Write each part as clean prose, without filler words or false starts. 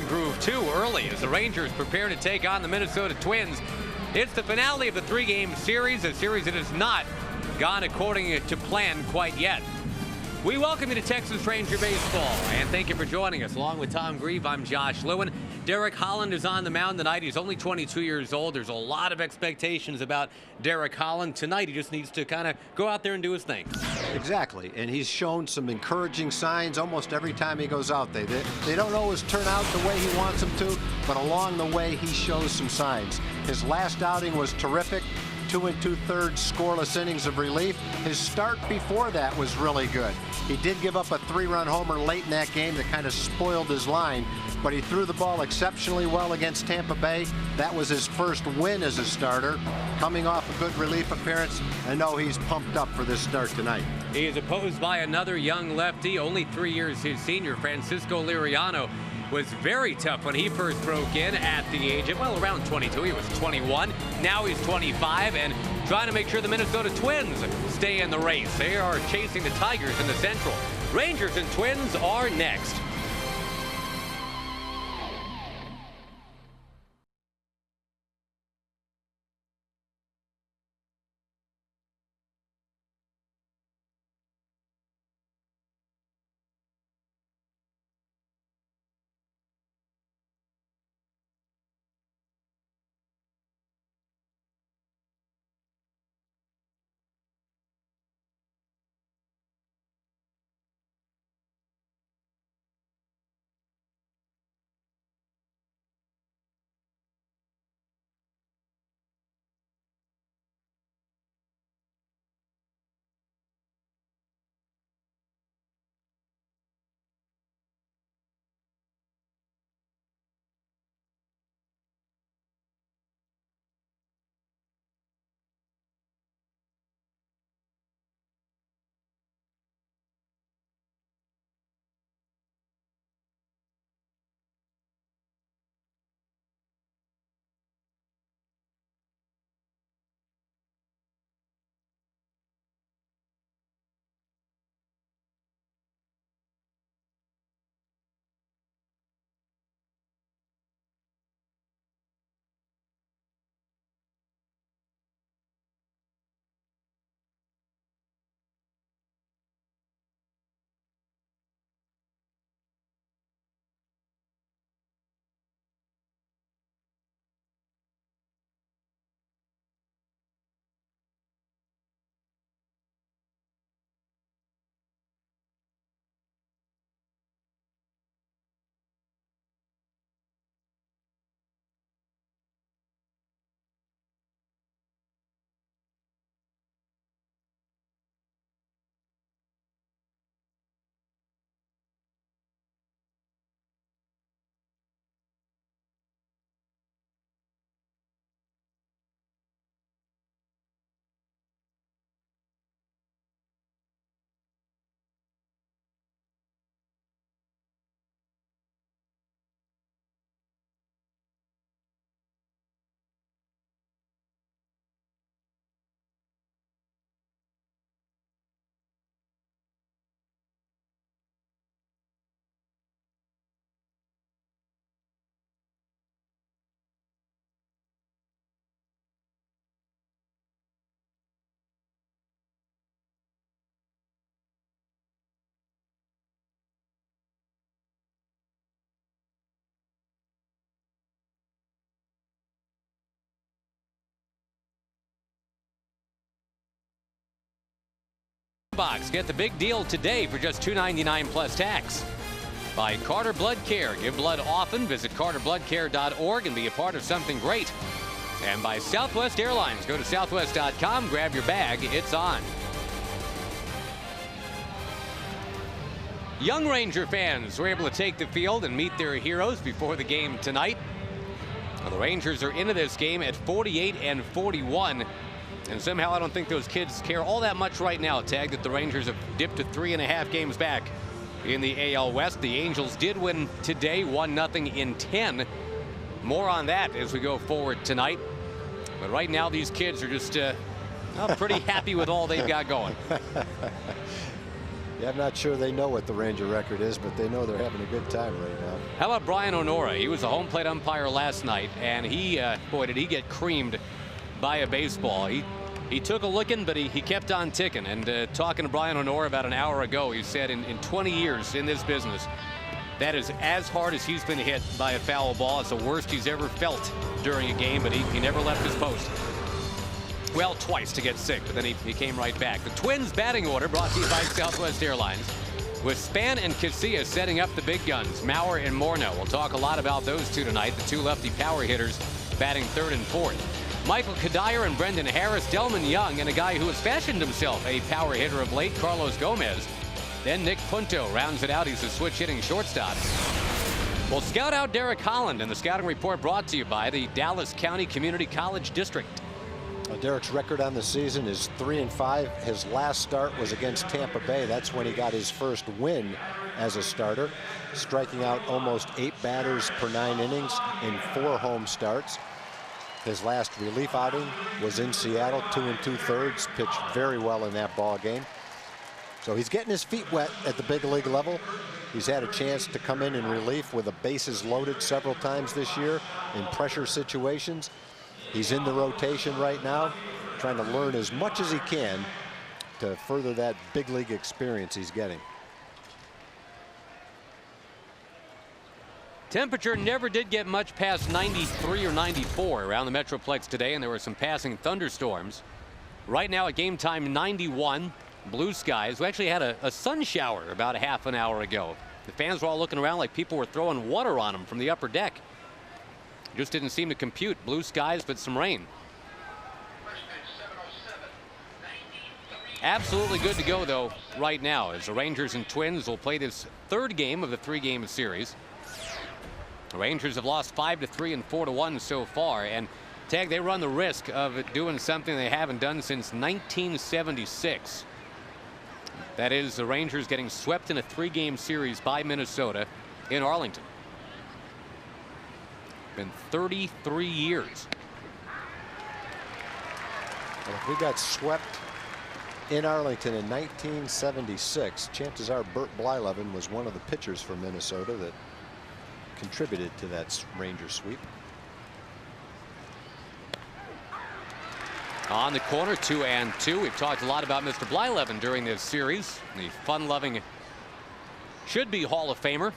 Groove too early as the Rangers prepare to take on the Minnesota Twins. It's the finale of the three-game series, a series that has not gone according to plan quite yet. We welcome you to Texas Ranger Baseball, and thank you for joining us. Along with Tom Grieve, I'm Josh Lewin. Derek Holland is on the mound tonight. He's only 22 years old. There's a lot of expectations about Derek Holland. Tonight, he just needs to kind of go out there and do his thing. Exactly, and he's shown some encouraging signs almost every time he goes out there. They don't always turn out the way he wants them to, but along the way, he shows some signs. His last outing was terrific. 2 2/3 scoreless innings of relief. His start before that was really good. He did give up a 3-run homer late in that game that kind of spoiled his line, but he threw the ball exceptionally well against Tampa Bay. That was his first win as a starter, coming off a good relief appearance. I know he's pumped up for this start tonight. He is opposed by another young lefty, only 3 years his senior, Francisco Liriano. Was very tough when he first broke in at the age of, well, around 22. He was 21. Now he's 25 and trying to make sure the Minnesota Twins stay in the race. They are chasing the Tigers in the Central. Rangers and Twins are next. Box. Get the big deal today for just $2.99 plus tax. By Carter Blood Care. Give blood often. Visit carterbloodcare.org and be a part of something great. And by Southwest Airlines. Go to southwest.com, grab your bag. It's on. Young Ranger fans were able to take the field and meet their heroes before the game tonight. Well, the Rangers are into this game at 48-41. And somehow I don't think those kids care all that much right now, Tag, that the Rangers have dipped to 3.5 games back in the AL West. The Angels did win today, 1-0 in 10. More on that as we go forward tonight. But right now, these kids are just pretty happy with all they've got going. Yeah, I'm not sure they know what the Ranger record is, but they know they're having a good time right now. How about Brian Onora? He was the home plate umpire last night, and he, boy, did he get creamed by a baseball. He took a licking, but he kept on ticking. And talking to Brian Onora about an hour ago, he said in 20 years in this business, that is as hard as he's been hit by a foul ball. It's the worst he's ever felt during a game, but he never left his post. Well, twice to get sick, but then he came right back. The Twins batting order brought to you by Southwest Airlines, with Span and Casillas setting up the big guns, Maurer and Morneau. We'll talk a lot about those two tonight, the two lefty power hitters batting third and fourth. Michael Kadire and Brendan Harris, Delman Young, and a guy who has fashioned himself a power hitter of late, Carlos Gomez. Then Nick Punto rounds it out. He's a switch-hitting shortstop. We'll scout out Derek Holland, and the scouting report brought to you by the Dallas County Community College District. Derek's record on the season is 3-5. His last start was against Tampa Bay. That's when he got his first win as a starter, striking out almost 8 batters per 9 innings in 4 home starts. His last relief outing was in Seattle, 2 2/3, pitched very well in that ball game. So he's getting his feet wet at the big league level. He's had a chance to come in relief with the bases loaded several times this year in pressure situations. He's in the rotation right now, trying to learn as much as he can to further that big league experience he's getting. Temperature never did get much past 93 or 94 around the Metroplex today, and there were some passing thunderstorms. Right now at game time, 91, blue skies. We actually had a sun shower about a half an hour ago. The fans were all looking around like people were throwing water on them from the upper deck. Just didn't seem to compute. Blue skies, but some rain. Absolutely good to go, though, right now, as the Rangers and Twins will play this third game of the 3-game series. The Rangers have lost 5-3 and 4-1 so far, and Tag, they run the risk of doing something they haven't done since 1976. That is, the Rangers getting swept in a 3-game series by Minnesota in Arlington. Been 33 years. Well, if we got swept in Arlington in 1976, chances are Bert Blyleven was one of the pitchers for Minnesota that contributed to that Ranger sweep. On the corner, 2-2. We've talked a lot about Mr. Blyleven during this series. The fun-loving, should-be Hall of Famer.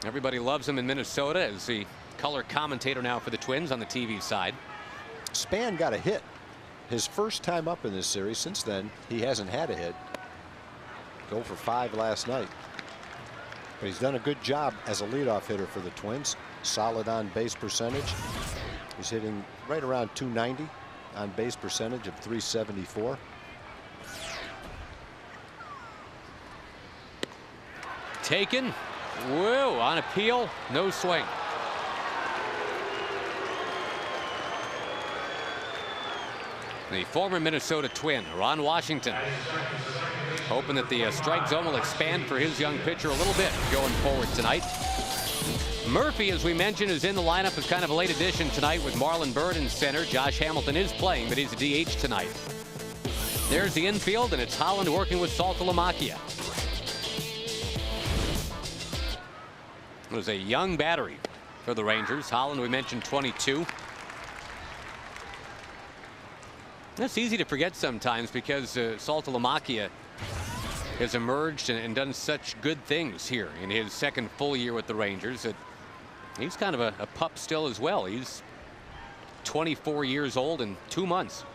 Everybody loves him in Minnesota as the color commentator now for the Twins on the TV side. Span got a hit his first time up in this series. Since then, he hasn't had a hit. Go for 5 last night. But he's done a good job as a leadoff hitter for the Twins. Solid on base percentage. He's hitting right around 290 on base percentage of 374. Taken. Whoa, on appeal, no swing. The former Minnesota Twin, Ron Washington, hoping that the strike zone will expand for his young pitcher a little bit going forward tonight. Murphy, as we mentioned, is in the lineup as kind of a late addition tonight with Marlon Byrd in center. Josh Hamilton is playing, but he's a DH tonight. There's the infield, and it's Holland working with Saltalamacchia. It was a young battery for the Rangers. Holland, we mentioned, 22. That's easy to forget sometimes because Saltalamacchia has emerged and done such good things here in his second full year with the Rangers that he's kind of a pup still as well. He's 24 years old in 2 months.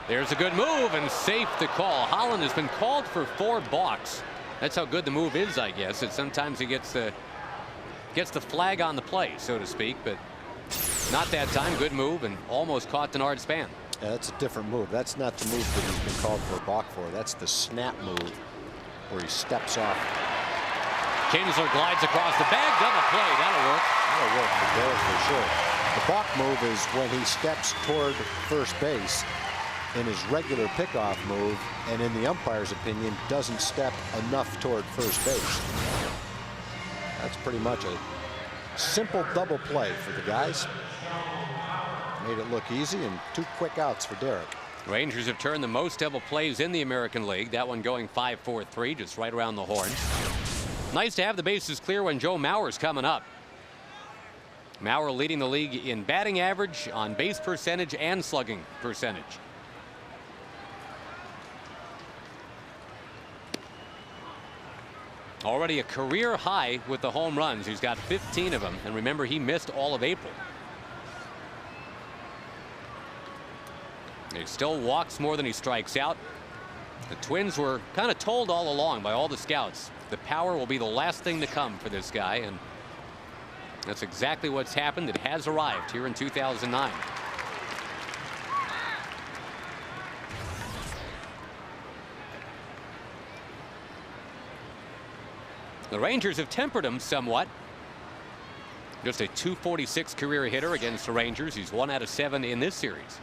There's a good move and safe the call. Holland has been called for 4 balks. That's how good the move is, I guess. That sometimes he gets the flag on the play, so to speak, but not that time. Good move and almost caught Denard Span. Yeah, that's a different move. That's not the move that he's been called for a balk for. That's the snap move where he steps off. Kinsler glides across the bag. Double play. That'll work. That'll work for Derek for sure. The balk move is when he steps toward first base in his regular pickoff move, and in the umpire's opinion, doesn't step enough toward first base. That's pretty much a Simple double play for the guys. Made it look easy, and 2 quick outs for Derek. Rangers have turned the most double plays in the American League. That one going 5-4-3, just right around the horn. Nice to have the bases clear when Joe Mauer's coming up. Mauer leading the league in batting average, on base percentage, and slugging percentage. Already a career high with the home runs. He's got 15 of them. And remember, he missed all of April. He still walks more than he strikes out. The Twins were kind of told all along by all the scouts the power will be the last thing to come for this guy. And that's exactly what's happened. It has arrived here in 2009. The Rangers have tempered him somewhat. Just a .246 career hitter against the Rangers. He's 1 out of 7 in this series.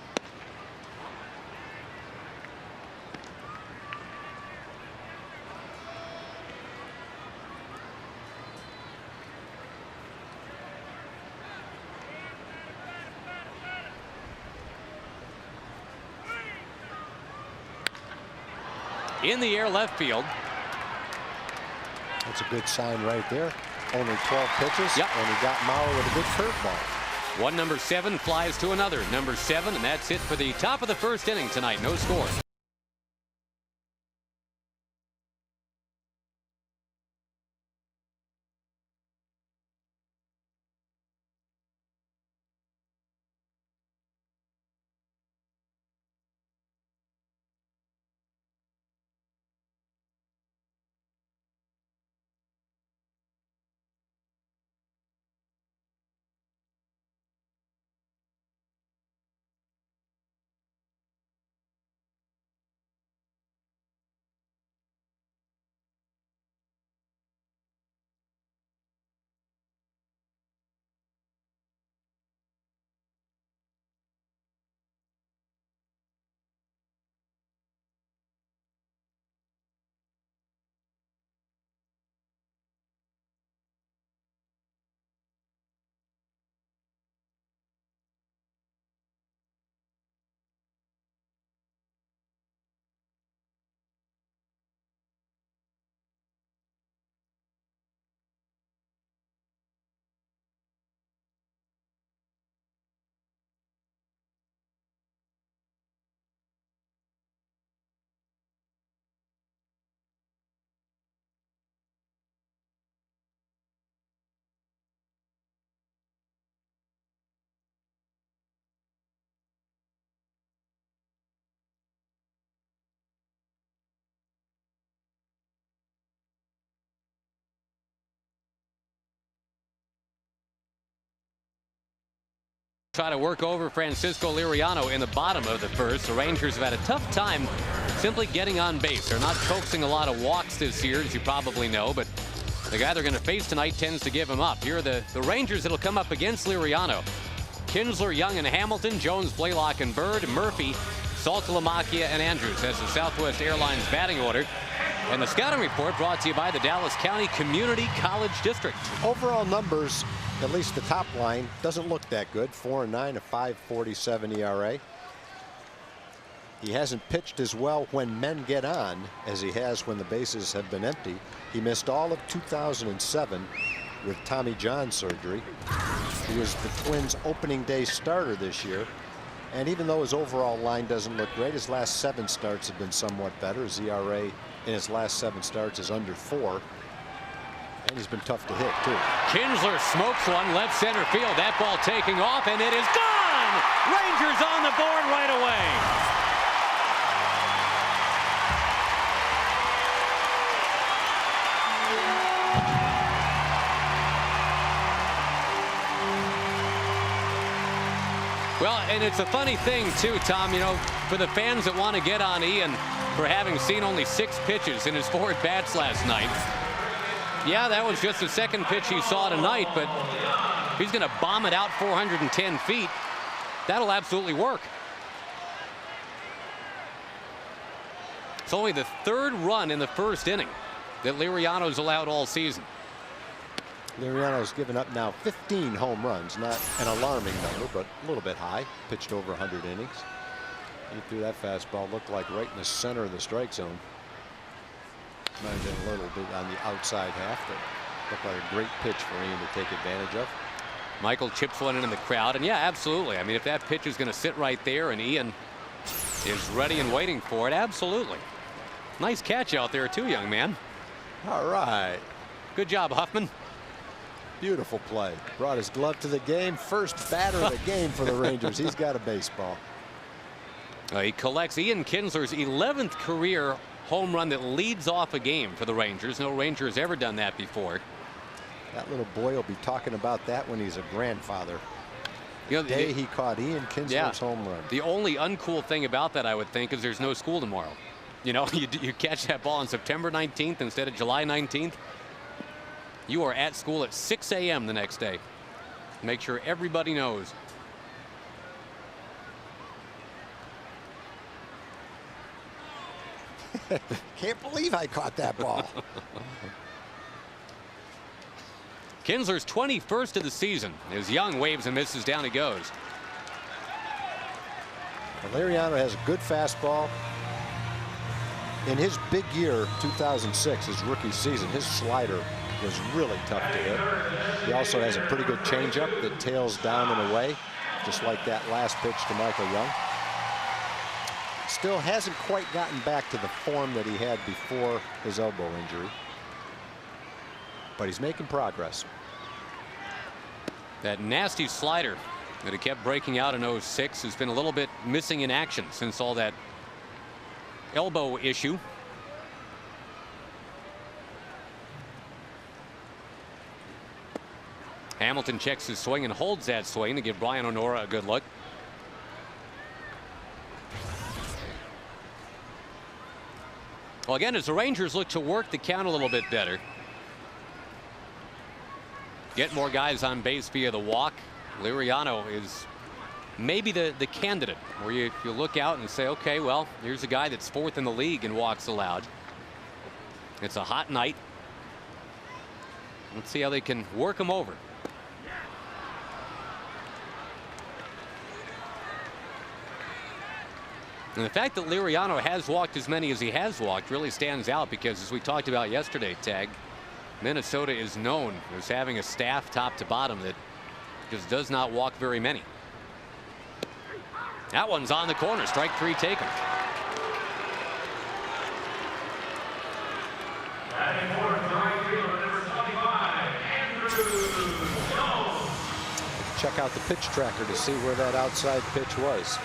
In the air, left field. That's a good sign right there. Only 12 pitches. Yep. And he got Mauer with a good curveball. One number 7 flies to another number 7, and that's it for the top of the first inning tonight. No score. Try to work over Francisco Liriano in the bottom of the first. The Rangers have had a tough time simply getting on base. They're not coaxing a lot of walks this year, as you probably know, but the guy they're going to face tonight tends to give him up. Here are the Rangers that'll come up against Liriano. Kinsler, Young, and Hamilton, Jones, Blaylock, and Bird, Murphy, Saltalamacchia, and Andrews. That's the Southwest Airlines batting order. And the scouting report brought to you by the Dallas County Community College District. Overall numbers, at least the top line, doesn't look that good. 4-9, a 5.47 ERA. He hasn't pitched as well when men get on as he has when the bases have been empty. He missed all of 2007 with Tommy John surgery. He was the Twins' opening day starter this year. And even though his overall line doesn't look great, his last 7 starts have been somewhat better. His ERA in his last 7 starts is under 4. And he's been tough to hit, too. Kinsler smokes one left center field. That ball taking off, and it is gone! Rangers on the board right away. Well, and it's a funny thing, too, Tom, you know, for the fans that want to get on Ian for having seen only 6 pitches in his 4 at-bats last night. Yeah, that was just the second pitch he saw tonight, but if he's going to bomb it out 410 feet, that'll absolutely work. It's only the 3rd run in the first inning that Liriano's allowed all season. Liriano's given up now 15 home runs. Not an alarming number, but a little bit high. Pitched over 100 innings. He threw that fastball, looked like right in the center of the strike zone. Might have been a little bit on the outside half, but looked like a great pitch for Ian to take advantage of. Michael chips one in the crowd, and yeah, absolutely. I mean, if that pitch is going to sit right there and Ian is ready and waiting for it, absolutely. Nice catch out there too, young man. All right. Good job, Huffman. Beautiful play. Brought his glove to the game. First batter of the game for the Rangers. He's got a baseball. He collects Ian Kinsler's 11th career home run that leads off a game for the Rangers. No Ranger has ever done that before. That little boy will be talking about that when he's a grandfather. You know, the day he caught Ian Kinsler's home run. The only uncool thing about that, I would think, is there's no school tomorrow. You know, you catch that ball on September 19th instead of July 19th. You are at school at 6 a.m. the next day. Make sure everybody knows. Can't believe I caught that ball. Kinsler's 21st of the season. As Young waves and misses, down he goes. Liriano has a good fastball. In his big year, 2006, his rookie season, his slider was really tough to hit. He also has a pretty good changeup that tails down and away, just like that last pitch to Michael Young. Still hasn't quite gotten back to the form that he had before his elbow injury, but he's making progress. That nasty slider that he kept breaking out in 06 has been a little bit missing in action since all that elbow issue. Hamilton checks his swing and holds that swing to give Brian Honora a good look. Well, again, as the Rangers look to work the count a little bit better, get more guys on base via the walk, Liriano is maybe the candidate where you look out and say, okay, well, here's a guy that's 4th in the league in walks allowed. It's a hot night. Let's see how they can work him over. And the fact that Liriano has walked as many as he has walked really stands out because, as we talked about yesterday, Tag, Minnesota is known as having a staff top to bottom that just does not walk very many. That one's on the corner. Strike 3 taken. Check out the pitch tracker to see where that outside pitch was.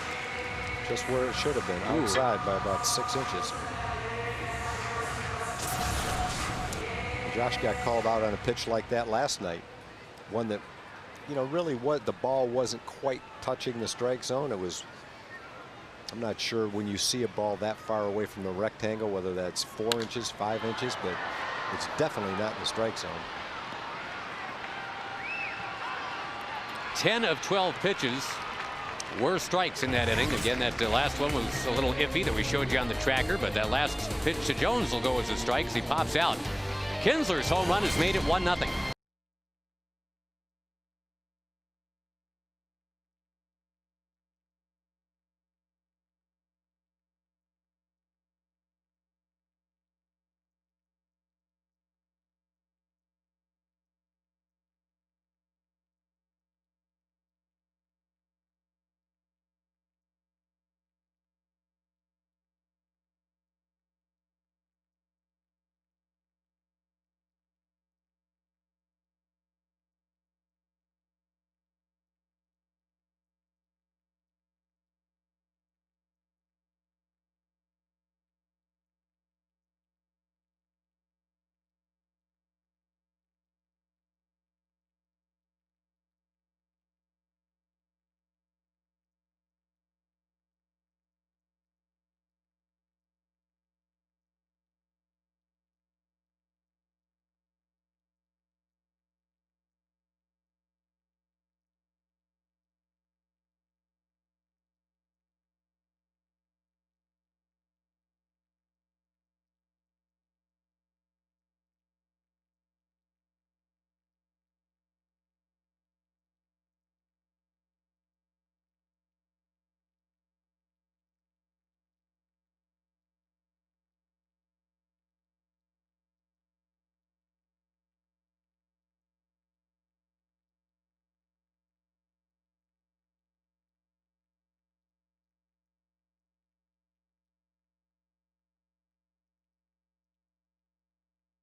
Just where it should have been, outside by about 6 inches. Josh got called out on a pitch like that last night. One that, you know, really what the ball wasn't quite touching the strike zone. It was, I'm not sure when you see a ball that far away from the rectangle, whether that's 4 inches, 5 inches, but it's definitely not in the strike zone. 10 of 12 pitches were strikes in that inning. Again, that last one was a little iffy that we showed you on the tracker, but that last pitch to Jones will go as a strike as he pops out. Kinsler's home run has made it 1-0.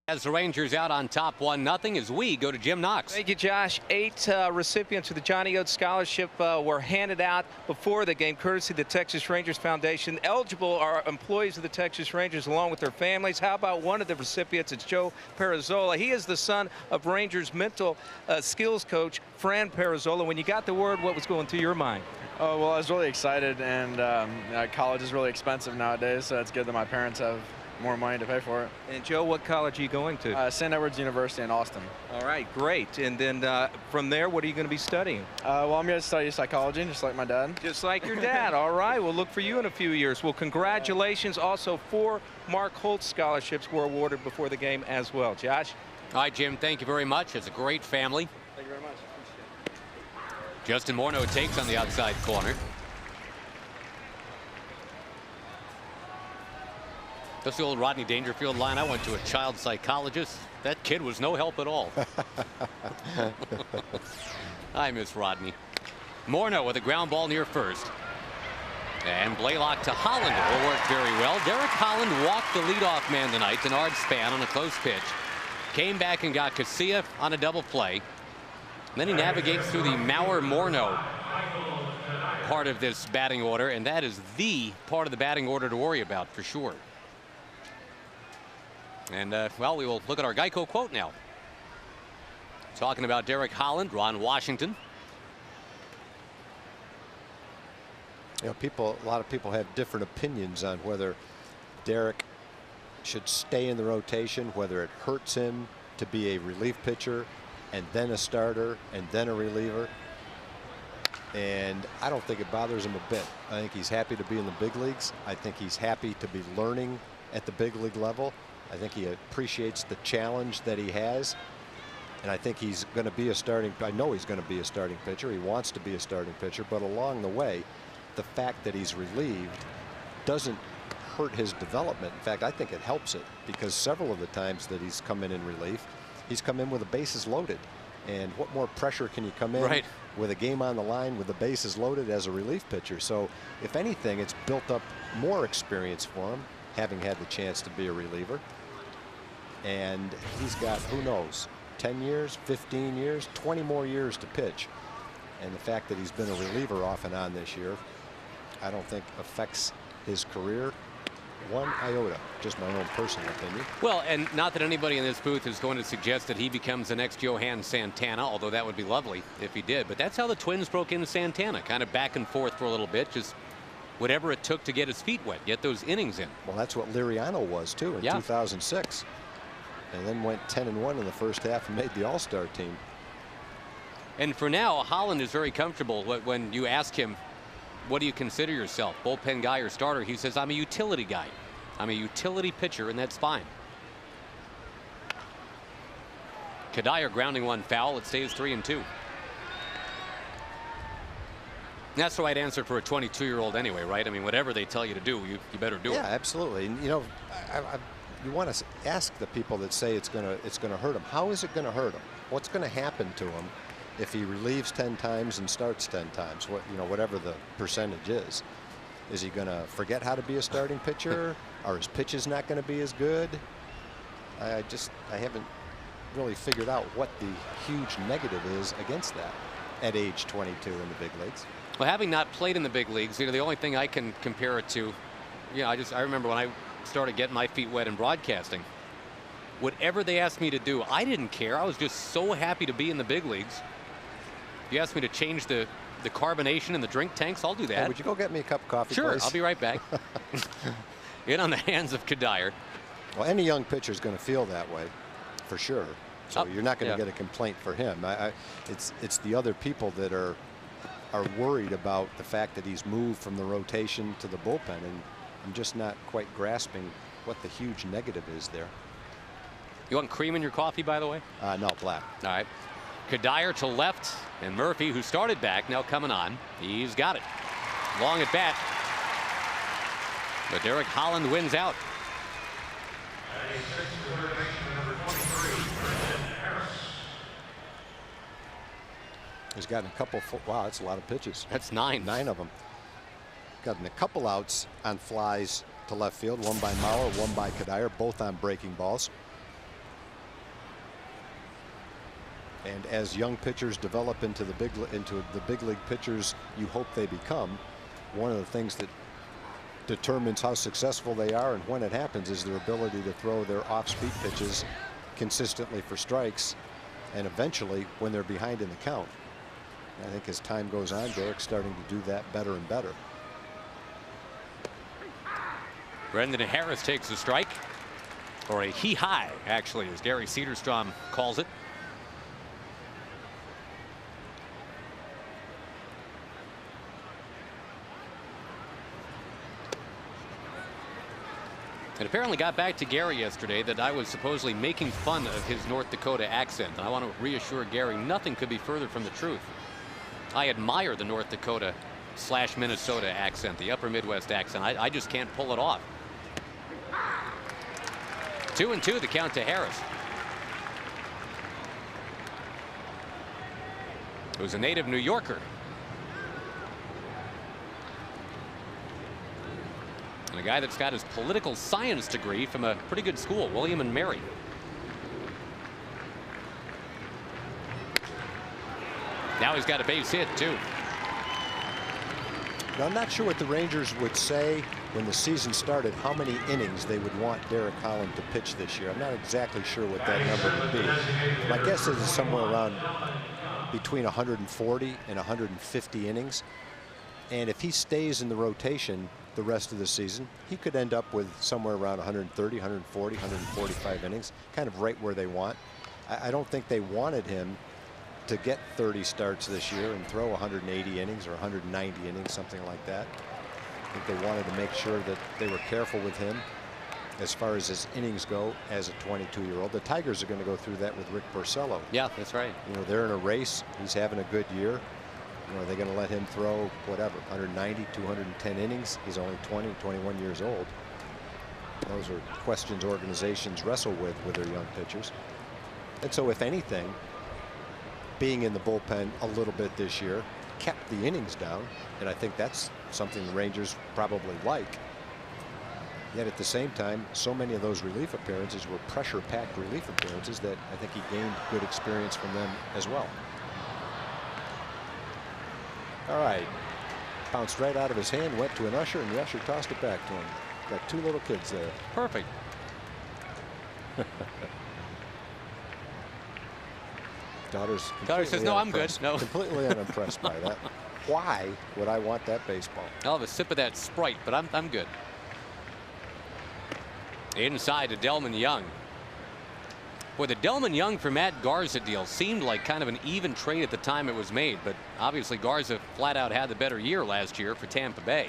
As the Rangers out on top 1-0 as we go to Jim Knox. Thank you, Josh. 8 recipients of the Johnny Oates Scholarship were handed out before the game, courtesy of the Texas Rangers Foundation. Eligible are employees of the Texas Rangers along with their families. How about one of the recipients? It's Joe Perazzola. He is the son of Rangers mental skills coach Fran Perazzola. When you got the word, what was going through your mind? Oh, well, I was really excited, and college is really expensive nowadays, so it's good that my parents have more money to pay for it. And Joe, what college are you going to? St. Edward's University in Austin. All right, great. And then from there, what are you going to be studying? Well, I'm going to study psychology, just like my dad. Just like your dad. All right, we'll look for you in a few years. Well, congratulations. Also, 4 Mark Holtz scholarships were awarded before the game as well. Josh? All right, Jim, thank you very much. It's a great family. Thank you very much. Justin Morneau takes on the outside corner. That's the old Rodney Dangerfield line. I went to a child psychologist. That kid was no help at all. I miss Rodney. Morneau with a ground ball near first. And Blaylock to Holland. It will work very well. Derek Holland walked the leadoff man tonight, Denard Span, on a close pitch. Came back and got Casilla on a double play. And then he navigates through the Maurer-Morneau part of this batting order, and that is the part of the batting order to worry about for sure. And, well, we will look at our Geico quote now. Talking about Derek Holland, Ron Washington. You know, a lot of people have different opinions on whether Derek should stay in the rotation, whether it hurts him to be a relief pitcher and then a starter and then a reliever. And I don't think it bothers him a bit. I think he's happy to be in the big leagues. I think he's happy to be learning at the big league level. I think he appreciates the challenge that he has. And I think he's going to be a starting. I know he's going to be a starting pitcher. He wants to be a starting pitcher. But along the way, the fact that he's relieved doesn't hurt his development. In fact, I think it helps it, because several of the times that he's come in relief, he's come in with the bases loaded. And what more pressure can you come in with a game on the line with the bases loaded as a relief pitcher? So if anything, it's built up more experience for him, having had the chance to be a reliever. And he's got, who knows, 10 years, 15 years, 20 more years to pitch. And the fact that he's been a reliever off and on this year, I don't think affects his career one iota. Just my own personal opinion. Well, and not that anybody in this booth is going to suggest that he becomes the next Johan Santana, although that would be lovely if he did. But that's how the Twins broke into Santana, kind of back and forth for a little bit, just whatever it took to get his feet wet, get those innings in. Well, that's what Liriano was too in 2006. And then went 10-1 in the first half and made the All-Star team. And for now, Holland is very comfortable. When you ask him, what do you consider yourself, bullpen guy or starter, he says, I'm a utility guy. I'm a utility pitcher, and that's fine. Kadire grounding one foul. It stays 3-2. That's the right answer for a 22-year-old anyway, right? I mean, whatever they tell you to do, you better do it. Yeah, absolutely. And, you know, you want to ask the people that say it's going to hurt him. How is it going to hurt him? What's going to happen to him if he relieves 10 times and starts 10 times? Whatever the percentage is. Is he going to forget how to be a starting pitcher? Are his pitches not going to be as good? I haven't really figured out what the huge negative is against that at age 22 in the big leagues. Well, having not played in the big leagues, you know, the only thing I can compare it to, you know, I remember when I started getting my feet wet in broadcasting. Whatever they asked me to do, I didn't care. I was just so happy to be in the big leagues. You asked me to change the carbonation in the drink tanks, I'll do that. Hey, would you go get me a cup of coffee, Sure, please? I'll be right back. In on the hands of Kadire. Well, any young pitcher is going to feel that way, for sure. So you're not going to get a complaint for him. It's the other people that are worried about the fact that he's moved from the rotation to the bullpen, and I'm just not quite grasping what the huge negative is there. You want cream in your coffee, by the way? No, black. All right. Kadire to left, and Murphy, who started back, now coming on. He's got it. Long at bat. But Derek Holland wins out. He's gotten a couple. Wow, that's a lot of pitches. That's 9. 9 of them. Gotten a couple outs on flies to left field. One by Maurer, one by Kadire, both on breaking balls. And as young pitchers develop into the big league pitchers you hope they become, one of the things that determines how successful they are and when it happens is their ability to throw their off-speed pitches consistently for strikes, and eventually when they're behind in the count. I think as time goes on, Derek's starting to do that better and better. Brendan Harris takes a strike, or a he-high, actually, as Gary Cedarstrom calls it. It apparently got back to Gary yesterday that I was supposedly making fun of his North Dakota accent. And I want to reassure Gary, nothing could be further from the truth. I admire the North Dakota / Minnesota accent, the upper Midwest accent. I just can't pull it off. 2-2 the count to Harris, who's a native New Yorker. And a guy that's got his political science degree from a pretty good school, William and Mary. Now he's got a base hit, too. Now, I'm not sure what the Rangers would say when the season started, how many innings they would want Derek Holland to pitch this year. I'm not exactly sure what that number would be. My guess is it's somewhere around between 140 and 150 innings. And if he stays in the rotation the rest of the season, he could end up with somewhere around 130, 140, 145 innings, kind of right where they want. I don't think they wanted him to get 30 starts this year and throw 180 innings or 190 innings, something like that. I think they wanted to make sure that they were careful with him as far as his innings go as a 22-year-old. The Tigers are going to go through that with Rick Porcello. Yeah, that's right. You know, they're in a race. He's having a good year. You know, are they going to let him throw whatever, 190, 210 innings? He's only 20, 21 years old. Those are questions organizations wrestle with their young pitchers. And so, if anything, being in the bullpen a little bit this year kept the innings down, and I think that's something the Rangers probably like. Yet at the same time, so many of those relief appearances were pressure-packed relief appearances that I think he gained good experience from them as well. All right, bounced right out of his hand, went to an usher, and the usher tossed it back to him. Got two little kids there. Perfect. Daughter says, no, I'm good. No. Completely unimpressed by that. Why would I want that baseball? I'll have a sip of that Sprite, but I'm good. Inside to Delman Young. Boy, the Delman Young for Matt Garza deal seemed like kind of an even trade at the time it was made, but obviously Garza flat out had the better year last year for Tampa Bay.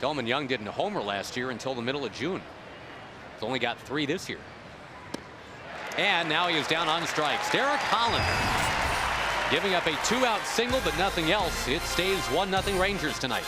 Delman Young didn't homer last year until the middle of June. He's only got 3 this year. And now he is down on strikes. Derek Holland giving up a 2-out single, but nothing else. It stays 1-0 Rangers tonight.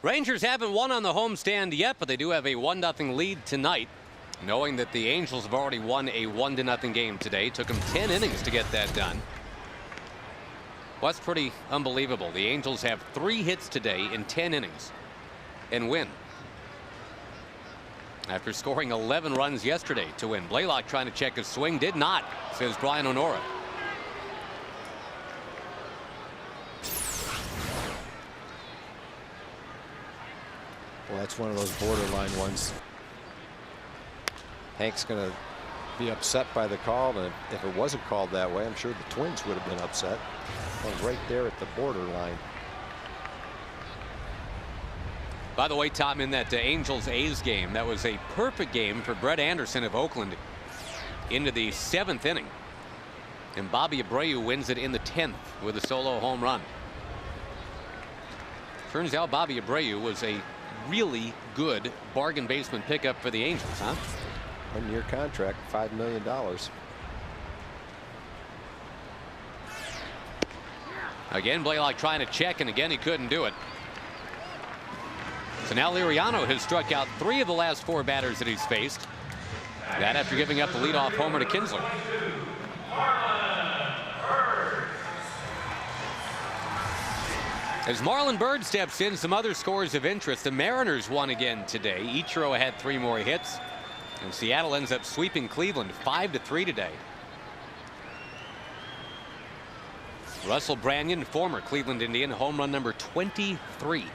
Rangers haven't won on the homestand yet, but they do have a 1-0 lead tonight, knowing that the Angels have already won a 1-0 game today. Took them 10 innings to get that done. Well, that's pretty unbelievable. The Angels have 3 hits today in 10 innings and win, after scoring 11 runs yesterday to win. Blaylock trying to check his swing, did not, says Brian Honora. Well, that's one of those borderline ones. Hank's going to be upset by the call, and if it wasn't called that way, I'm sure the Twins would have been upset. Well, right there at the borderline. By the way, Tom, in that Angels-A's game, that was a perfect game for Brett Anderson of Oakland into the 7th inning. And Bobby Abreu wins it in the 10th with a solo home run. Turns out Bobby Abreu was a really good bargain basement pickup for the Angels, huh? 1-year contract, $5 million. Again, Blaylock trying to check, and again he couldn't do it. So now Liriano has struck out 3 of the last 4 batters that he's faced. That after giving up the leadoff homer to Kinsler. As Marlon Byrd steps in, some other scores of interest. The Mariners won again today. Ichiro had 3 more hits, and Seattle ends up sweeping Cleveland 5-3 today. Russell Branyan, former Cleveland Indian, home run number 23.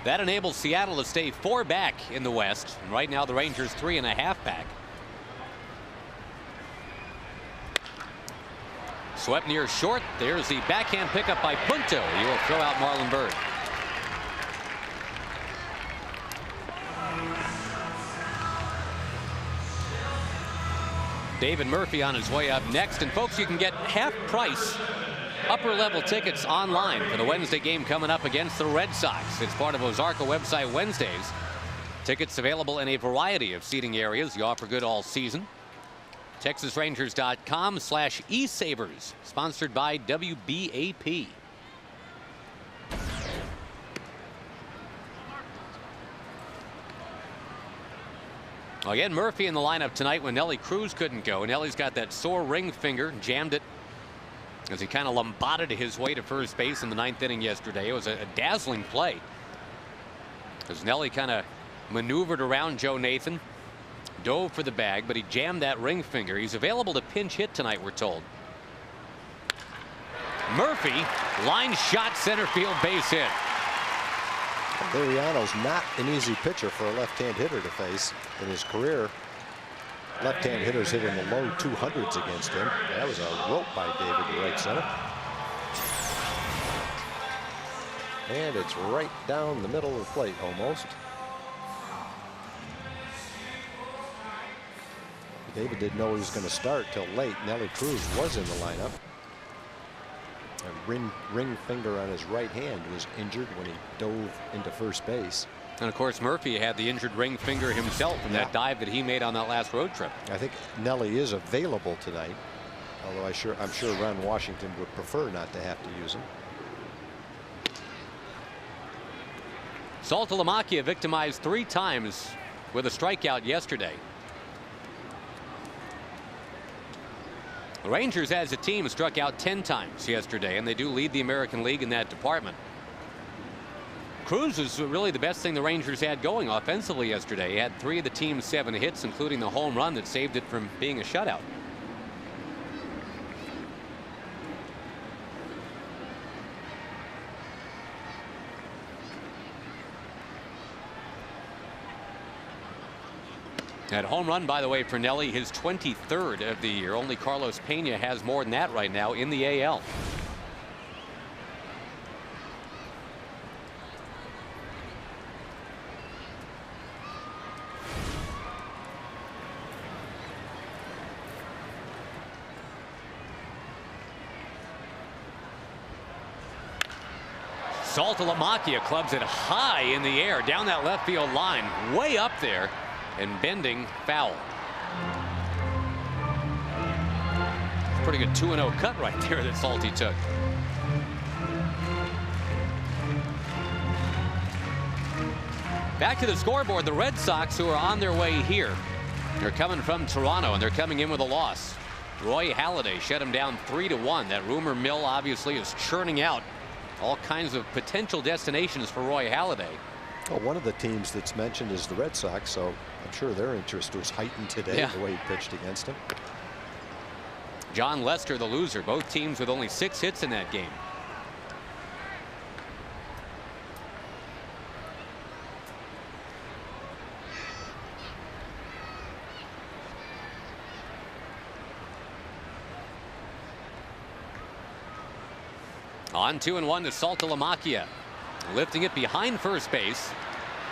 That enables Seattle to stay 4 back in the West. And right now the Rangers 3.5 back. Swept near short. There's the backhand pickup by Punto. He will throw out Marlon Byrd. David Murphy on his way up next. And folks, you can get half price upper level tickets online for the Wednesday game coming up against the Red Sox. It's part of Ozarka website Wednesdays. Tickets available in a variety of seating areas. You offer good all season. TexasRangers.com/eSabers, sponsored by WBAP. Again, Murphy in the lineup tonight when Nelly Cruz couldn't go. Nelly's got that sore ring finger, jammed it as he kind of lombarded his way to first base in the 9th inning yesterday. It was a dazzling play as Nelly kind of maneuvered around Joe Nathan, dove for the bag, but he jammed that ring finger. He's available to pinch hit tonight, we're told. Murphy, line shot, center field, base hit. Liriano's not an easy pitcher for a left-hand hitter to face in his career. Left-hand hitters hit in the low 200s against him. That was a rope by David to right center. And it's right down the middle of the plate almost. David didn't know he was going to start till late. Nelly Cruz was in the lineup. A ring finger on his right hand was injured when he dove into first base. And of course Murphy had the injured ring finger himself in that dive that he made on that last road trip. I think Nelly is available tonight, although I'm sure Ron Washington would prefer not to have to use him. Saltalamacchia victimized 3 times with a strikeout yesterday. The Rangers as a team struck out 10 times yesterday, and they do lead the American League in that department. Cruz was really the best thing the Rangers had going offensively yesterday. He had 3 of the team's 7 hits, including the home run that saved it from being a shutout. That home run, by the way, for Nelly, his 23rd of the year. Only Carlos Pena has more than that right now in the AL. Saltalamacchia clubs it high in the air down that left field line, way up there, and bending foul. Pretty good 2-0 cut right there that Salty took. Back to the scoreboard, the Red Sox, who are on their way here. They're coming from Toronto, and they're coming in with a loss. Roy Halladay shut him down 3-1. That rumor mill obviously is churning out all kinds of potential destinations for Roy Halladay. Well, one of the teams that's mentioned is the Red Sox, so I'm sure their interest was heightened today, the way he pitched against him. John Lester, the loser. Both teams with only 6 hits in that game. On 2-1 to Saltalamacchia. Lifting it behind first base.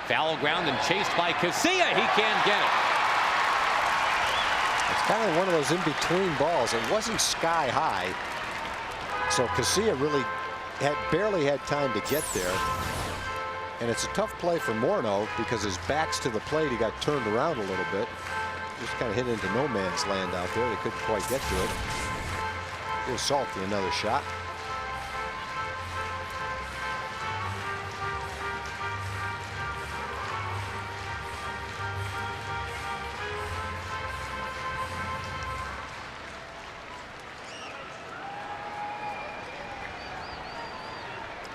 Foul ground and chased by Casilla. He can't get it. It's kind of one of those in-between balls. It wasn't sky high. So Casilla really barely had time to get there. And it's a tough play for Morneau because his back's to the plate. He got turned around a little bit. Just kind of hit into no man's land out there. They couldn't quite get to it. Here's Salty, another shot.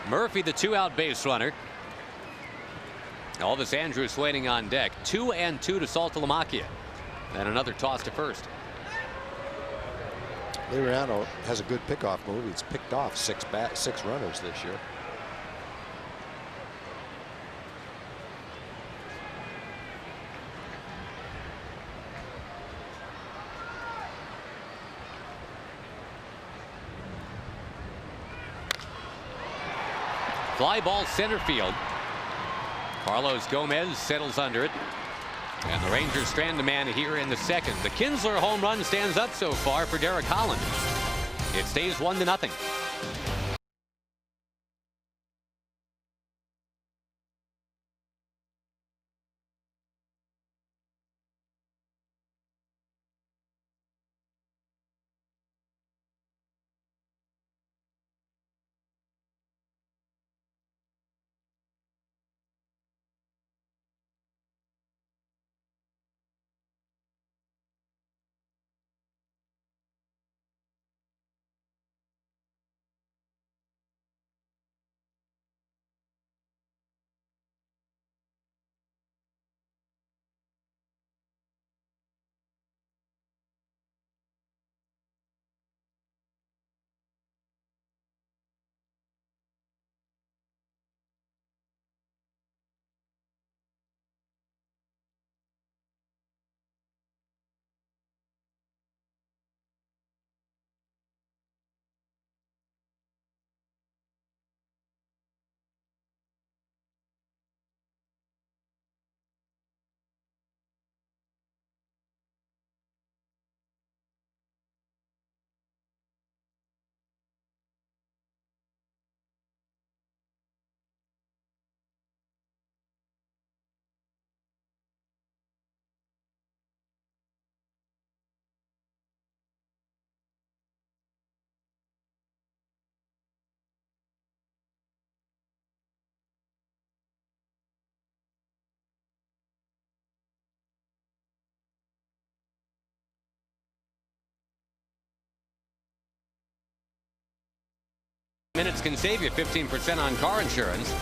Murphy, the 2-out base runner. Elvis Andrus waiting on deck. 2-2 to Saltalamacchia. And another toss to first. Liriano has a good pickoff move. He's picked off 6 runners this year. Fly ball center field. Carlos Gomez settles under it. And the Rangers strand a man here in the second. The Kinsler home run stands up so far for Derek Holland. It stays 1-0. Minutes can save you 15% on car insurance.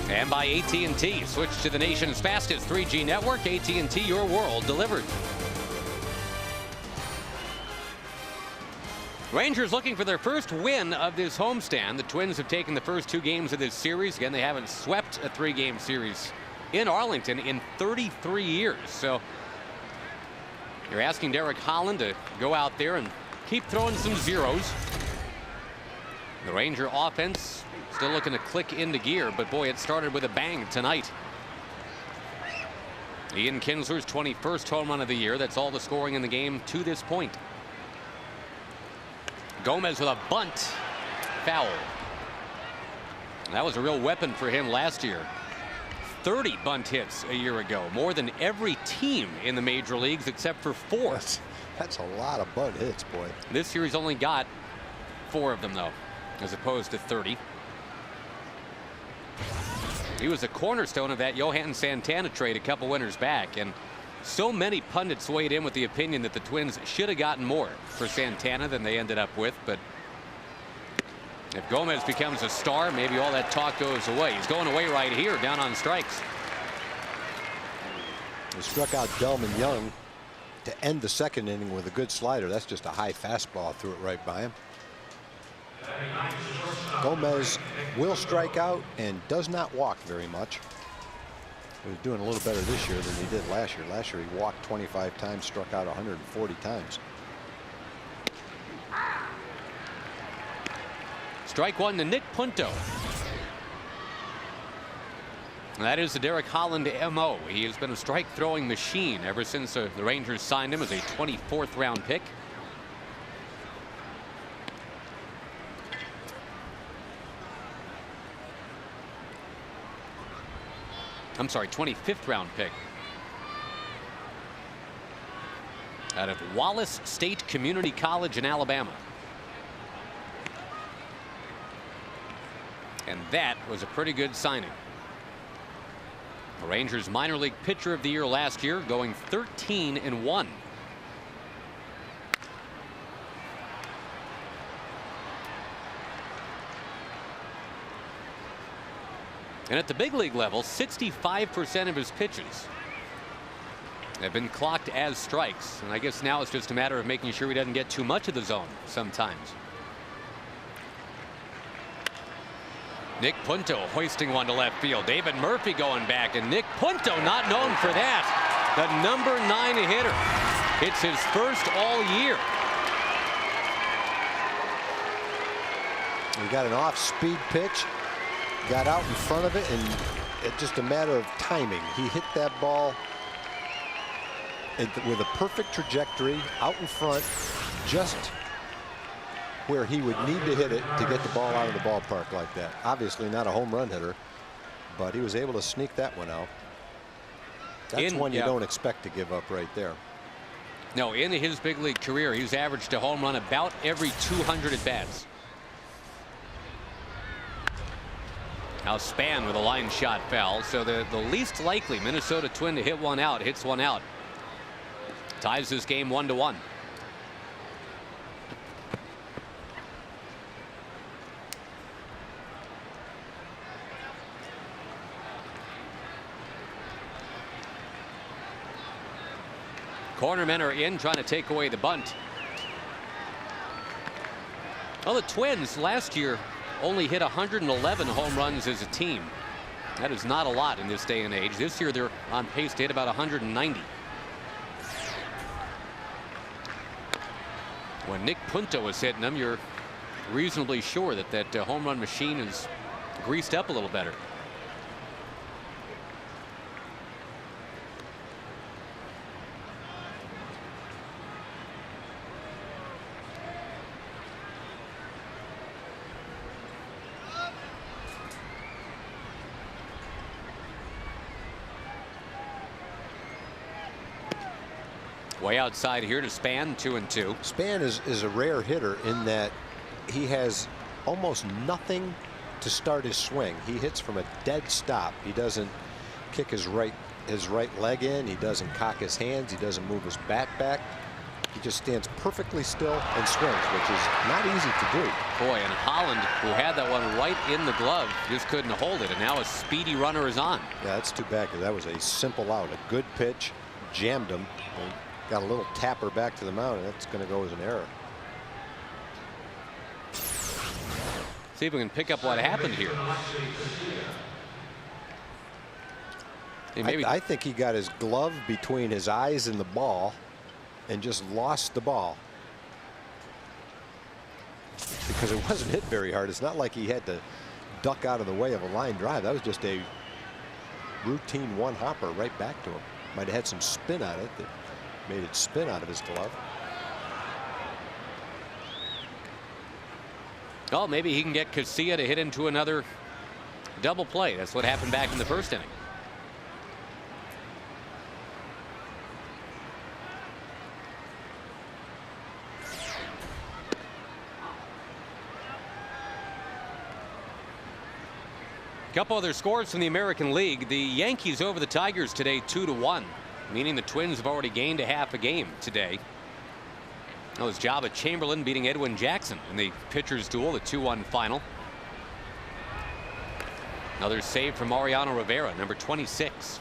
And by AT&T. Switch to the nation's fastest 3G network. AT&T, your world delivered. Rangers looking for their first win of this homestand. The Twins have taken the first 2 games of this series. Again, they haven't swept a 3-game series in Arlington in 33 years. So you're asking Derek Holland to go out there and keep throwing some zeros. The Ranger offense still looking to click into gear, but boy, it started with a bang tonight. Ian Kinsler's 21st home run of the year. That's all the scoring in the game to this point. Gomez with a bunt. Foul. That was a real weapon for him last year. 30 bunt hits a year ago. More than every team in the major leagues except for 4. That's a lot of bunt hits, boy. This year he's only got 4 of them, though, as opposed to 30. He was a cornerstone of that Johan Santana trade a couple winters back, and so many pundits weighed in with the opinion that the Twins should have gotten more for Santana than they ended up with. But if Gomez becomes a star, maybe all that talk goes away. He's going away right here, down on strikes. He struck out Delman Young to end the second inning with a good slider. That's just a high fastball, threw it right by him. Gomez will strike out and does not walk very much. He was doing a little better this year than he did last year. Last year he walked 25 times, struck out 140 times. Strike 1 to Nick Punto. That is the Derek Holland MO. He has been a strike throwing machine ever since the Rangers signed him as a 24th round pick. I'm sorry, 25th round pick. Out of Wallace State Community College in Alabama. And that was a pretty good signing. The Rangers minor league pitcher of the year last year, going 13-1. And at the big league level, 65% of his pitches have been clocked as strikes. And I guess now it's just a matter of making sure he doesn't get too much of the zone sometimes. Nick Punto hoisting one to left field. David Murphy going back, and Nick Punto not known for that. The number 9 hitter. It's his first all year. He got an off-speed pitch, got out in front of it, and it's just a matter of timing. He hit that ball with a perfect trajectory out in front, just where he would need to hit it to get the ball out of the ballpark like that. Obviously not a home run hitter, but he was able to sneak that one out. That's one you don't expect to give up right there. No, in his big league career, he's averaged a home run about every 200 at bats. Now Span with a line shot foul, so the least likely Minnesota Twin to hit one out hits one out. Ties this game 1-1. Cornermen are in, trying to take away the bunt. Well, the Twins last year only hit 111 home runs as a team. That is not a lot in this day and age. This year they're on pace to hit about 190. When Nick Punto is hitting them, you're reasonably sure that that home run machine is greased up a little better. Way outside here to Span, 2-2. Span is a rare hitter in that he has almost nothing to start his swing. He hits from a dead stop. He doesn't kick his right leg in. He doesn't cock his hands. He doesn't move his bat back. He just stands perfectly still and swings, which is not easy to do. Boy, and Holland, who had that one right in the glove, just couldn't hold it, and now a speedy runner is on. Yeah, that's too bad, because that was a simple out. A good pitch, jammed him. Got a little tapper back to the mound, and that's going to go as an error. See if we can pick up what happened here. I think he got his glove between his eyes and the ball and just lost the ball. Because it wasn't hit very hard. It's not like he had to duck out of the way of a line drive. That was just a routine one hopper right back to him. Might have had some spin on it that made it spin out of his glove. Oh, maybe he can get Casilla to hit into another double play. That's what happened back in the first inning. Couple other scores from the American League. The Yankees over the Tigers today 2-1, meaning the Twins have already gained a half a game today. That was Jabba Chamberlain beating Edwin Jackson in the pitchers duel, the 2-1 final. Another save from Mariano Rivera, number 26.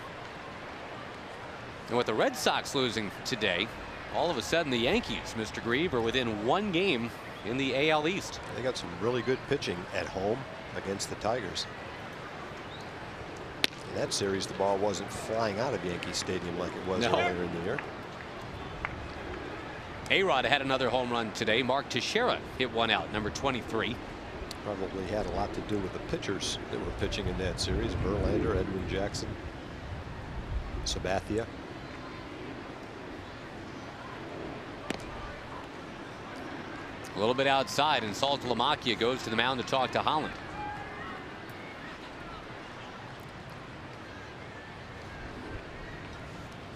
And with the Red Sox losing today, all of a sudden the Yankees, Mr. Grieve, are within 1 game in the AL East. They got some really good pitching at home against the Tigers. In that series, the ball wasn't flying out of Yankee Stadium like it was earlier in the year. A-Rod had another home run today. Mark Teixeira hit one out, number 23. Probably had a lot to do with the pitchers that were pitching in that series. Verlander, Edwin Jackson, Sabathia. A little bit outside, and Saltalamacchia goes to the mound to talk to Holland.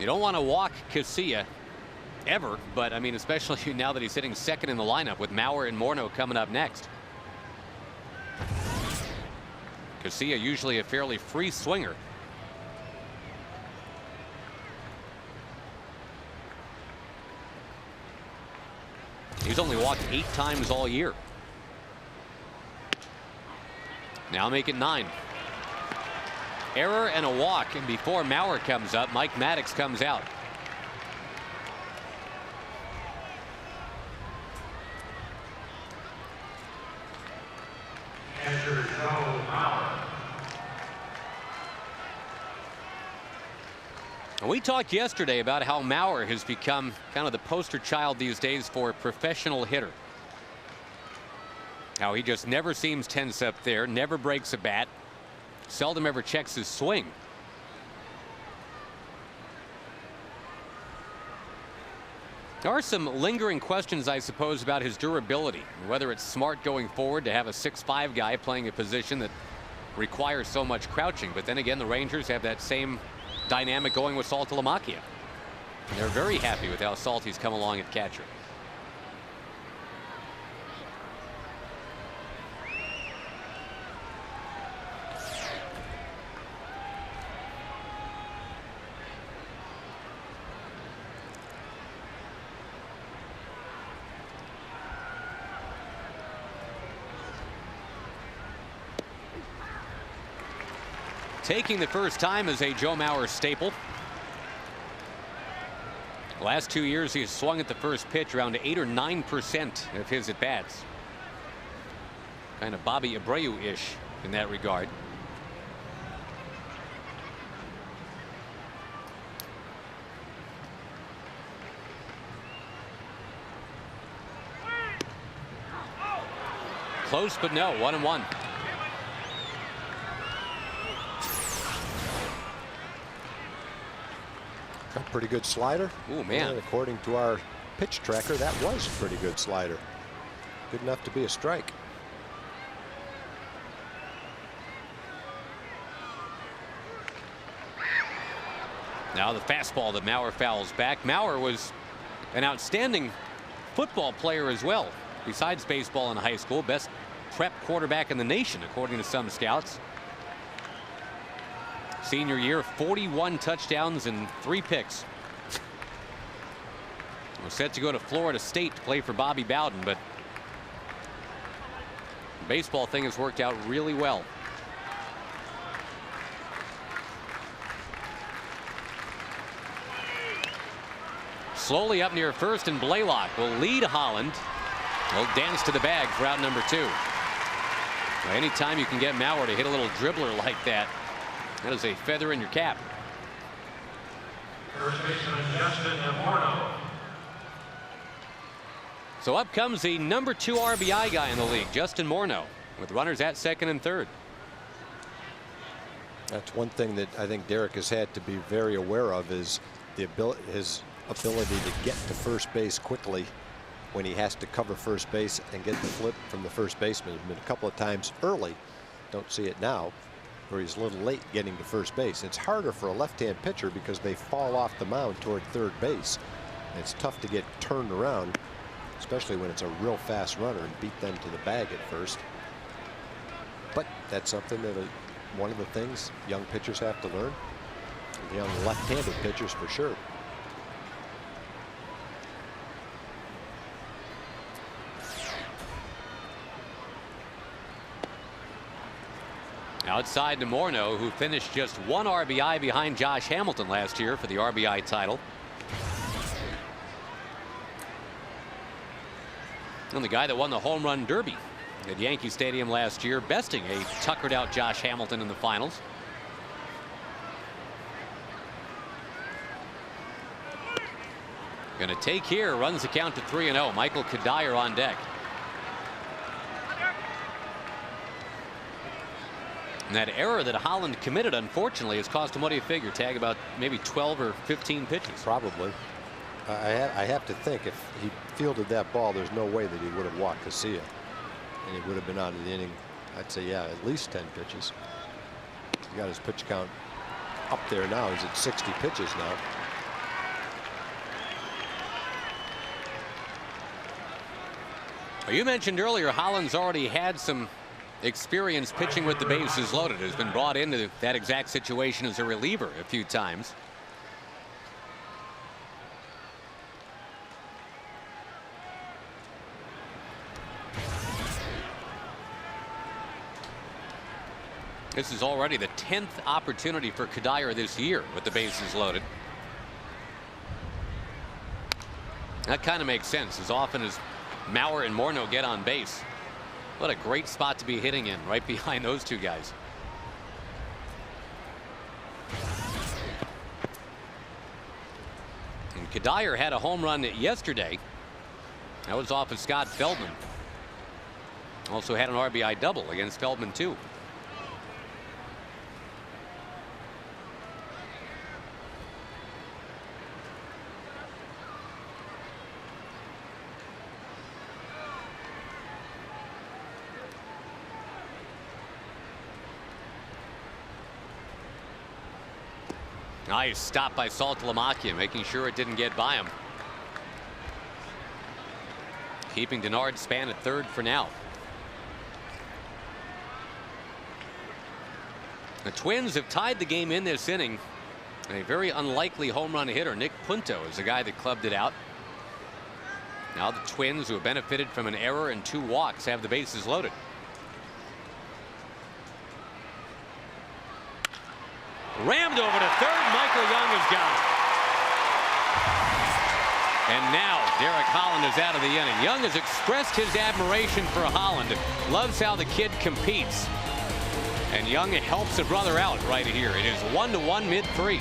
You don't want to walk Casilla ever, but I mean, especially now that he's sitting second in the lineup with Mauer and Morneau coming up next. Casilla usually a fairly free swinger. He's only walked 8 times all year. Now make it 9. Error and a walk, and before Mauer comes up, Mike Maddox comes out. And we talked yesterday about how Mauer has become kind of the poster child these days for a professional hitter. How he just never seems tense up there, never breaks a bat, seldom ever checks his swing. There are some lingering questions, I suppose, about his durability, whether it's smart going forward to have a 6'5" guy playing a position that requires so much crouching. But then again, the Rangers have that same dynamic going with Saltalamacchia. And they're very happy with how Salty's come along at catcher. Taking the first time is a Joe Mauer staple. The last 2 years, he has swung at the first pitch around 8 or 9% of his at-bats. Kind of Bobby Abreu-ish in that regard. Close, but no, 1-1. A pretty good slider. Oh, man. And according to our pitch tracker, that was a pretty good slider. Good enough to be a strike. Now the fastball that Mauer fouls back. Mauer was an outstanding football player as well. Besides baseball in high school, best prep quarterback in the nation, according to some scouts. Senior year, 41 touchdowns and 3 picks. We're set to go to Florida State to play for Bobby Bowden, but the baseball thing has worked out really well. Slowly up near first, and Blaylock will lead Holland. He'll dance to the bag for out number 2. Well, anytime you can get Mauer to hit a little dribbler like that, that is a feather in your cap. First baseman Justin Morneau. So up comes the number 2 RBI guy in the league, Justin Morneau, with runners at second and third. That's one thing that I think Derek has had to be very aware of, is his ability to get to first base quickly when he has to cover first base and get the flip from the first baseman. It's been a couple of times early, don't see it now, where he's a little late getting to first base. It's harder for a left-hand pitcher because they fall off the mound toward third base. And it's tough to get turned around, especially when it's a real fast runner, and beat them to the bag at first. But that's something that one of the things young pitchers have to learn. Young left-handed pitchers for sure. Outside to Morneau, who finished just 1 RBI behind Josh Hamilton last year for the RBI title. And the guy that won the home run derby at Yankee Stadium last year, besting a tuckered out Josh Hamilton in the finals. Going to take here, runs the count to 3-0. Michael Kadire on deck. And that error that Holland committed, unfortunately, has cost him, what do you figure, Tag, about maybe 12 or 15 pitches? Probably. I have to think if he fielded that ball, there's no way that he would have walked Casilla. And he would have been out of the inning, I'd say, yeah, at least 10 pitches. He got his pitch count up there now. He's at 60 pitches now. Well, you mentioned earlier Holland's already had some experience pitching with the bases loaded. Has been brought into that exact situation as a reliever a few times. This is already the 10th opportunity for Kadire this year with the bases loaded. That kind of makes sense. As often as Mauer and Morneau get on base, what a great spot to be hitting in, right behind those two guys. And Kadire had a home run yesterday. That was off of Scott Feldman. Also had an RBI double against Feldman too. Nice stop by Saltalamacchia, making sure it didn't get by him. Keeping Denard's span at third for now. The Twins have tied the game in this inning. A very unlikely home run hitter, Nick Punto, is the guy that clubbed it out. Now the Twins, who have benefited from an error and 2 walks, have the bases loaded. Rammed over to third. Michael Young is gone. And now Derek Holland is out of the inning. Young has expressed his admiration for Holland. Loves how the kid competes. And Young helps a brother out right here. It is 1-1 mid-3.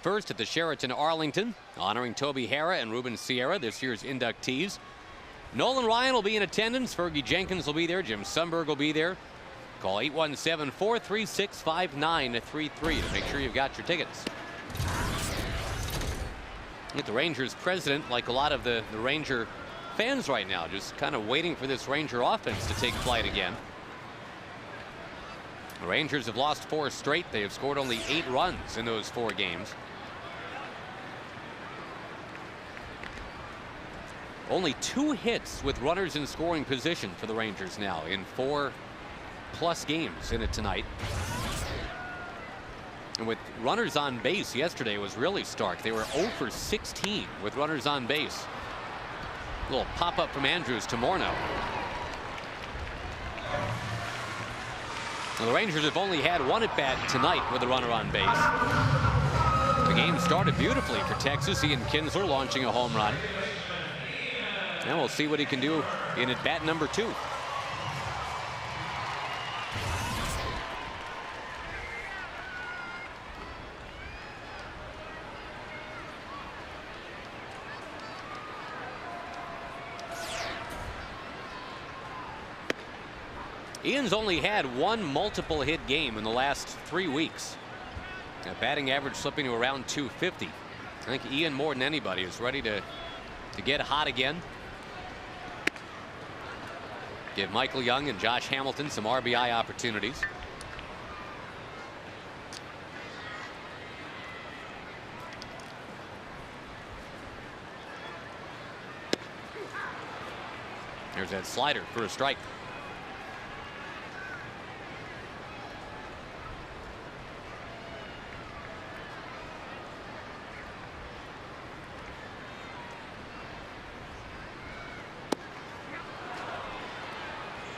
First at the Sheraton Arlington, honoring Toby Hara and Ruben Sierra, this year's inductees. Nolan Ryan will be in attendance. Fergie Jenkins will be there. Jim Sundberg will be there. Call 817-436-5933 to make sure you've got your tickets. The Rangers president, like a lot of the Ranger fans right now, just kind of waiting for this Ranger offense to take flight again. The Rangers have lost 4 straight. They have scored only 8 runs in those 4 games. Only 2 hits with runners in scoring position for the Rangers now in 4+ games in it tonight. And with runners on base yesterday was really stark. They were 0 for 16 with runners on base. A little pop-up from Andrews to Morneau. Well, the Rangers have only had 1 at-bat tonight with a runner on base. The game started beautifully for Texas. Ian Kinsler launching a home run. And we'll see what he can do in at-bat number 2. Ian's only had 1 multiple hit game in the last 3 weeks. A batting average slipping to around 250. I think Ian, more than anybody, is ready to get hot again. Give Michael Young and Josh Hamilton some RBI opportunities. There's that slider for a strike.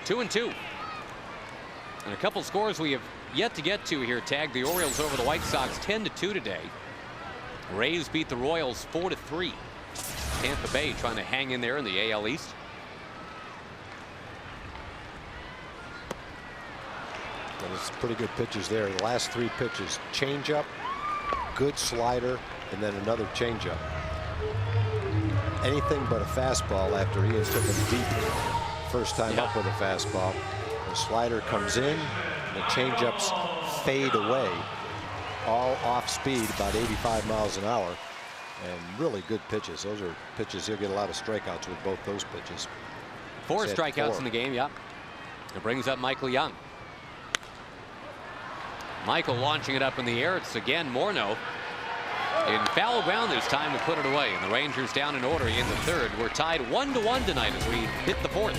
Two and 2. And a couple scores we have yet to get to here. Tag the Orioles over the White Sox 10-2 today. Rays beat the Royals 4-3. Tampa Bay trying to hang in there in the AL East. Well, it's pretty good pitches there. The last 3 pitches: changeup, good slider, and then another changeup. Anything but a fastball after Ian took him deep. First time up with a fastball. The slider comes in, and the changeups fade away, all off speed, about 85 miles an hour, and really good pitches. Those are pitches he'll get a lot of strikeouts with both those pitches. 4 strikeouts in the game. It brings up Michael Young. Michael launching it up in the air. It's again Morneau in foul ground this time to put it away, and the Rangers down in order in the 3rd. We're tied 1-1 tonight as we hit the 4th.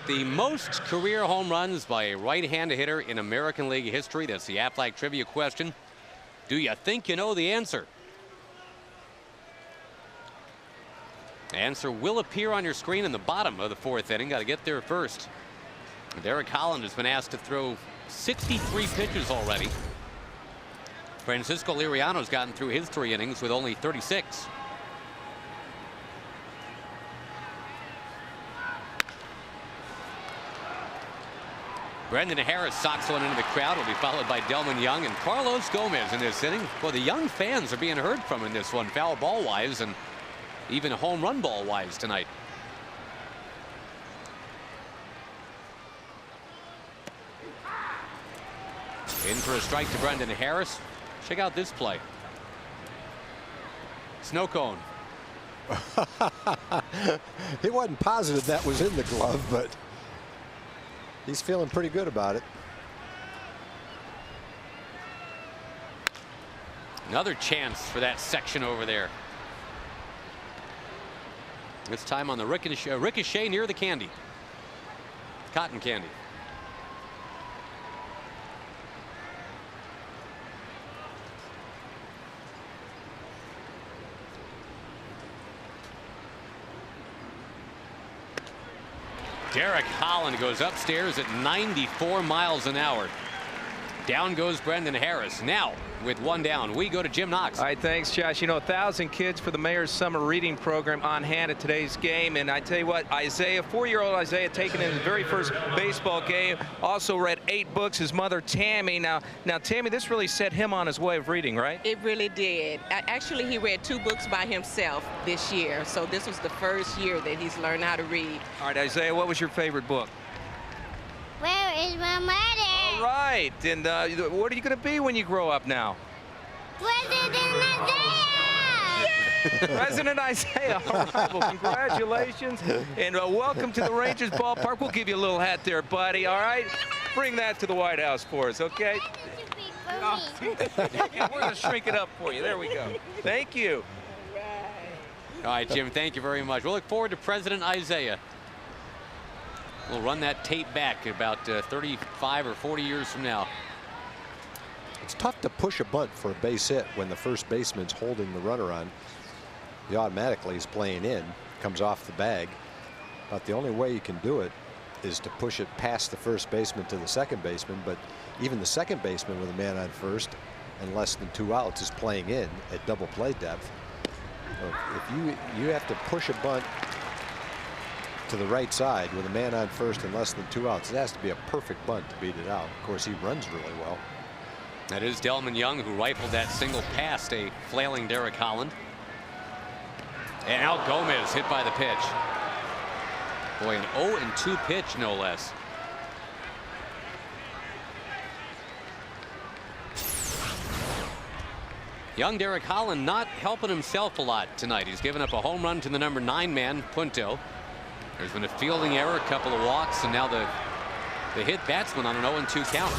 The most career home runs by a right-handed hitter in American League history. That's the Aflac trivia question. Do you think you know the answer? Answer will appear on your screen in the bottom of the 4th inning. Got to get there first. Derek Holland has been asked to throw 63 pitches already. Francisco Liriano's gotten through his 3 innings with only 36. Brendan Harris socks one into the crowd. Will be followed by Delman Young and Carlos Gomez in this inning. Well, the young fans are being heard from in this one, foul ball wise and even home run ball wise tonight. In for a strike to Brendan Harris. Check out this play. Snow cone. He wasn't positive that was in the glove, but he's feeling pretty good about it. Another chance for that section over there. This time on the ricochet near the candy. Cotton candy. Derek Holland goes upstairs at 94 miles an hour. Down goes Brendan Harris. Now, with 1 down, we go to Jim Knox. All right, thanks, Josh. You know, 1,000 kids for the mayor's summer reading program on hand at today's game. And I tell you what, Isaiah, 4-year-old Isaiah, taken in his very first baseball game, also read 8 books. His mother, Tammy. Now, Tammy, this really set him on his way of reading, right? It really did. Actually, he read 2 books by himself this year. So this was the first year that he's learned how to read. All right, Isaiah, what was your favorite book? Where is my mother? All right, and what are you going to be when you grow up now? President Isaiah! President Isaiah. All right, well, congratulations, and welcome to the Rangers ballpark. We'll give you a little hat there, buddy, all right? Bring that to the White House for us, okay? We're going to shrink it up for you. There we go. Thank you. All right, Jim, thank you very much. We'll look forward to President Isaiah. We'll run that tape back about 35 or 40 years from now. It's tough to push a bunt for a base hit when the first baseman's holding the runner on. He automatically is playing in, comes off the bag. But the only way you can do it is to push it past the first baseman to the second baseman. But even the second baseman with a man on first and less than 2 outs is playing in at double play depth. So if you have to push a bunt to the right side with a man on first and less than 2 outs, it has to be a perfect bunt to beat it out. Of course, he runs really well. That is Delman Young, who rifled that single past a flailing Derek Holland. And Al Gomez hit by the pitch. Boy, an 0-2 pitch, no less. Young Derek Holland not helping himself a lot tonight. He's given up a home run to the number 9 man, Punto. There's been a fielding error, a couple of walks, and now the hit batsman on an 0-2 count.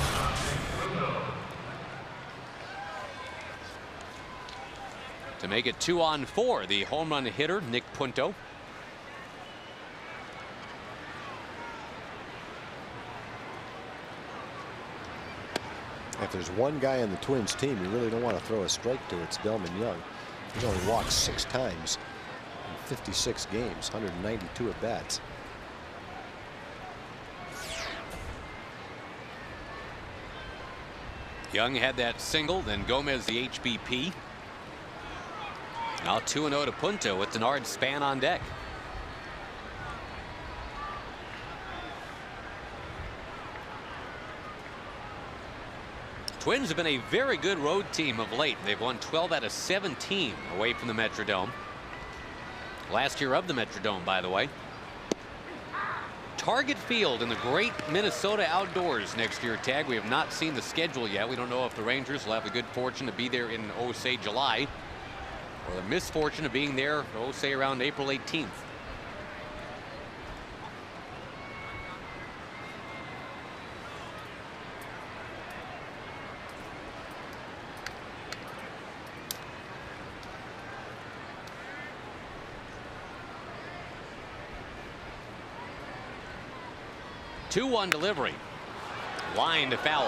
To make it 2-on-4, the home run hitter, Nick Punto. If there's one guy on the Twins team you really don't want to throw a strike to, it's Delman Young. He's only walked 6 times. 56 games, 192 at bats. Young had that single, then Gomez the HBP. Now 2-0 to Punto with Denard Span on deck. Twins have been a very good road team of late. They've won 12 out of 17 away from the Metrodome. Last year of the Metrodome, by the way. Target Field in the great Minnesota outdoors next year, Tag. We have not seen the schedule yet. We don't know if the Rangers will have the good fortune to be there in, say, July, or the misfortune of being there, say, around April 18th. Two-one delivery. Line to foul.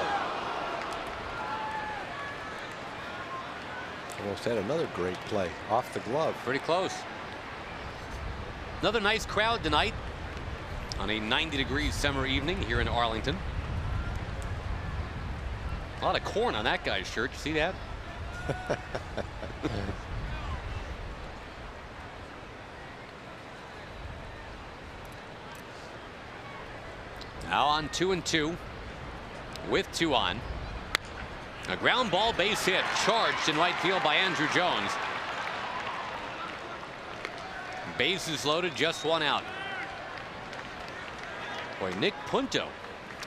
Almost had another great play off the glove. Pretty close. Another nice crowd tonight on a 90-degree summer evening here in Arlington. A lot of corn on that guy's shirt. You see that? Now on 2-2 with 2 on. A ground ball base hit charged in right field by Andrew Jones. Bases loaded, just 1 out. Boy, Nick Punto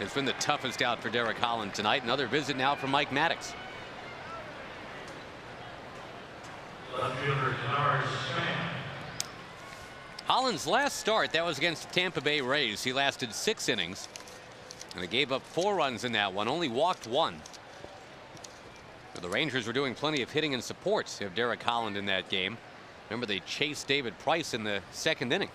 has been the toughest out for Derek Holland tonight. Another visit now from Mike Maddox. Left fielder Denard Span. Holland's last start, that was against the Tampa Bay Rays. He lasted 6 innings and he gave up 4 runs in that one, only walked 1. But the Rangers were doing plenty of hitting and support of Derek Holland in that game. Remember, they chased David Price in the 2nd inning.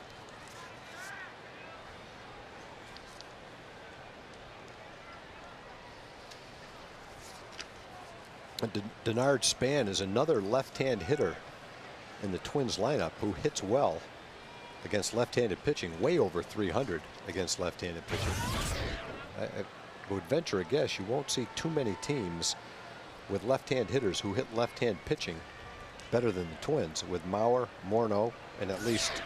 Denard Span is another left-hand hitter in the Twins lineup who hits well against left-handed pitching, way over 300 against left-handed pitching. I would venture a guess you won't see too many teams with left-hand hitters who hit left-hand pitching better than the Twins, with Mauer, Morneau, and at least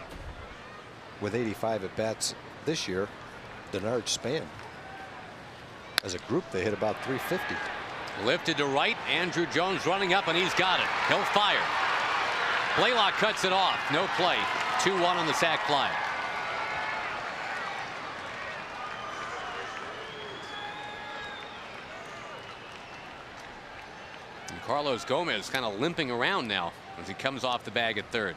with 85 at bats this year, Denard Span. As a group, they hit about 350. Lifted to right, Andrew Jones running up, and he's got it. He'll fire. Blaylock cuts it off. No play. 2-1 on the sac fly. And Carlos Gomez kind of limping around now as he comes off the bag at 3rd.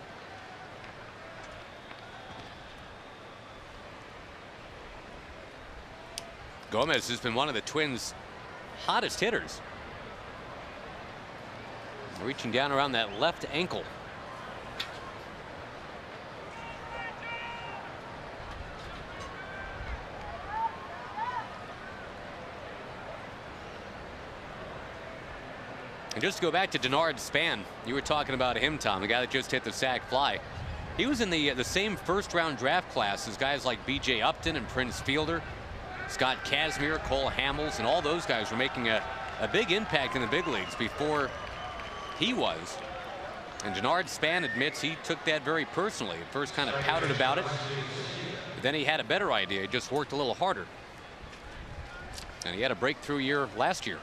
Gomez has been one of the Twins' hottest hitters. Reaching down around that left ankle. And just to go back to Denard Span, you were talking about him, Tom, the guy that just hit the sac fly. He was in the same 1st-round draft class as guys like B.J. Upton and Prince Fielder, Scott Kazmir, Cole Hamels, and all those guys were making a big impact in the big leagues before he was. And Denard Span admits he took that very personally. At first kind of pouted about it, but then he had a better idea. He just worked a little harder. And he had a breakthrough year last year.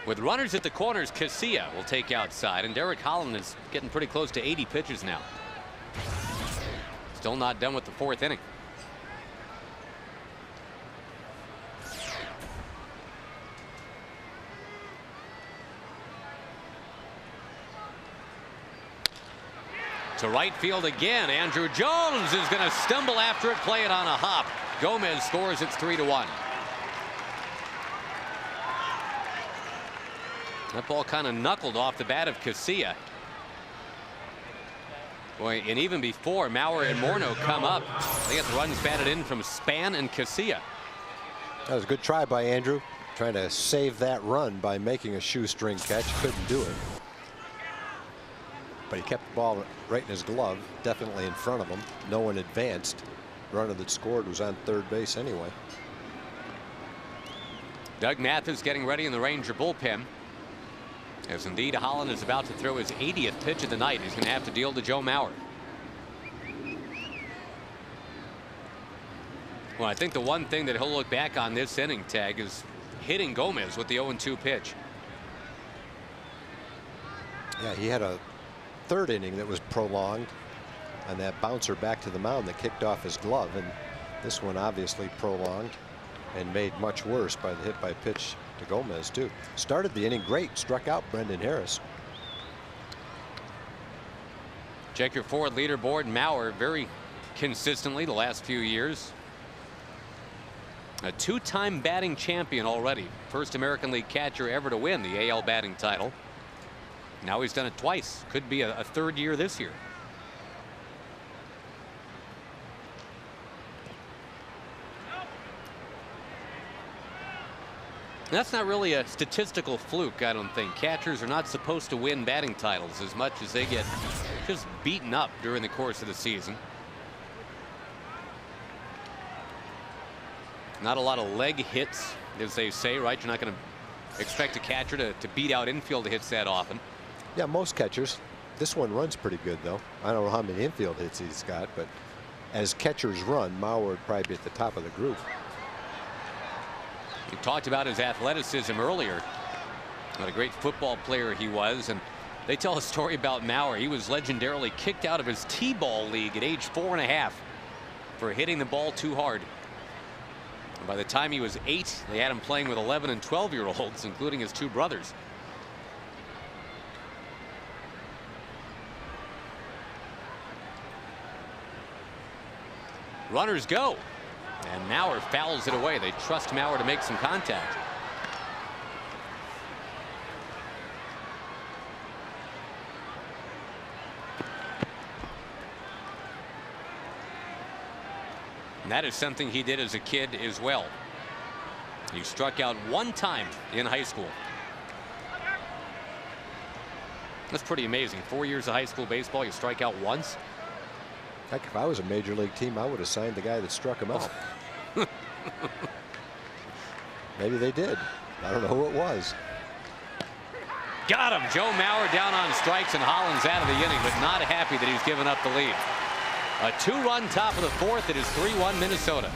With runners at the corners, Casilla will take outside, and Derek Holland is getting pretty close to 80 pitches now. Still not done with the 4th inning. To right field again. Andrew Jones is going to stumble after it, play it on a hop. Gomez scores. It's 3-1. That ball kind of knuckled off the bat of Casilla. Boy, and even before Mauer and Morneau come up, they get the runs batted in from Span and Casilla. That was a good try by Andrew, trying to save that run by making a shoestring catch. Couldn't do it. But he kept the ball right in his glove, definitely in front of him. No one advanced. Runner that scored was on 3rd base anyway. Doug Mathis getting ready in the Ranger bullpen. As indeed Holland is about to throw his 80th pitch of the night. He's going to have to deal to Joe Mauer. Well, I think the one thing that he'll look back on this inning, Tag, is hitting Gomez with the 0-2 pitch. Yeah, he had a 3rd inning that was prolonged, and that bouncer back to the mound that kicked off his glove, and this one obviously prolonged and made much worse by the hit by pitch to Gomez too. Started the inning great, struck out Brendan Harris. Check your forward leaderboard. Mauer very consistently the last few years. A 2-time batting champion already. First American League catcher ever to win the AL batting title. Now he's done it twice. Could be a 3rd year this year. That's not really a statistical fluke, I don't think. Catchers are not supposed to win batting titles as much as they get just beaten up during the course of the season. Not a lot of leg hits, as they say, right? You're not going to expect a catcher to beat out infield hits that often. Yeah, most catchers. This one runs pretty good, though. I don't know how many infield hits he's got, but as catchers run, Mauer would probably be at the top of the group. We talked about his athleticism earlier. What a great football player he was. And they tell a story about Mauer. He was legendarily kicked out of his T-ball league at age 4.5 for hitting the ball too hard. And by the time he was 8, they had him playing with 11 and 12-year-olds, including his 2 brothers. Runners go. And Mauer fouls it away. They trust Mauer to make some contact. And that is something he did as a kid as well. He struck out 1 time in high school. That's pretty amazing. 4 years of high school baseball, you strike out once. Heck, if I was a major league team, I would have signed the guy that struck him out. Maybe they did. I don't know who it was. Got him. Joe Mauer down on strikes, and Holland's out of the inning, but not happy that he's given up the lead. A 2-run top of the 4th. It is 3-1 Minnesota.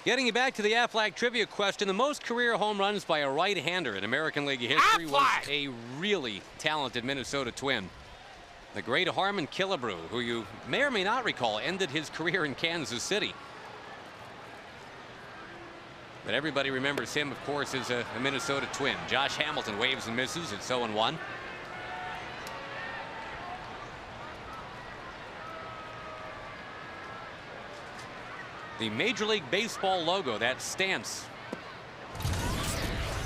Getting you back to the Aflac trivia question, the most career home runs by a right-hander in American League history was a really talented Minnesota Twin. The great Harmon Killebrew, who you may or may not recall, ended his career in Kansas City. But everybody remembers him, of course, as a Minnesota Twin. Josh Hamilton waves and misses at 0-1. The Major League Baseball logo, that stance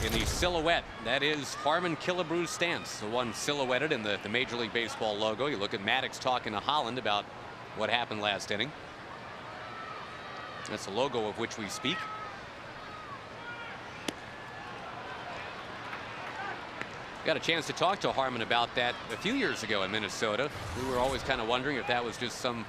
in the silhouette, that is Harmon Killebrew's stance, the one silhouetted in the Major League Baseball logo. You look at Maddox talking to Holland about what happened last inning. That's the logo of which we speak. Got a chance to talk to Harmon about that a few years ago in Minnesota. We were always kind of wondering if that was just some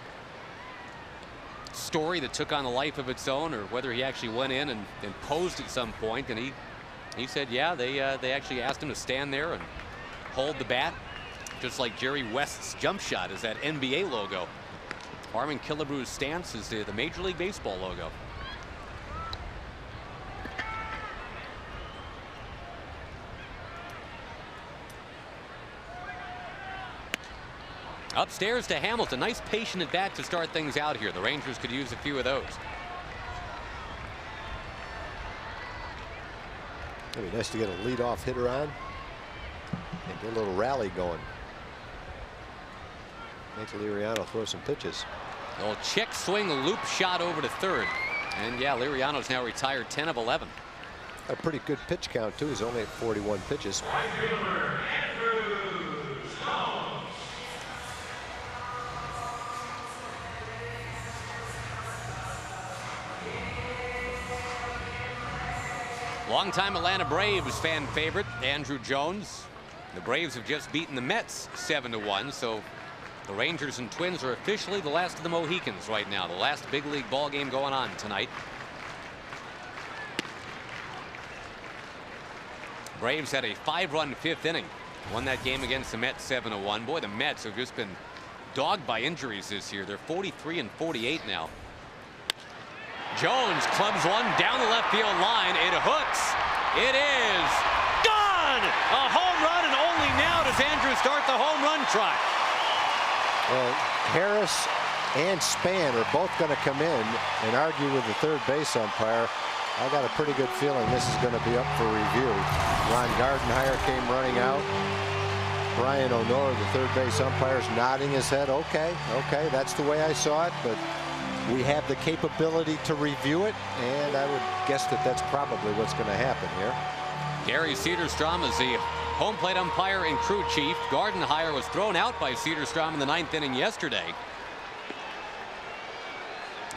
story that took on a life of its own, or whether he actually went in and posed at some point. And he said, yeah, they actually asked him to stand there and hold the bat, just like Jerry West's jump shot is that NBA logo. Harmon Killebrew's stance is the Major League Baseball logo. Upstairs to Hamilton. Nice patient at bat to start things out here. The Rangers could use a few of those. It'd be nice to get a leadoff hitter on and get a little rally going. Make Liriano throw some pitches. Well, check swing, loop shot over to third. And yeah, Liriano's now retired 10 of 11. A pretty good pitch count, too. He's only at 41 pitches. Longtime Atlanta Braves fan favorite, Andrew Jones. The Braves have just beaten the Mets 7-1, so the Rangers and Twins are officially the last of the Mohicans right now. The last big league ball game going on tonight. Braves had a 5-run fifth inning. Won that game against the Mets 7-1. Boy, the Mets have just been dogged by injuries this year. They're 43 and 48 now. Jones clubs one down the left field line. It hooks. It is gone. A home run, and only now does Andrew start the home run trot. Well, Harris and Span are both going to come in and argue with the third base umpire. I got a pretty good feeling this is going to be up for review. Ron Gardenhire came running out. Brian O'Nora, the third base umpire, is nodding his head. Okay, that's the way I saw it, but we have the capability to review it, and I would guess that that's probably what's going to happen here. Gary Cederstrom is the home plate umpire and crew chief. Gardenhire was thrown out by Cederstrom in the 9th inning yesterday.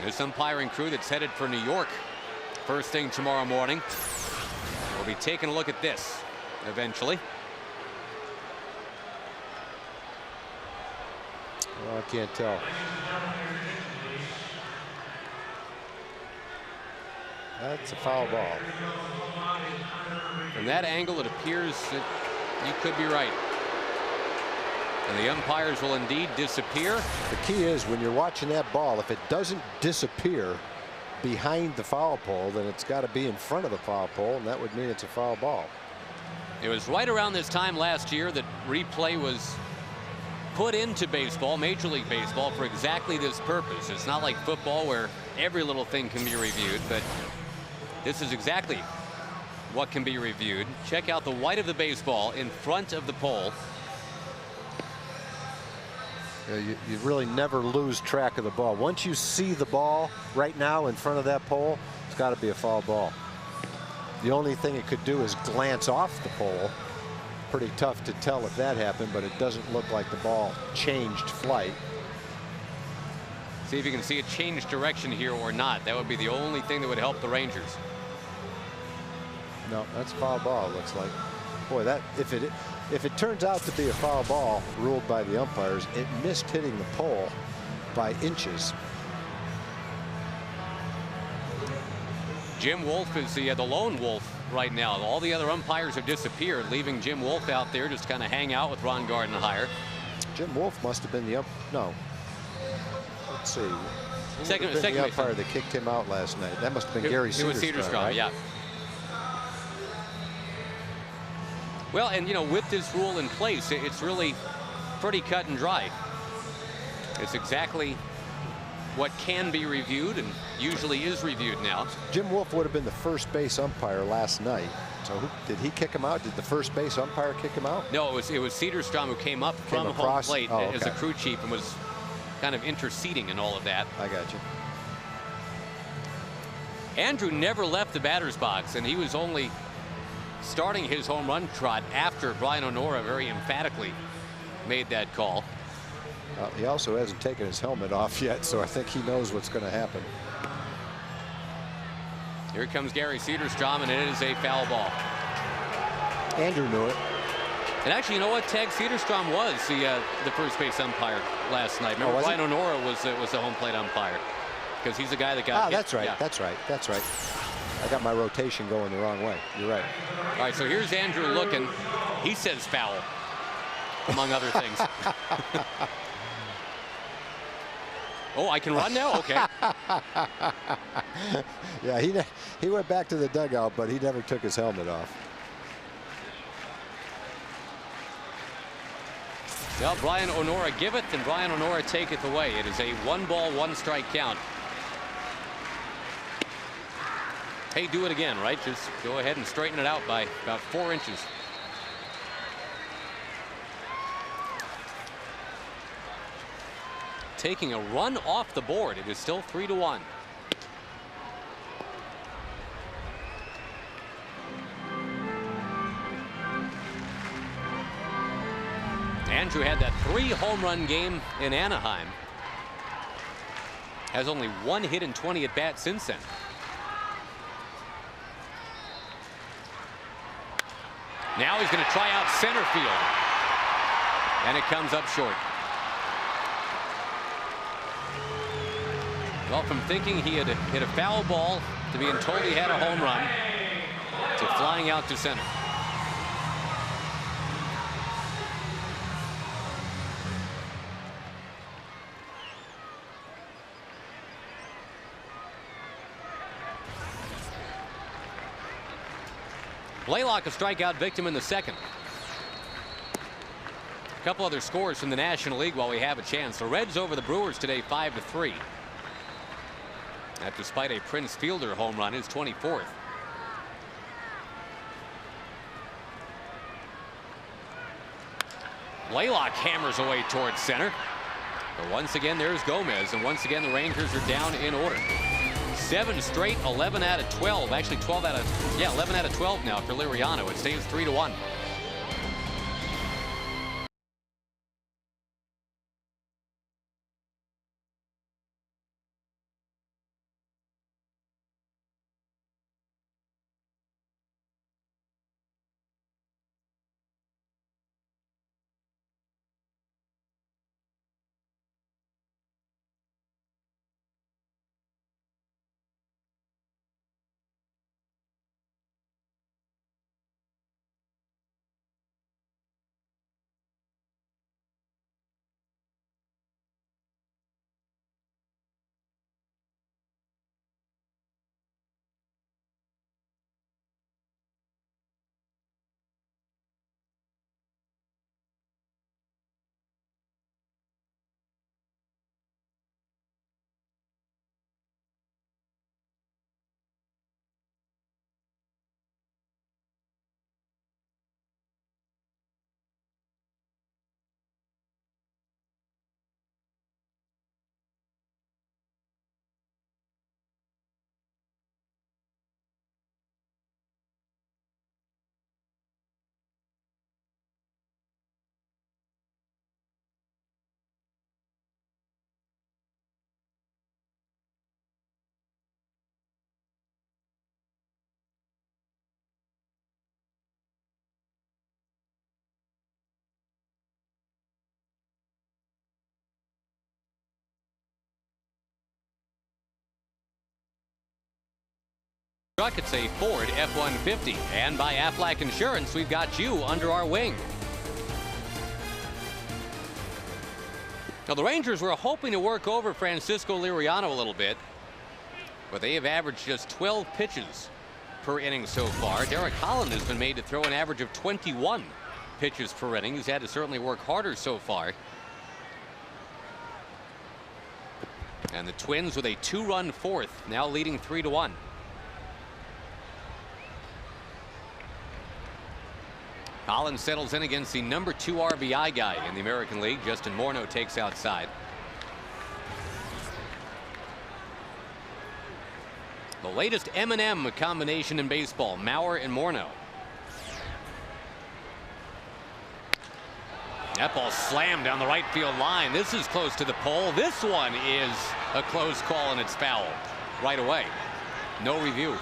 This umpiring crew that's headed for New York first thing tomorrow morning. We'll be taking a look at this eventually. Well, I can't tell. That's a foul ball. From that angle, it appears that you could be right. And the umpires will indeed disappear. The key is when you're watching that ball, if it doesn't disappear behind the foul pole, then it's got to be in front of the foul pole, and that would mean it's a foul ball. It was right around this time last year that replay was put into baseball, Major League Baseball, for exactly this purpose. It's not like football where every little thing can be reviewed, but this is exactly what can be reviewed. Check out the white of the baseball in front of the pole. You really never lose track of the ball. Once you see the ball right now in front of that pole, it's got to be a foul ball. The only thing it could do is glance off the pole. Pretty tough to tell if that happened, but it doesn't look like the ball changed flight. See if you can see it change direction here or not. That would be the only thing that would help the Rangers. No, that's a foul ball, it looks like. Boy, that if it turns out to be a foul ball ruled by the umpires, it missed hitting the pole by inches. Jim Wolf is the lone wolf right now. All the other umpires have disappeared, leaving Jim Wolf out there just kind of hang out with Ron Gardenhire. Jim Wolf must have been the no. Let's see. Second the umpire that kicked him out last night. That must have been Gary Cederstrom. It was Cederstrom, right? Yeah. Well, and you know, with this rule in place, it's really pretty cut and dry. It's exactly what can be reviewed and usually is reviewed now. Jim Wolf would have been the first base umpire last night. So did he kick him out? Did the first base umpire kick him out? No, it was Cederstrom who came up from home plate as a crew chief and was kind of interceding in all of that. I got you. Andrew never left the batter's box, and he was only starting his home run trot after Brian O'Nora very emphatically made that call. He also hasn't taken his helmet off yet, so I think he knows what's going to happen. Here comes Gary Cederstrom, and it is a foul ball. Andrew knew it. And actually, you know what? Tag Cederstrom was the first base umpire last night. Remember, Brian O'Nora was the home plate umpire because he's the guy that got. That's right. Yeah. That's right. That's right. I got my rotation going the wrong way. You're right. All right, so here's Andrew looking. He says foul, among other things. Oh, I can run now? Okay. Yeah, he went back to the dugout, but he never took his helmet off. Well, Brian Onora giveth and Brian Onora taketh away. It is a 1-ball, 1-strike count. Hey, do it again, right? Just go ahead and straighten it out by about 4 inches. Taking a run off the board. It is still 3-1. Andrew had that 3-home run game in Anaheim. Has only 1 hit in 20 at bats since then. Now he's going to try out center field. And it comes up short. Well, from thinking he had hit a foul ball to being told he had a home run to flying out to center. Blaylock a strikeout victim in the second. A couple other scores from the National League while we have a chance. The Reds over the Brewers today 5-3. That despite a Prince Fielder home run, his 24th. Blaylock hammers away towards center. But once again there's Gomez, and once again the Rangers are down in order. 7 straight, 11 out of 12. Actually 11 out of 12 now for Liriano. It stays 3-1. Truck, it's a Ford F-150, and by Aflac Insurance, we've got you under our wing. Now, the Rangers were hoping to work over Francisco Liriano a little bit, but they have averaged just 12 pitches per inning so far. Derek Holland has been made to throw an average of 21 pitches per inning. He's had to certainly work harder so far. And the Twins with a 2-run fourth, now leading 3-1. Collins settles in against the number 2 RBI guy in the American League. Justin Morneau takes outside. The latest M&M combination in baseball, Mauer and Morneau. That ball slammed down the right field line. This is close to the pole. This one is a close call, and it's foul right away. No review.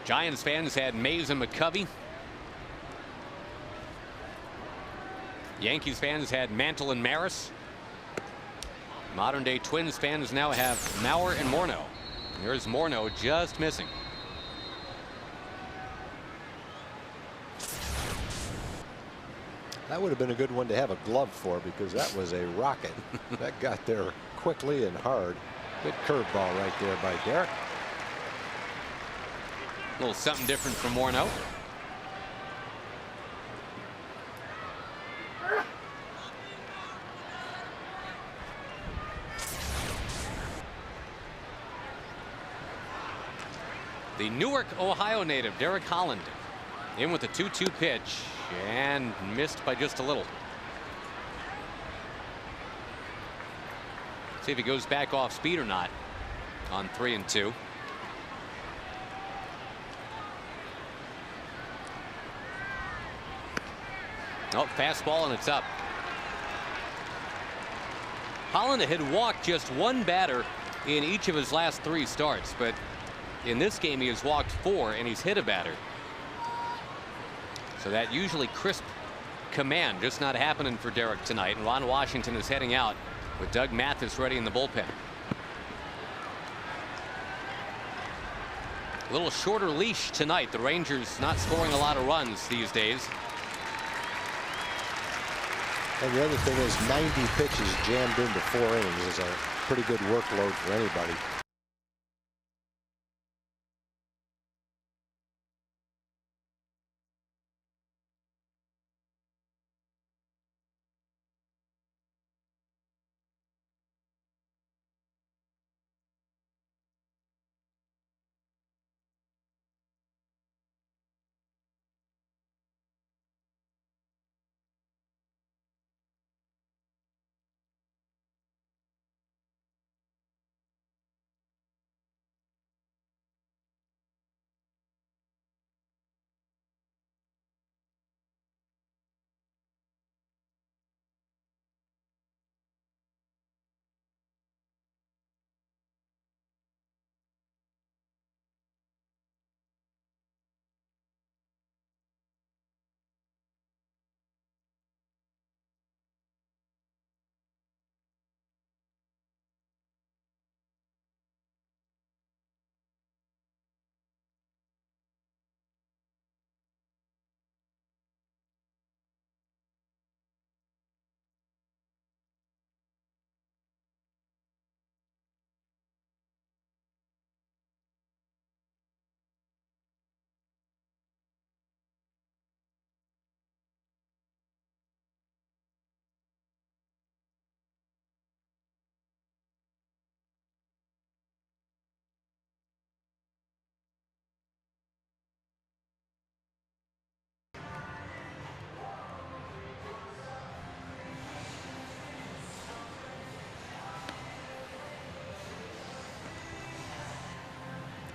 Giants fans had Mays and McCovey. Yankees fans had Mantle and Maris. Modern day Twins fans now have Mauer and Morneau. Here's Morneau just missing. That would have been a good one to have a glove for, because that was a rocket. That got there quickly and hard. Good curveball right there by Derek. A little something different from Morneau. The Newark, Ohio native, Derek Holland, in with a 2-2 pitch and missed by just a little. See if he goes back off speed or not on 3-2. Oh, fastball, and it's up. Holland had walked just one batter in each of his last 3 starts, but in this game he has walked 4 and he's hit a batter. So that usually crisp command just not happening for Derek tonight. And Ron Washington is heading out with Doug Mathis ready in the bullpen. A little shorter leash tonight. The Rangers not scoring a lot of runs these days. And the other thing is 90 pitches jammed into 4 innings is a pretty good workload for anybody.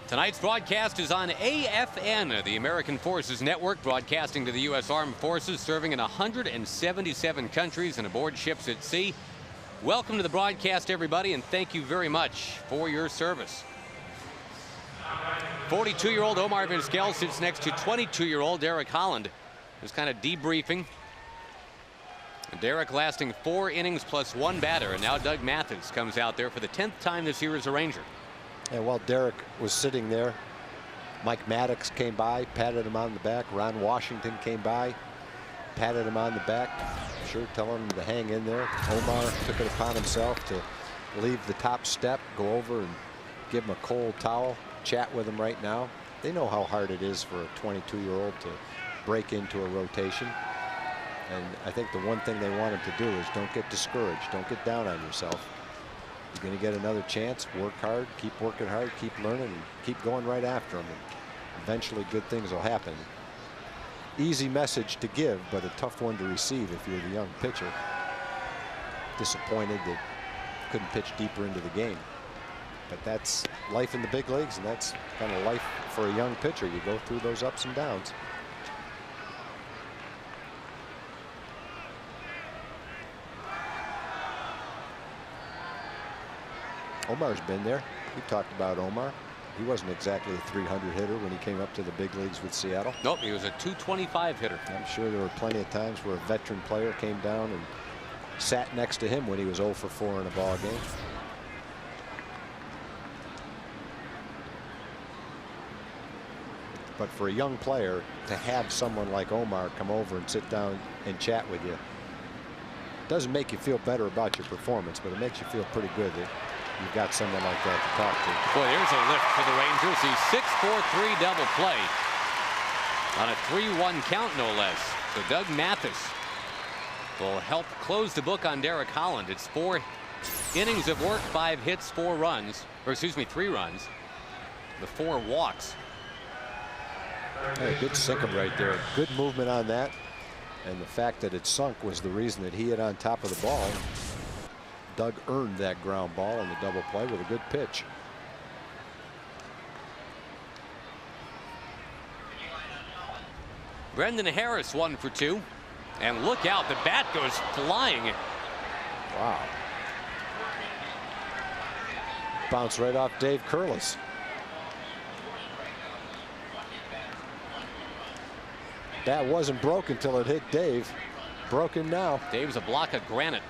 Tonight's broadcast is on AFN, the American Forces Network, broadcasting to the U.S. Armed Forces, serving in 177 countries and aboard ships at sea. Welcome to the broadcast, everybody, and thank you very much for your service. 42-year-old Omar Vizquel sits next to 22-year-old Derek Holland, who's kind of debriefing. Derek lasting 4 innings plus 1 batter, and now Doug Mathis comes out there for the 10th time this year as a Ranger. And while Derek was sitting there, Mike Maddox came by, patted him on the back. Ron Washington came by, patted him on the back, sure telling him to hang in there. Omar took it upon himself to leave the top step, go over and give him a cold towel, chat with him right now. They know how hard it is for a 22-year-old to break into a rotation. And I think the one thing they want him to do is don't get discouraged. Don't get down on yourself. You're going to get another chance. Work hard, keep working hard, keep learning, and keep going right after them. And eventually good things will happen. Easy message to give, but a tough one to receive if you're the young pitcher. Disappointed that couldn't pitch deeper into the game. But that's life in the big leagues, and that's kind of life for a young pitcher. You go through those ups and downs. Omar's been there. We talked about Omar. He wasn't exactly a 300 hitter when he came up to the big leagues with Seattle. Nope, he was a 225 hitter. I'm sure there were plenty of times where a veteran player came down and sat next to him when he was 0 for 4 in a ball game. But for a young player to have someone like Omar come over and sit down and chat with you doesn't make you feel better about your performance, but it makes you feel pretty good that you've got someone like that to talk to. Boy, there's a lift for the Rangers. He's 6-4-3 double play on a 3-1 count, no less. So Doug Mathis will help close the book on Derek Holland. It's 4 innings of work, 5 hits, 4 runs, or excuse me, 3 runs. The 4 walks. Hey, good sinkum right there. Good movement on that. And the fact that it sunk was the reason that he hit on top of the ball. Doug earned that ground ball on the double play with a good pitch. Brendan Harris 1 for 2. And look out, the bat goes flying. Wow. Bounce right off Dave Curlis. That wasn't broken until it hit Dave. Broken now. Dave's a block of granite.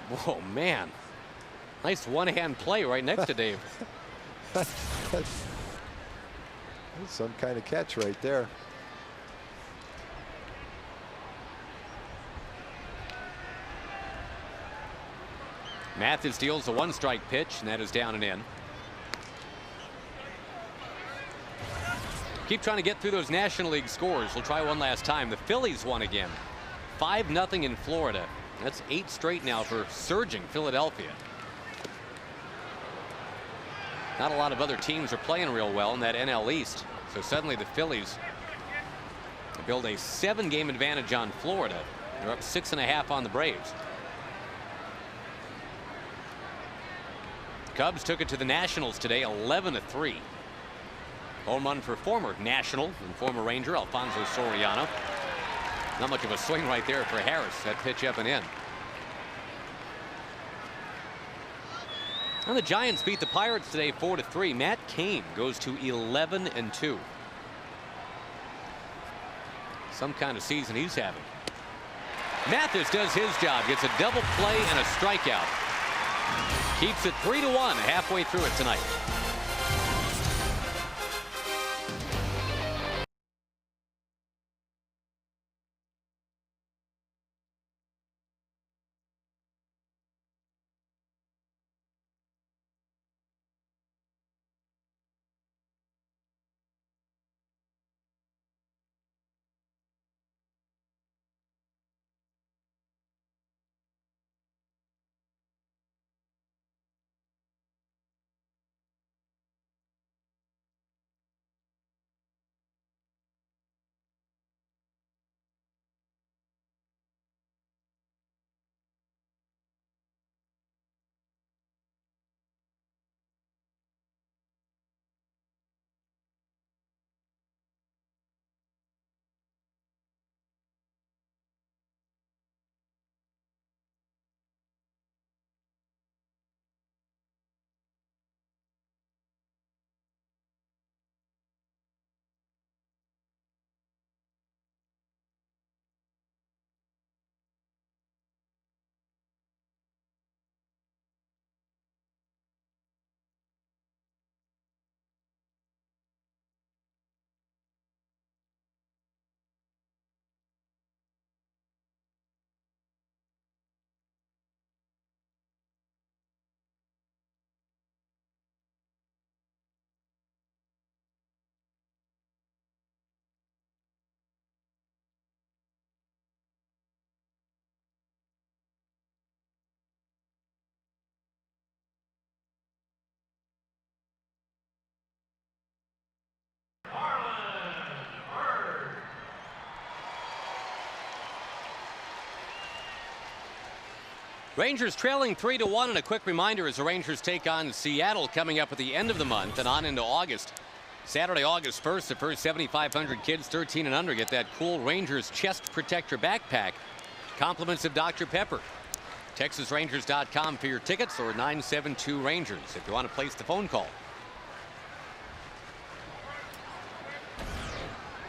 Whoa, man. Nice one-hand play right next to Dave. That's some kind of catch right there. Mathis deals a 1-strike pitch, and that is down and in. Keep trying to get through those National League scores. We'll try one last time. The Phillies won again. 5-0 in Florida. That's 8 straight now for surging Philadelphia. Not a lot of other teams are playing real well in that NL East. So suddenly the Phillies build a 7-game advantage on Florida. They're up 6.5 on the Braves. Cubs took it to the Nationals today, 11-3. Home run for former National and former Ranger Alfonso Soriano. Not much of a swing right there for Harris. That pitch up and in. And the Giants beat the Pirates today 4-3. Matt Cain goes to 11-2. Some kind of season he's having. Mathis does his job, gets a double play and a strikeout. Keeps it 3-1 halfway through it tonight. Rangers trailing 3-1, and a quick reminder as the Rangers take on Seattle coming up at the end of the month and on into August. Saturday, August 1st, the first 7,500 kids 13 and under get that cool Rangers chest protector backpack. Compliments of Dr. Pepper. TexasRangers.com for your tickets, or 972 Rangers if you want to place the phone call.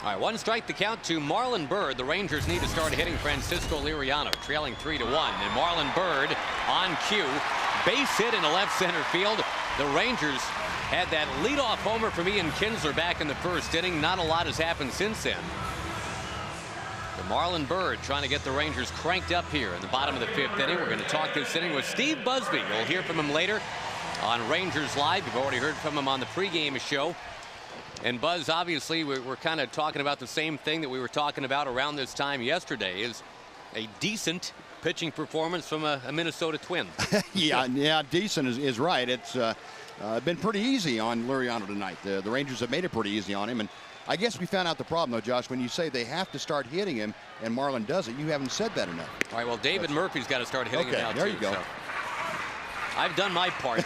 All right, 1 strike the count to Marlon Byrd. The Rangers need to start hitting Francisco Liriano, trailing 3-1. And Marlon Byrd on cue. Base hit into left center field. The Rangers had that leadoff homer from Ian Kinsler back in the first inning. Not a lot has happened since then. The Marlon Byrd trying to get the Rangers cranked up here in the bottom of the 5th inning. We're going to talk this inning with Steve Busby. You'll hear from him later on Rangers Live. You've already heard from him on the pregame show. And Buzz, obviously, we're kind of talking about the same thing that we were talking about around this time yesterday, is a decent pitching performance from a Minnesota Twin. yeah, decent is right. It's been pretty easy on Liriano tonight. The Rangers have made it pretty easy on him. And I guess we found out the problem, though, Josh, when you say they have to start hitting him and Marlon does it. You haven't said that enough. All right, well, David Murphy's got to start hitting him now, there too. You go. So I've done my part.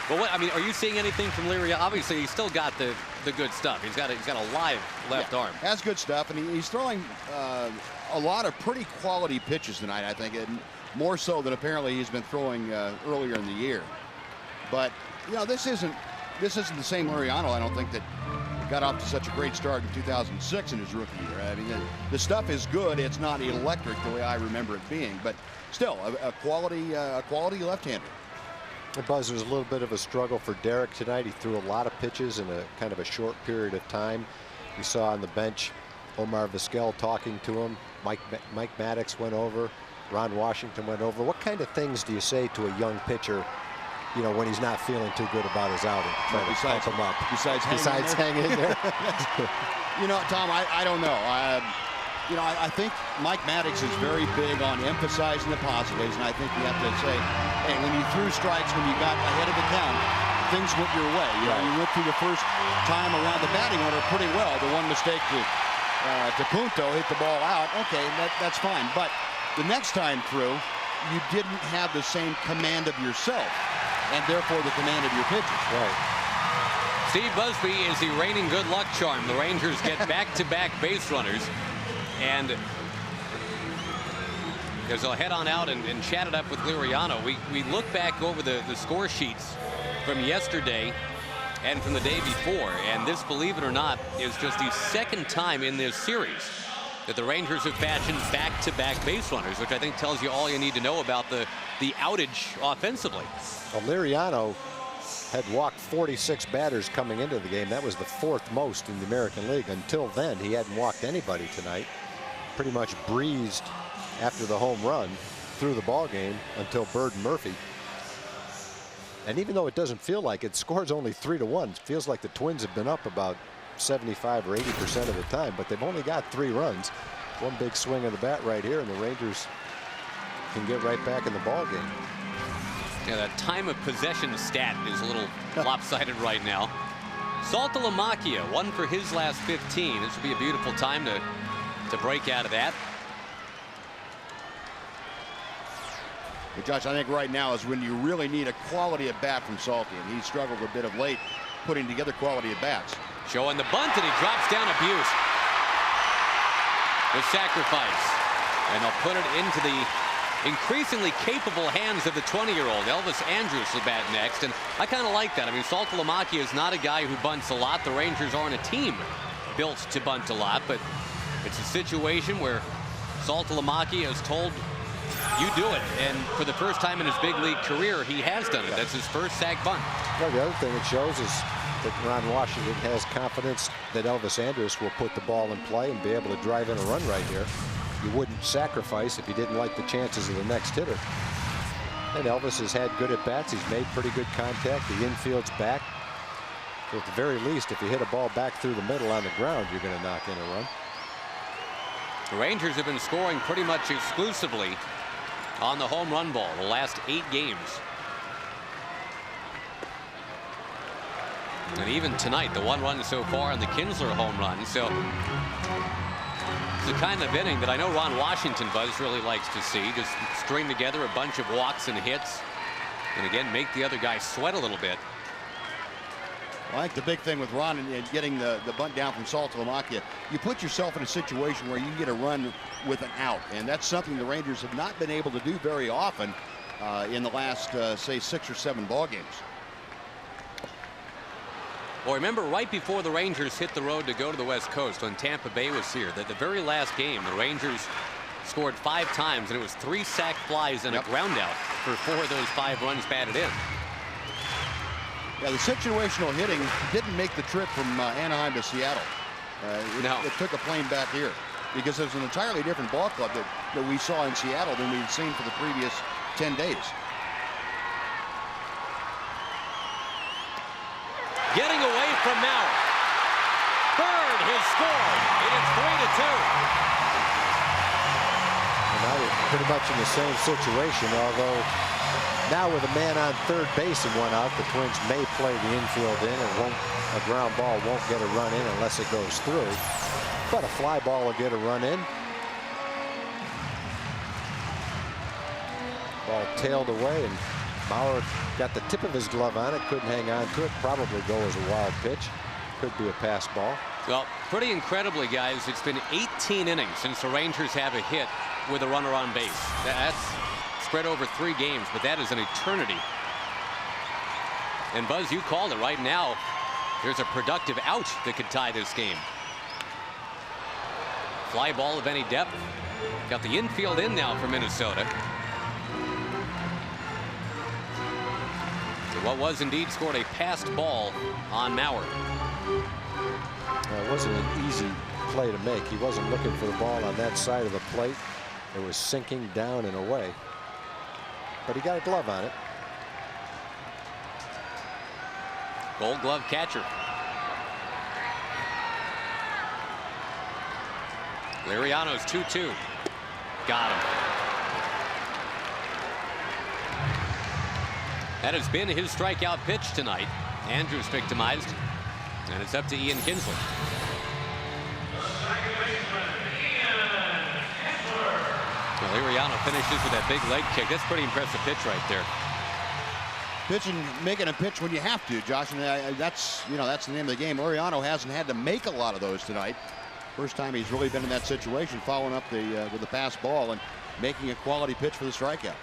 Well, what, I mean, are you seeing anything from Liriano? Obviously, he's still got the good stuff. He's got a live left arm. Has good stuff, and he's throwing a lot of pretty quality pitches tonight, I think, and more so than apparently he's been throwing earlier in the year. But you know, this isn't the same Liriano, I don't think, that got off to such a great start in 2006 in his rookie year. I mean, the stuff is good. It's not electric the way I remember it being, but still a quality left-hander. Buzz, it was a little bit of a struggle for Derek tonight. He threw a lot of pitches in a kind of a short period of time. You saw on the bench Omar Vizquel talking to him. Mike Maddox went over. Ron Washington went over. What kind of things do you say to a young pitcher, you know, when he's not feeling too good about his outing? Try to pump him up. Besides hanging in there. You know, Tom, I don't know. You know, I think Mike Maddox is very big on emphasizing the positives, and I think you have to say, hey, when you threw strikes, when you got ahead of the count, things went your way. You know, you went through the first time around the batting order pretty well. The one mistake to Punto, hit the ball out. Okay, that's fine. But the next time through, you didn't have the same command of yourself, and therefore the command of your pitches. Right. Steve Busby is the reigning good luck charm. The Rangers get back-to-back base runners. And as they'll head on out and chat it up with Liriano, we look back over the score sheets from yesterday and from the day before, and this, believe it or not, is just the second time in this series that the Rangers have fashioned back-to-back base runners, which I think tells you all you need to know about the outage offensively. Well, Liriano had walked 46 batters coming into the game. That was the 4th most in the American League. Until then, he hadn't walked anybody tonight. Pretty much breezed after the home run through the ball game until Byrd and Murphy. And even though it doesn't feel like it, score's only 3-1. It feels like the Twins have been up about 75 or 80% of the time, but they've only got 3 runs. One big swing of the bat right here, and the Rangers can get right back in the ball game. Yeah, that time of possession stat is a little lopsided right now. Saltalamacchia, 1 for his last 15. This would be a beautiful time to break out of that. Well, Josh, I think right now is when you really need a quality at bat from Salty, and he struggled a bit of late putting together quality at bats. Showing the bunt, and he drops down abuse. The sacrifice, and they'll put it into the increasingly capable hands of the 20-year-old. Elvis Andrus will bat next, and I kind of like that. I mean, Saltalamacchia is not a guy who bunts a lot. The Rangers aren't a team built to bunt a lot, but it's a situation where Saltalamacchia is told, you do it. And for the first time in his big league career, he has done it. That's his first sac bunt. Well, the other thing it shows is that Ron Washington has confidence that Elvis Andrus will put the ball in play and be able to drive in a run right here. You wouldn't sacrifice if you didn't like the chances of the next hitter. And Elvis has had good at-bats. He's made pretty good contact. The infield's back. So at the very least, if you hit a ball back through the middle on the ground, you're going to knock in a run. The Rangers have been scoring pretty much exclusively on the home run ball the last 8 games. And even tonight, the 1 run so far on the Kinsler home run. So it's the kind of inning that I know Ron Washington, Buzz, really likes to see. Just string together a bunch of walks and hits. And again, make the other guy sweat a little bit. Well, I think the big thing with Ron and getting the bunt down from Saltalamacchia, you put yourself in a situation where you can get a run with an out. And that's something the Rangers have not been able to do very often in the last, say, 6 or 7 ball games. Well, remember right before the Rangers hit the road to go to the West Coast when Tampa Bay was here, that the very last game, the Rangers scored 5 times, and it was 3 sac flies and a ground out for 4 of those 5 runs batted in. Yeah, the situational hitting didn't make the trip from Anaheim to Seattle. It took a plane back here because it was an entirely different ball club that we saw in Seattle than we'd seen for the previous 10 days. Getting away from Maurer. Bird has scored. It is 3-2. And now we're pretty much in the same situation, although now with a man on third base and 1 out, the Twins may play the infield in, and a ground ball won't get a run in unless it goes through. But a fly ball will get a run in. Ball tailed away, and Maurer got the tip of his glove on it, couldn't hang on to it. Probably go as a wild pitch. Could be a pass ball. Well, pretty incredibly, guys, it's been 18 innings since the Rangers have a hit with a runner on base. That's spread over 3 games, but that is an eternity. And Buzz, you called it right now. There's a productive out that could tie this game. Fly ball of any depth. Got the infield in now for Minnesota. What was indeed scored a passed ball on Maurer. It wasn't an easy play to make. He wasn't looking for the ball on that side of the plate. It was sinking down and away. But he got a glove on it. Gold Glove catcher. Liriano's 2-2. Got him. That has been his strikeout pitch tonight. Andrews victimized. And it's up to Ian Kinsler. Well, Liriano finishes with that big leg kick. That's a pretty impressive pitch right there. Making a pitch when you have to, Josh, and that's the name of the game. Liriano hasn't had to make a lot of those tonight. First time he's really been in that situation, following up with the pass ball and making a quality pitch for the strikeout.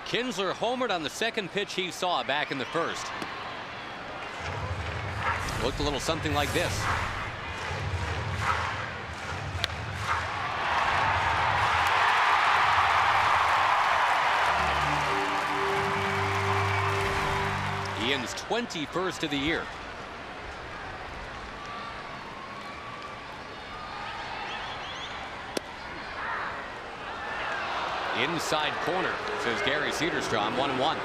Kinsler homered on the second pitch he saw back in the first. Looked a little something like this. Ian's 21st of the year. Inside corner, says Gary Cederstrom, 1-1.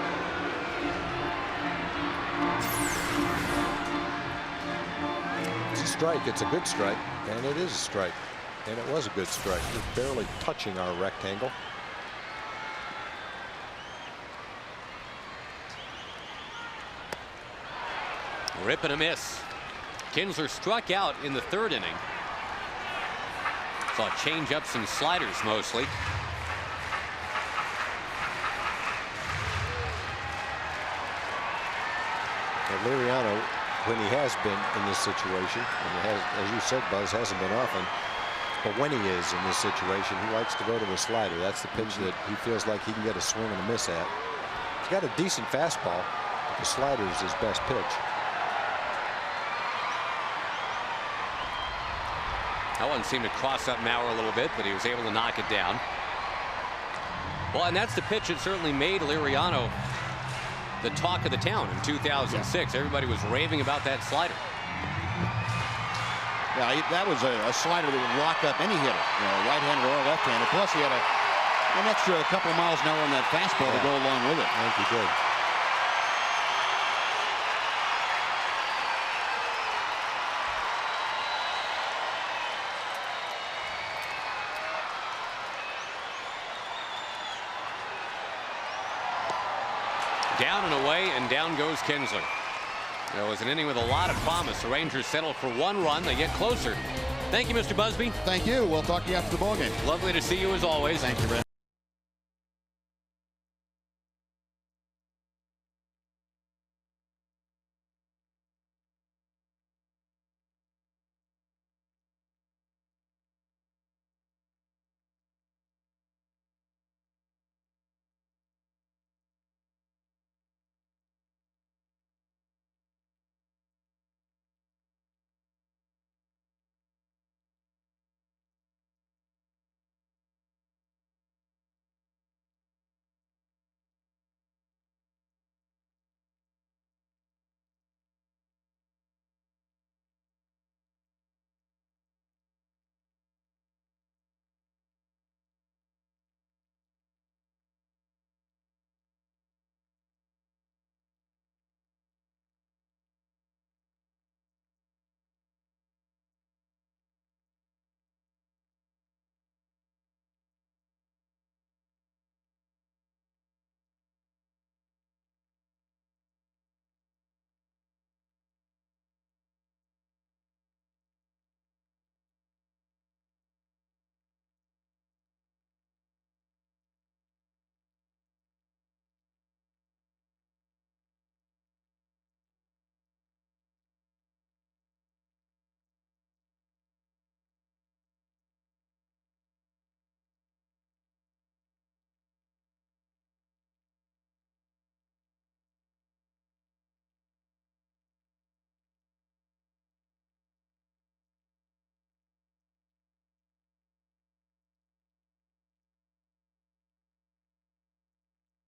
It's a strike. It's a good strike, and it is a strike. And it was a good strike. Just barely touching our rectangle. Rip and a miss. Kinsler struck out in the 3rd inning. Saw change-ups and sliders mostly. Liriano, when he has been in this situation, and it has, as you said, Buzz, hasn't been often, but when he is in this situation, he likes to go to the slider. That's the pitch that he feels like he can get a swing and a miss at. He's got a decent fastball, but the slider is his best pitch. That one seemed to cross up Maurer a little bit, but he was able to knock it down. Well, and that's the pitch that certainly made Liriano the talk of the town in 2006. Yeah. Everybody was raving about that slider. Yeah, that was a slider that would lock up any hitter, right-hander or left-hander. Plus, he had an extra couple of miles an hour on that fastball to go along with it. I think he did. Down and away, and down goes Kinsler. It was an inning with a lot of promise. The Rangers settle for 1 run. They get closer. Thank you, Mr. Busby. Thank you. We'll talk to you after the ballgame. Lovely to see you as always. Thank you, Brent.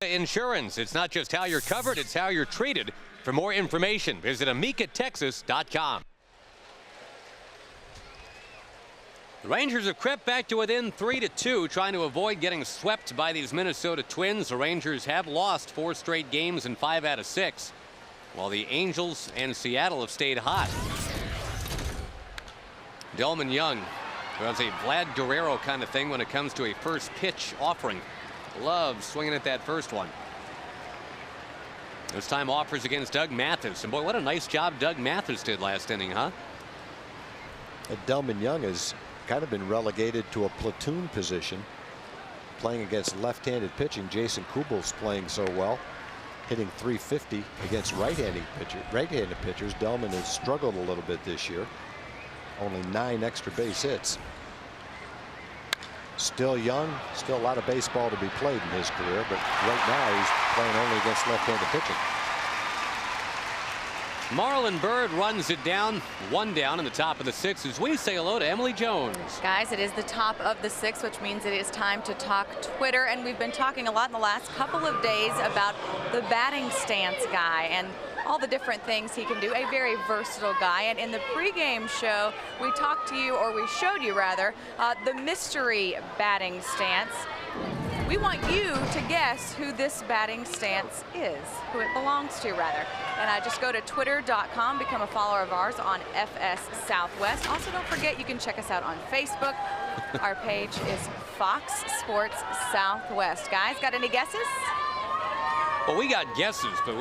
Insurance. It's not just how you're covered, it's how you're treated. For more information, visit AmikaTexas.com. The Rangers have crept back to within 3-2, trying to avoid getting swept by these Minnesota Twins. The Rangers have lost 4 straight games in 5 out of 6, while the Angels and Seattle have stayed hot. Delman Young, who has a Vlad Guerrero kind of thing when it comes to a first pitch offering. Loves swinging at that first one. This time offers against Doug Mathis. And boy, what a nice job Doug Mathis did last inning, huh? Delman Young has kind of been relegated to a platoon position, playing against left-handed pitching. Jason Kubel's playing so well, hitting .350 against right-handed pitchers. Delman has struggled a little bit this year. Only 9 extra base hits. Still young, still a lot of baseball to be played in his career, but right now he's playing only against left-handed pitching. Marlon Byrd runs it down, 1 down in the top of the 6th as we say hello to Emily Jones. Guys, it is the top of the 6th, which means it is time to talk Twitter. And we've been talking a lot in the last couple of days about the batting stance guy and all the different things he can do. A very versatile guy. And in the pregame show, we talked to you, or we showed you rather, the mystery batting stance. We want you to guess who this batting stance is, who it belongs to, rather. And just go to twitter.com, become a follower of ours on FS Southwest. Also, don't forget you can check us out on Facebook. Our page is Fox Sports Southwest. Guys, got any guesses? Well, we got guesses, but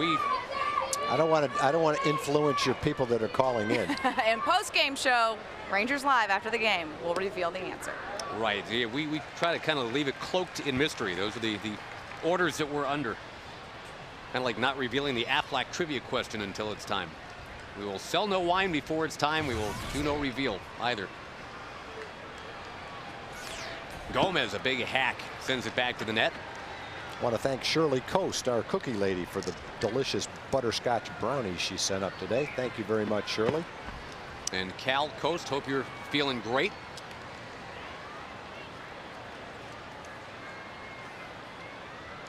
I don't want to influence your people that are calling in. And post-game show, Rangers Live after the game, we'll reveal the answer. Right. Yeah, we try to kind of leave it cloaked in mystery. Those are the orders that we're under. Kind of like not revealing the Aflac trivia question until it's time. We will sell no wine before it's time. We will do no reveal either. Gomez, a big hack, sends it back to the net. I want to thank Shirley Coast, our cookie lady, for the delicious butterscotch brownies she sent up today. Thank you very much, Shirley. And Cal Coast, hope you're feeling great.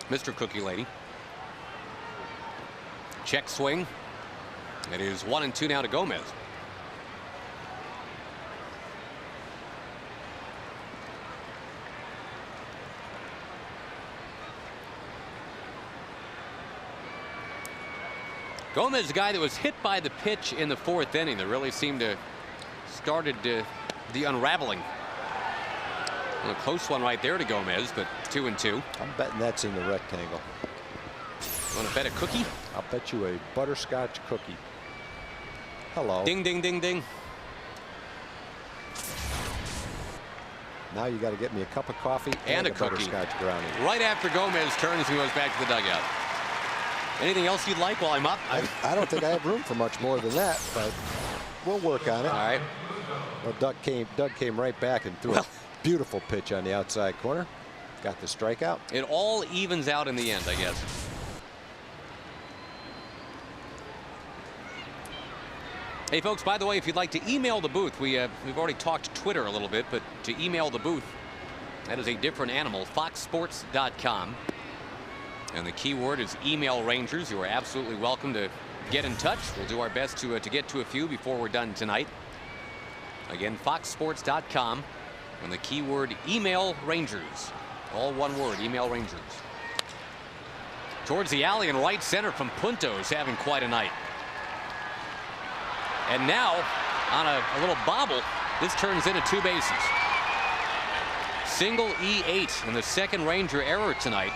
Mr. Cookie Lady. Check swing. It is 1-2 now to Gomez. Gomez is a guy that was hit by the pitch in the 4th inning that really seemed to started the unraveling. A close one right there to Gomez, but 2-2. I'm betting that's in the rectangle. You want to bet a cookie? I'll bet you a butterscotch cookie. Hello. Ding, ding, ding, ding. Now you got to get me a cup of coffee and a cookie. Butterscotch brownie. Right after Gomez turns and goes back to the dugout. Anything else you'd like while I'm up? I don't think I have room for much more than that, but we'll work on it. All right. Well, Doug came right back and threw a beautiful pitch on the outside corner. Got the strikeout. It all evens out in the end, I guess. Hey, folks, by the way, if you'd like to email the booth, we've already talked Twitter a little bit, but to email the booth, that is a different animal, foxsports.com. And the keyword is email Rangers. You are absolutely welcome to get in touch. We'll do our best to get to a few before we're done tonight. Again, foxsports.com. And the keyword email Rangers. All one word, email Rangers. Towards the alley in right center from Punto is having quite a night. And now, on a little bobble, this turns into 2 bases. Single E8 in the second Ranger error tonight.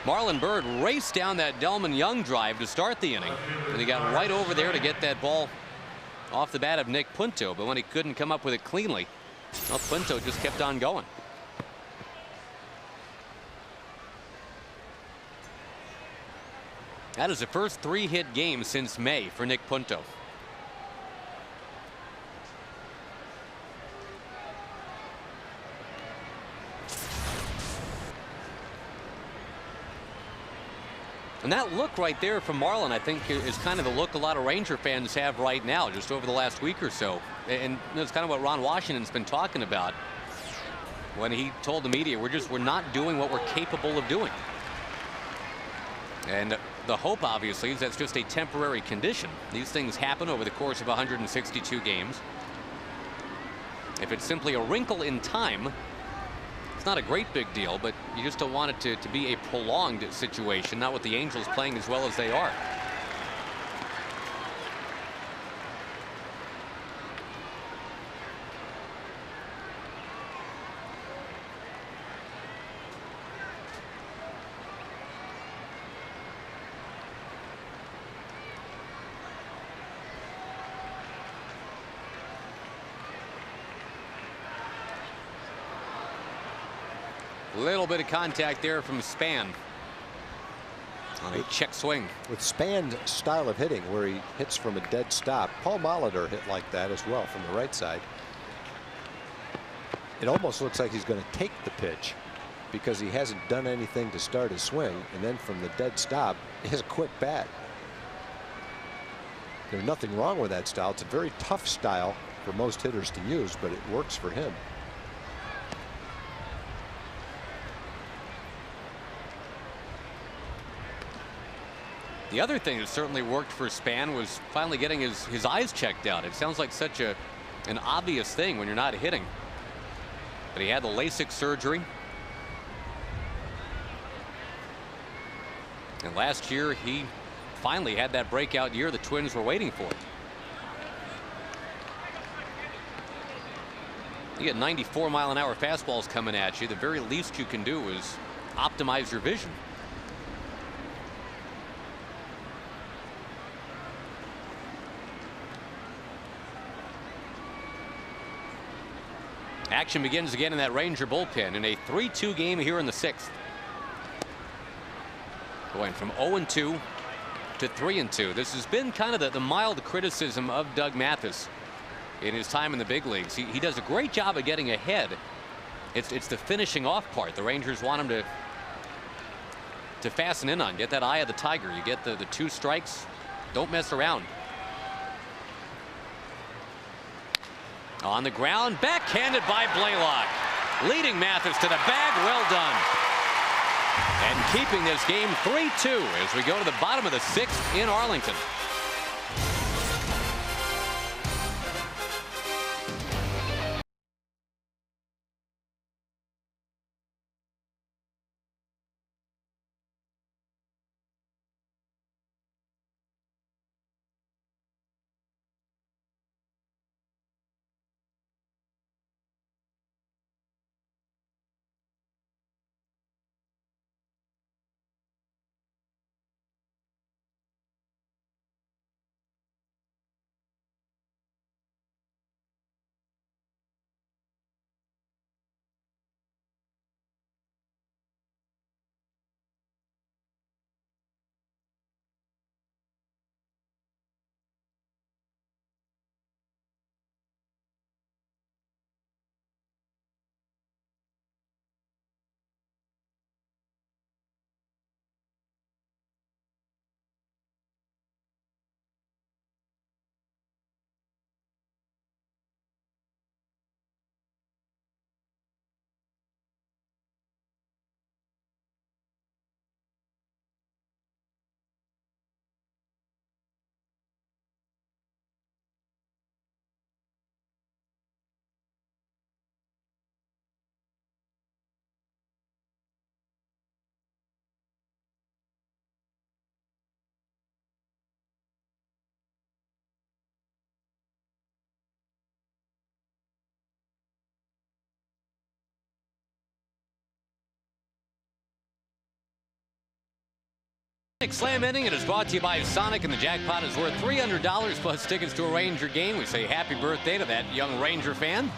Marlon Byrd raced down that Delman Young drive to start the inning. And he got right over there to get that ball off the bat of Nick Punto. But when he couldn't come up with it cleanly, well, Punto just kept on going. That is the first 3-hit game since May for Nick Punto. And that look right there from Marlon, I think, is kind of the look a lot of Ranger fans have right now, just over the last week or so. And that's kind of what Ron Washington's been talking about when he told the media, we're not doing what we're capable of doing. And the hope, obviously, is that's just a temporary condition. These things happen over the course of 162 games. If it's simply a wrinkle in time, it's not a great big deal, but you just don't want it to be a prolonged situation, not with the Angels playing as well as they are. Little bit of contact there from Span on a check swing. With Span's style of hitting, where he hits from a dead stop, Paul Molitor hit like that as well from the right side. It almost looks like he's going to take the pitch because he hasn't done anything to start his swing, and then from the dead stop, he has a quick bat. There's nothing wrong with that style. It's a very tough style for most hitters to use, but it works for him. The other thing that certainly worked for Span was finally getting his eyes checked out. It sounds like such an obvious thing when you're not hitting. But he had the LASIK surgery. And last year he finally had that breakout year the Twins were waiting for. You get 94-mile-an-hour fastballs coming at you. The very least you can do is optimize your vision. Action begins again in that Ranger bullpen in a 3-2 game here in the 6th. Going from 0-2 to 3-2. This has been kind of the mild criticism of Doug Mathis in his time in the big leagues. He does a great job of getting ahead. It's the finishing off part. The Rangers want him to fasten in on. Get that eye of the tiger. You get the 2 strikes. Don't mess around. On the ground, backhanded by Blaylock. Leading Mathis to the bag, well done. And keeping this game 3-2 as we go to the bottom of the 6th in Arlington. Slam inning. It is brought to you by Sonic, and the jackpot is worth $300 plus tickets to a Ranger game. We say happy birthday to that young Ranger fan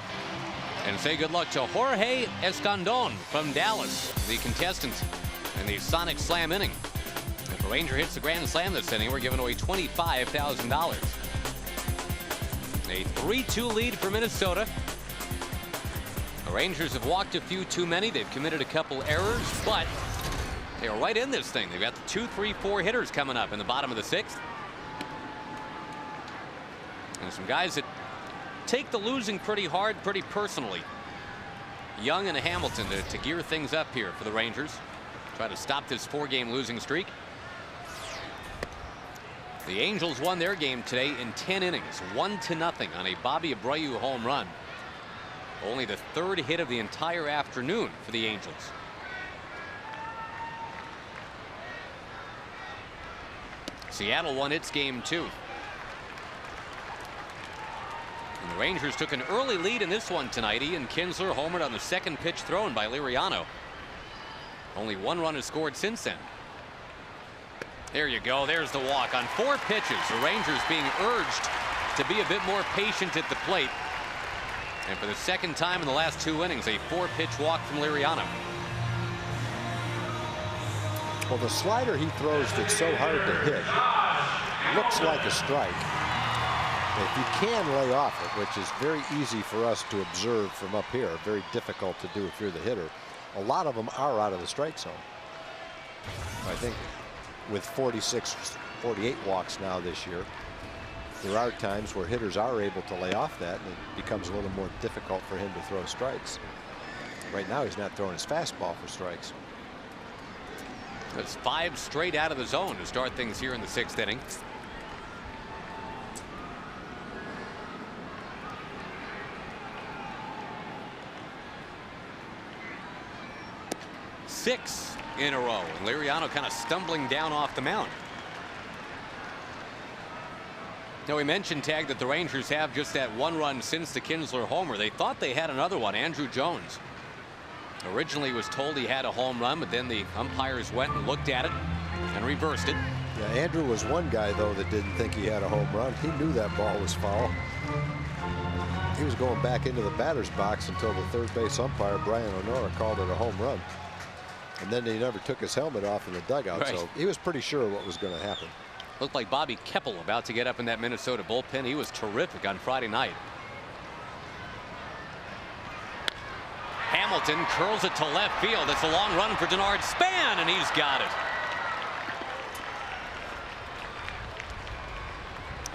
and say good luck to Jorge Escandon from Dallas, the contestant in the Sonic Slam inning. If a Ranger hits the grand slam this inning, we're giving away $25,000. A 3-2 lead for Minnesota. The Rangers have walked a few too many. They've committed a couple errors, but they are right in this thing. They've got the 2, 3, 4 hitters coming up in the bottom of the 6th. And some guys that take the losing pretty hard, pretty personally. Young and Hamilton to gear things up here for the Rangers. Try to stop this 4-game losing streak. The Angels won their game today in 10 innings, 1-0 on a Bobby Abreu home run. Only the third hit of the entire afternoon for the Angels. Seattle won its game too. And the Rangers took an early lead in this one tonight. Ian Kinsler homered on the second pitch thrown by Liriano. Only one run is scored since then. There you go. There's the walk on 4 pitches. The Rangers being urged to be a bit more patient at the plate. And for the second time in the last 2 innings, a 4-pitch walk from Liriano. Well, the slider he throws that's so hard to hit looks like a strike. If you can lay off it, which is very easy for us to observe from up here, very difficult to do if you're the hitter, a lot of them are out of the strike zone. I think with 46, 48 walks now this year, there are times where hitters are able to lay off that, and it becomes a little more difficult for him to throw strikes. Right now, he's not throwing his fastball for strikes. That's 5 straight out of the zone to start things here in the 6th inning. Six in a row, and Liriano kind of stumbling down off the mound. Now, we mentioned, Tag, that the Rangers have just that 1 run since the Kinsler homer. They thought they had another one. Andrew Jones originally was told he had a home run, but then the umpires went and looked at it and reversed it. Yeah, Andrew was one guy, though, that didn't think he had a home run. He knew that ball was foul. He was going back into the batter's box until the third base umpire, Brian Honora, called it a home run. And then he never took his helmet off in the dugout, right. So he was pretty sure what was going to happen. Looked like Bobby Keppel about to get up in that Minnesota bullpen. He was terrific on Friday night. Hamilton curls it to left field. It's a long run for Denard Span, and he's got it.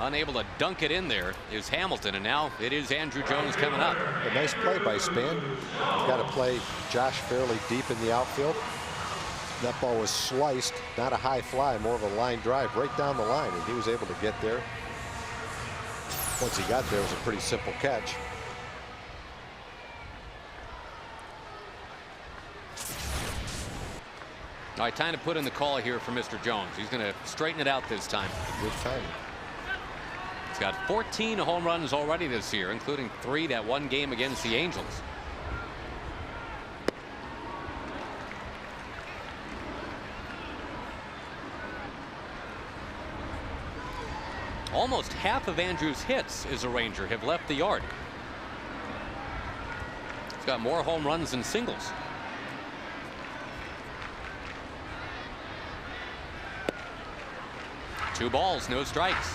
Unable to dunk it in there is Hamilton, and now it is Andrew Jones coming up. A nice play by Span. You've got to play Josh fairly deep in the outfield. That ball was sliced, not a high fly, more of a line drive right down the line, and he was able to get there. Once he got there, it was a pretty simple catch. All right, time to put in the call here for Mr. Jones. He's going to straighten it out this time. Good timing. He's got 14 home runs already this year, including 3 that one game against the Angels. Almost half of Andrew's hits as a Ranger have left the yard. He's got more home runs than singles. Two balls, no strikes.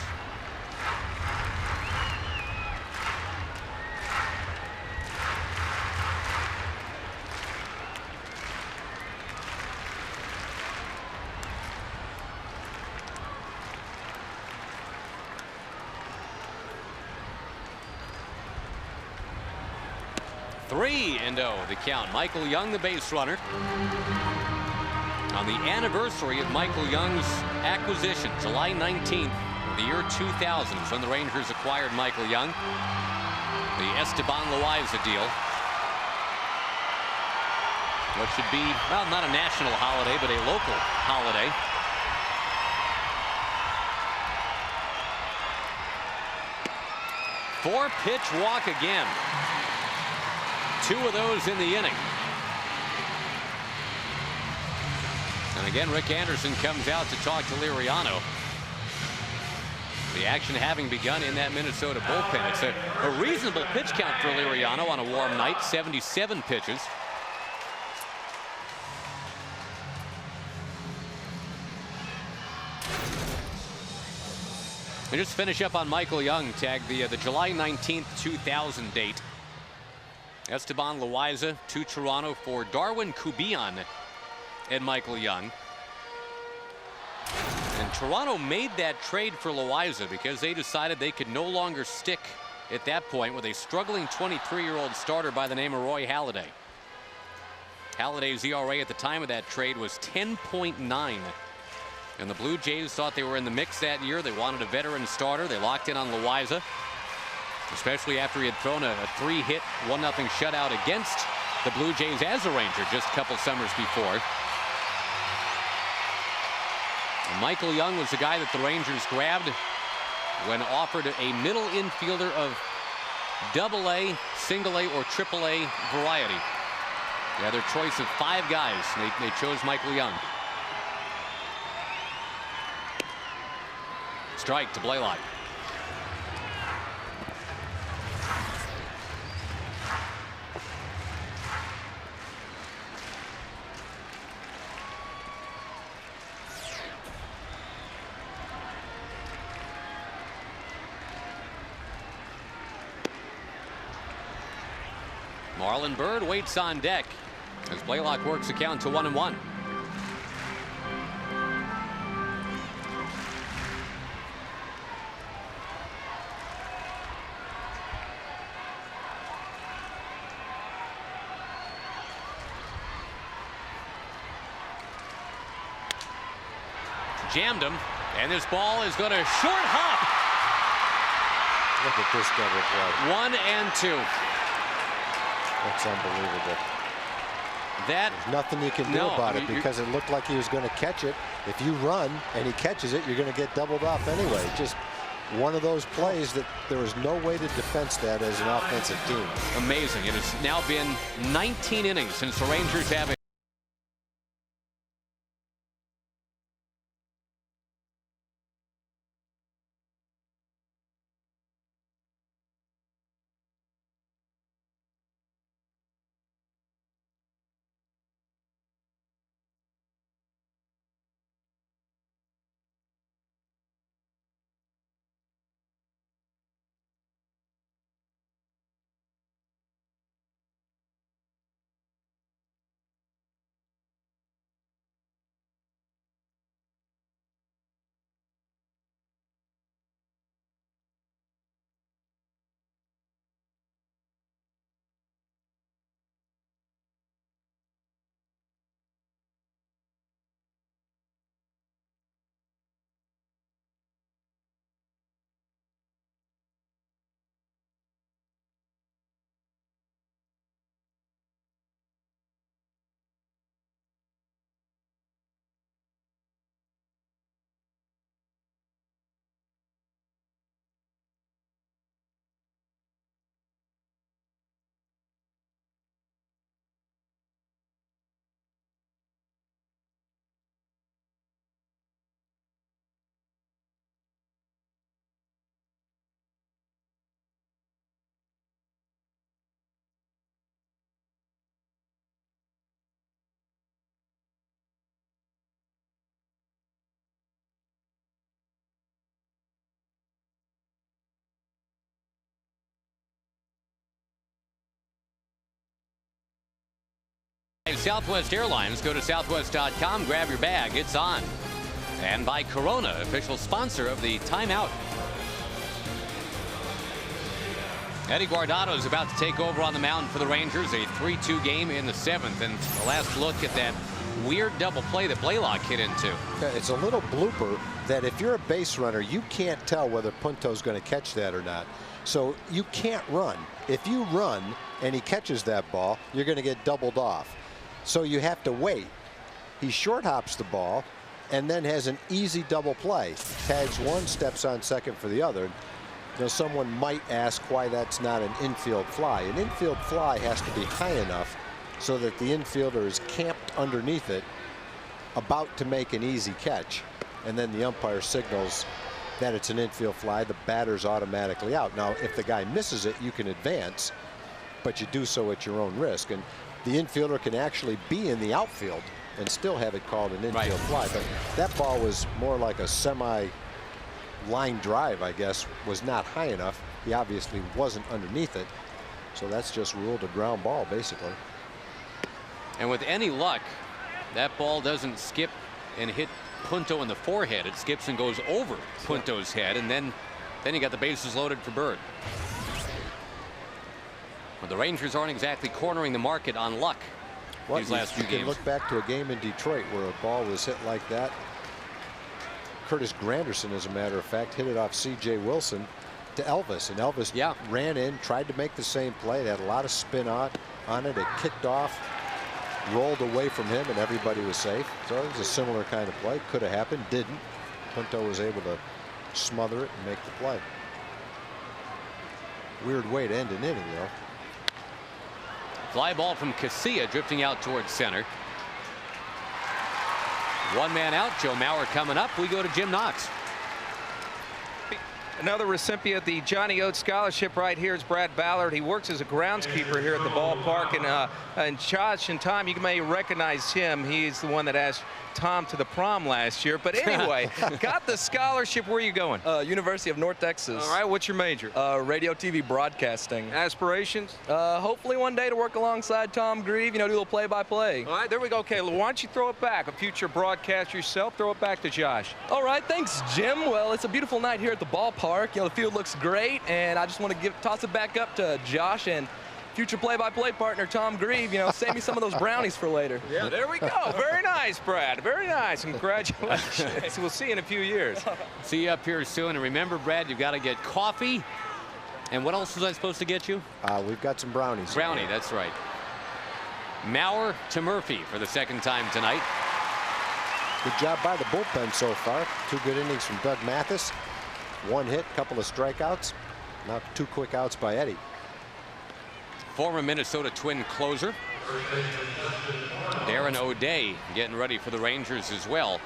Three and oh, the count. Michael Young, the base runner. On the anniversary of Michael Young's acquisition, July 19th of the year 2000 is when the Rangers acquired Michael Young. The Esteban Loaiza deal. What should be, well, not a national holiday, but a local holiday. Four-pitch walk again. 2 of those in the inning. And again, Rick Anderson comes out to talk to Liriano. The action having begun in that Minnesota bullpen. It's a reasonable pitch count for Liriano on a warm night, 77 pitches. And just finish up on Michael Young, Tag, the July 19th, 2000 date. Esteban Loaiza to Toronto for Darwin Cubian and Michael Young. And Toronto made that trade for Loaiza because they decided they could no longer stick at that point with a struggling 23-year-old starter by the name of Roy Halladay. Halladay's ERA at the time of that trade was 10.9. And the Blue Jays thought they were in the mix that year. They wanted a veteran starter. They locked in on Loaiza, especially after he had thrown a 3-hit 1-0 shutout against the Blue Jays as a Ranger just a couple summers before. And Michael Young was the guy that the Rangers grabbed when offered a middle infielder of AA, single A, or AAA variety. They had their choice of 5 guys. They chose Michael Young. Strike to Blaylock. Marlon Byrd waits on deck as Blaylock works the count to 1-1. Jammed him, and this ball is going to short hop. Look at this double play. 1 and 2. That's unbelievable. There's nothing you can do about it because it looked like he was going to catch it. If you run and he catches it, you're going to get doubled off anyway. Just one of those plays that there was no way to defense that as an offensive team. Amazing. It has now been 19 innings since the Rangers have it. Southwest Airlines. Go to southwest.com, grab your bag, it's on. And by Corona, official sponsor of the timeout. Eddie Guardado is about to take over on the mound for the Rangers, a 3-2 game in the 7th. And the last look at that weird double play that Blaylock hit into. It's a little blooper that if you're a base runner, you can't tell whether Punto's going to catch that or not. So you can't run. If you run and he catches that ball, you're going to get doubled off. So you have to wait. He short hops the ball and then has an easy double play. Tags one, steps on second for the other. You know, someone might ask why that's not an infield fly. An infield fly has to be high enough so that the infielder is camped underneath it, about to make an easy catch. And then the umpire signals that it's an infield fly. The batter's automatically out. Now, if the guy misses it, you can advance, but you do so at your own risk. And the infielder can actually be in the outfield and still have it called an infield fly. But that ball was more like a semi-line drive, I guess, was not high enough. He obviously wasn't underneath it. So that's just ruled a ground ball, basically. And with any luck, that ball doesn't skip and hit Punto in the forehead. It skips and goes over Punto's head, and then you got the bases loaded for Byrd. Well, the Rangers aren't exactly cornering the market on luck these last few games. You can look back to a game in Detroit where a ball was hit like that. Curtis Granderson, as a matter of fact, hit it off C.J. Wilson to Elvis, and Elvis ran in, tried to make the same play. It had a lot of spin on it. It kicked off, rolled away from him, and everybody was safe. So it was a similar kind of play. Could have happened, didn't. Punto was able to smother it and make the play. Weird way to end an inning, though. Fly ball from Casilla drifting out towards center. One man out. Joe Mauer coming up. We go to Jim Knox. Another recipient of the Johnny Oates Scholarship right here is Brad Ballard. He works as a groundskeeper here at the ballpark. And Josh and Tom, you may recognize him. He's the one that asked Tom to the prom last year. But anyway, got the scholarship. Where are you going? University of North Texas. All right, what's your major? Radio, TV, broadcasting. Aspirations? Hopefully one day to work alongside Tom Grieve, do a little play-by-play. All right, there we go. Okay, why don't you throw it back? A future broadcaster yourself, throw it back to Josh. All right, thanks, Jim. Well, it's a beautiful night here at the ballpark. The field looks great, and I just want to toss it back up to Josh and future play-by-play partner Tom Grieve. Save me some of those brownies for later. Yeah, there we go. Very nice, Brad. Very nice. Congratulations. We'll see you in a few years. See you up here soon. And remember, Brad, you've got to get coffee. And what else was I supposed to get you? We've got some brownies. Brownie, that's right. Mauer to Murphy for the second time tonight. Good job by the bullpen so far. 2 good innings from Doug Mathis. 1 hit, couple of strikeouts. Not 2 quick outs by Eddie. Former Minnesota Twin closer Darren O'Day getting ready for the Rangers as well.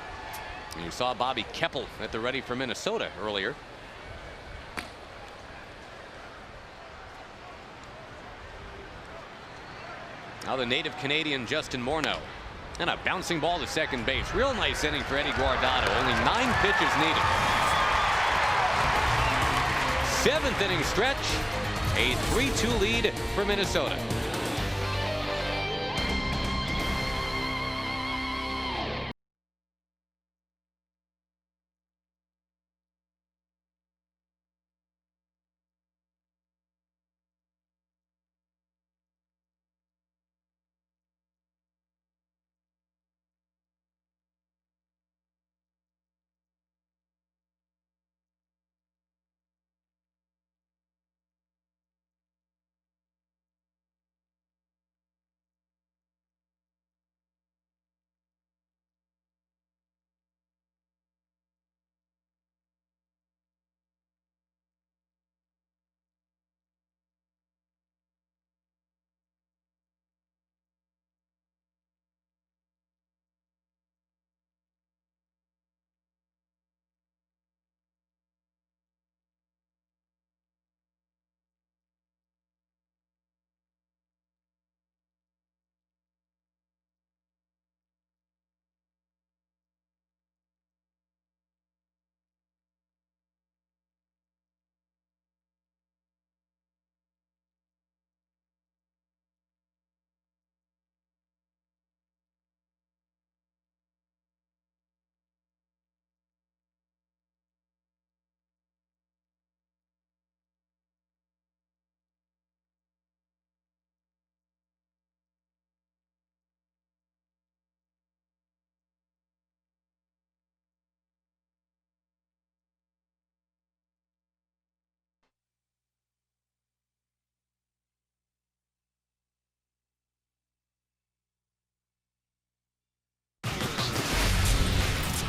And you saw Bobby Keppel at the ready for Minnesota earlier. Now the native Canadian Justin Morneau. And a bouncing ball to second base. Real nice inning for Eddie Guardado. Only 9 pitches needed. 7th inning stretch. A 3-2 lead for Minnesota.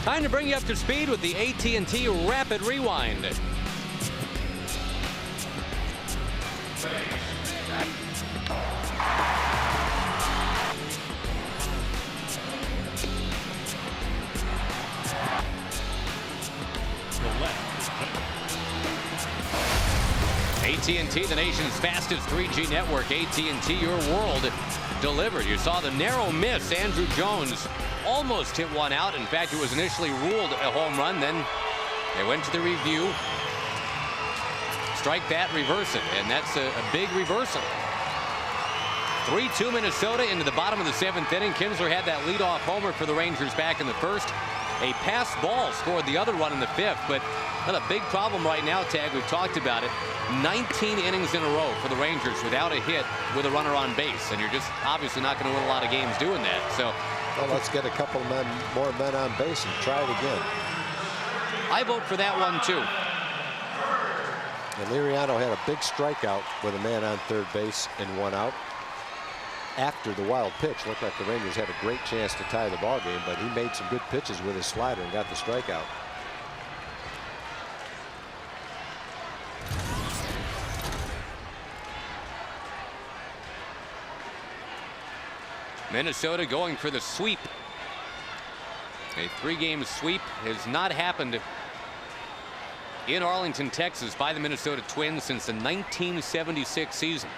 Time to bring you up to speed with the AT&T Rapid Rewind. AT&T, the nation's fastest 3G network. AT&T, your world delivered. You saw the narrow miss. Andrew Jones almost hit one out. In fact, it was initially ruled a home run. Then they went to the review. Strike that, reverse it. And that's a big reversal. 3-2 Minnesota into the bottom of the 7th inning. Kinsler had that leadoff homer for the Rangers back in the 1st. A pass ball scored the other one in the 5th. But not a big problem right now, Tag. We've talked about it. 19 innings in a row for the Rangers without a hit with a runner on base. And you're just obviously not going to win a lot of games doing that. So well, let's get a couple more men on base and try it again. I vote for that one, too. And Liriano had a big strikeout with a man on third base and 1 out. After the wild pitch, looked like the Rangers had a great chance to tie the ball game, but he made some good pitches with his slider and got the strikeout. Minnesota going for the sweep. A 3-game sweep has not happened in Arlington, Texas by the Minnesota Twins since the 1976 season.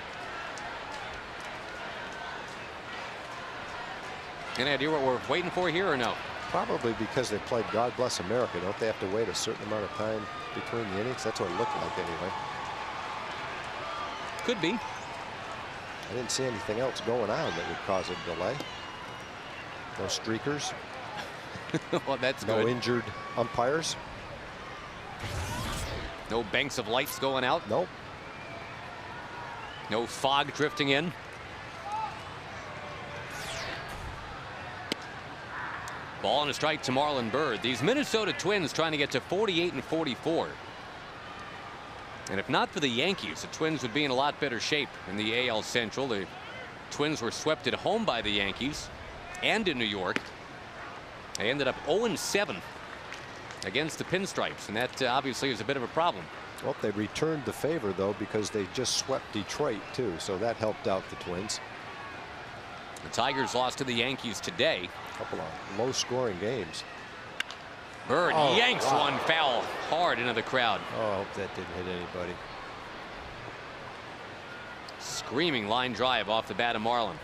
Any idea what we're waiting for here or no? Probably because they played God Bless America. Don't they have to wait a certain amount of time between the innings? That's what it looked like anyway. Could be. I didn't see anything else going on that would cause a delay. No streakers. Well, that's no good. Injured umpires. No banks of lights going out. Nope. No fog drifting in. Ball and a strike to Marlon Byrd. These Minnesota Twins trying to get to 48 and 44. And if not for the Yankees, the Twins would be in a lot better shape in the AL Central. The Twins were swept at home by the Yankees and in New York. They ended up 0-7 against the Pinstripes, and that obviously is a bit of a problem. Well, they returned the favor, though, because they just swept Detroit, too, so that helped out the Twins. The Tigers lost to the Yankees today. A couple of low-scoring games. Byrd yanks one foul hard into the crowd. Oh, I hope that didn't hit anybody. Screaming line drive off the bat of Marlin.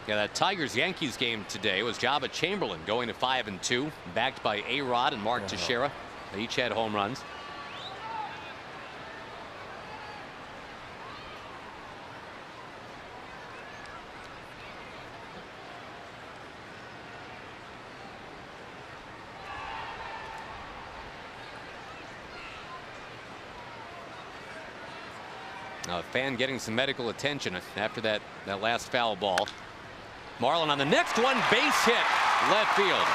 Yeah, that Tigers-Yankees game today was Jabba Chamberlain going to 5-2, backed by A-Rod and Mark Teixeira. They each had home runs. Now, a fan getting some medical attention after that last foul ball. Marlin on the next one, base hit, left field.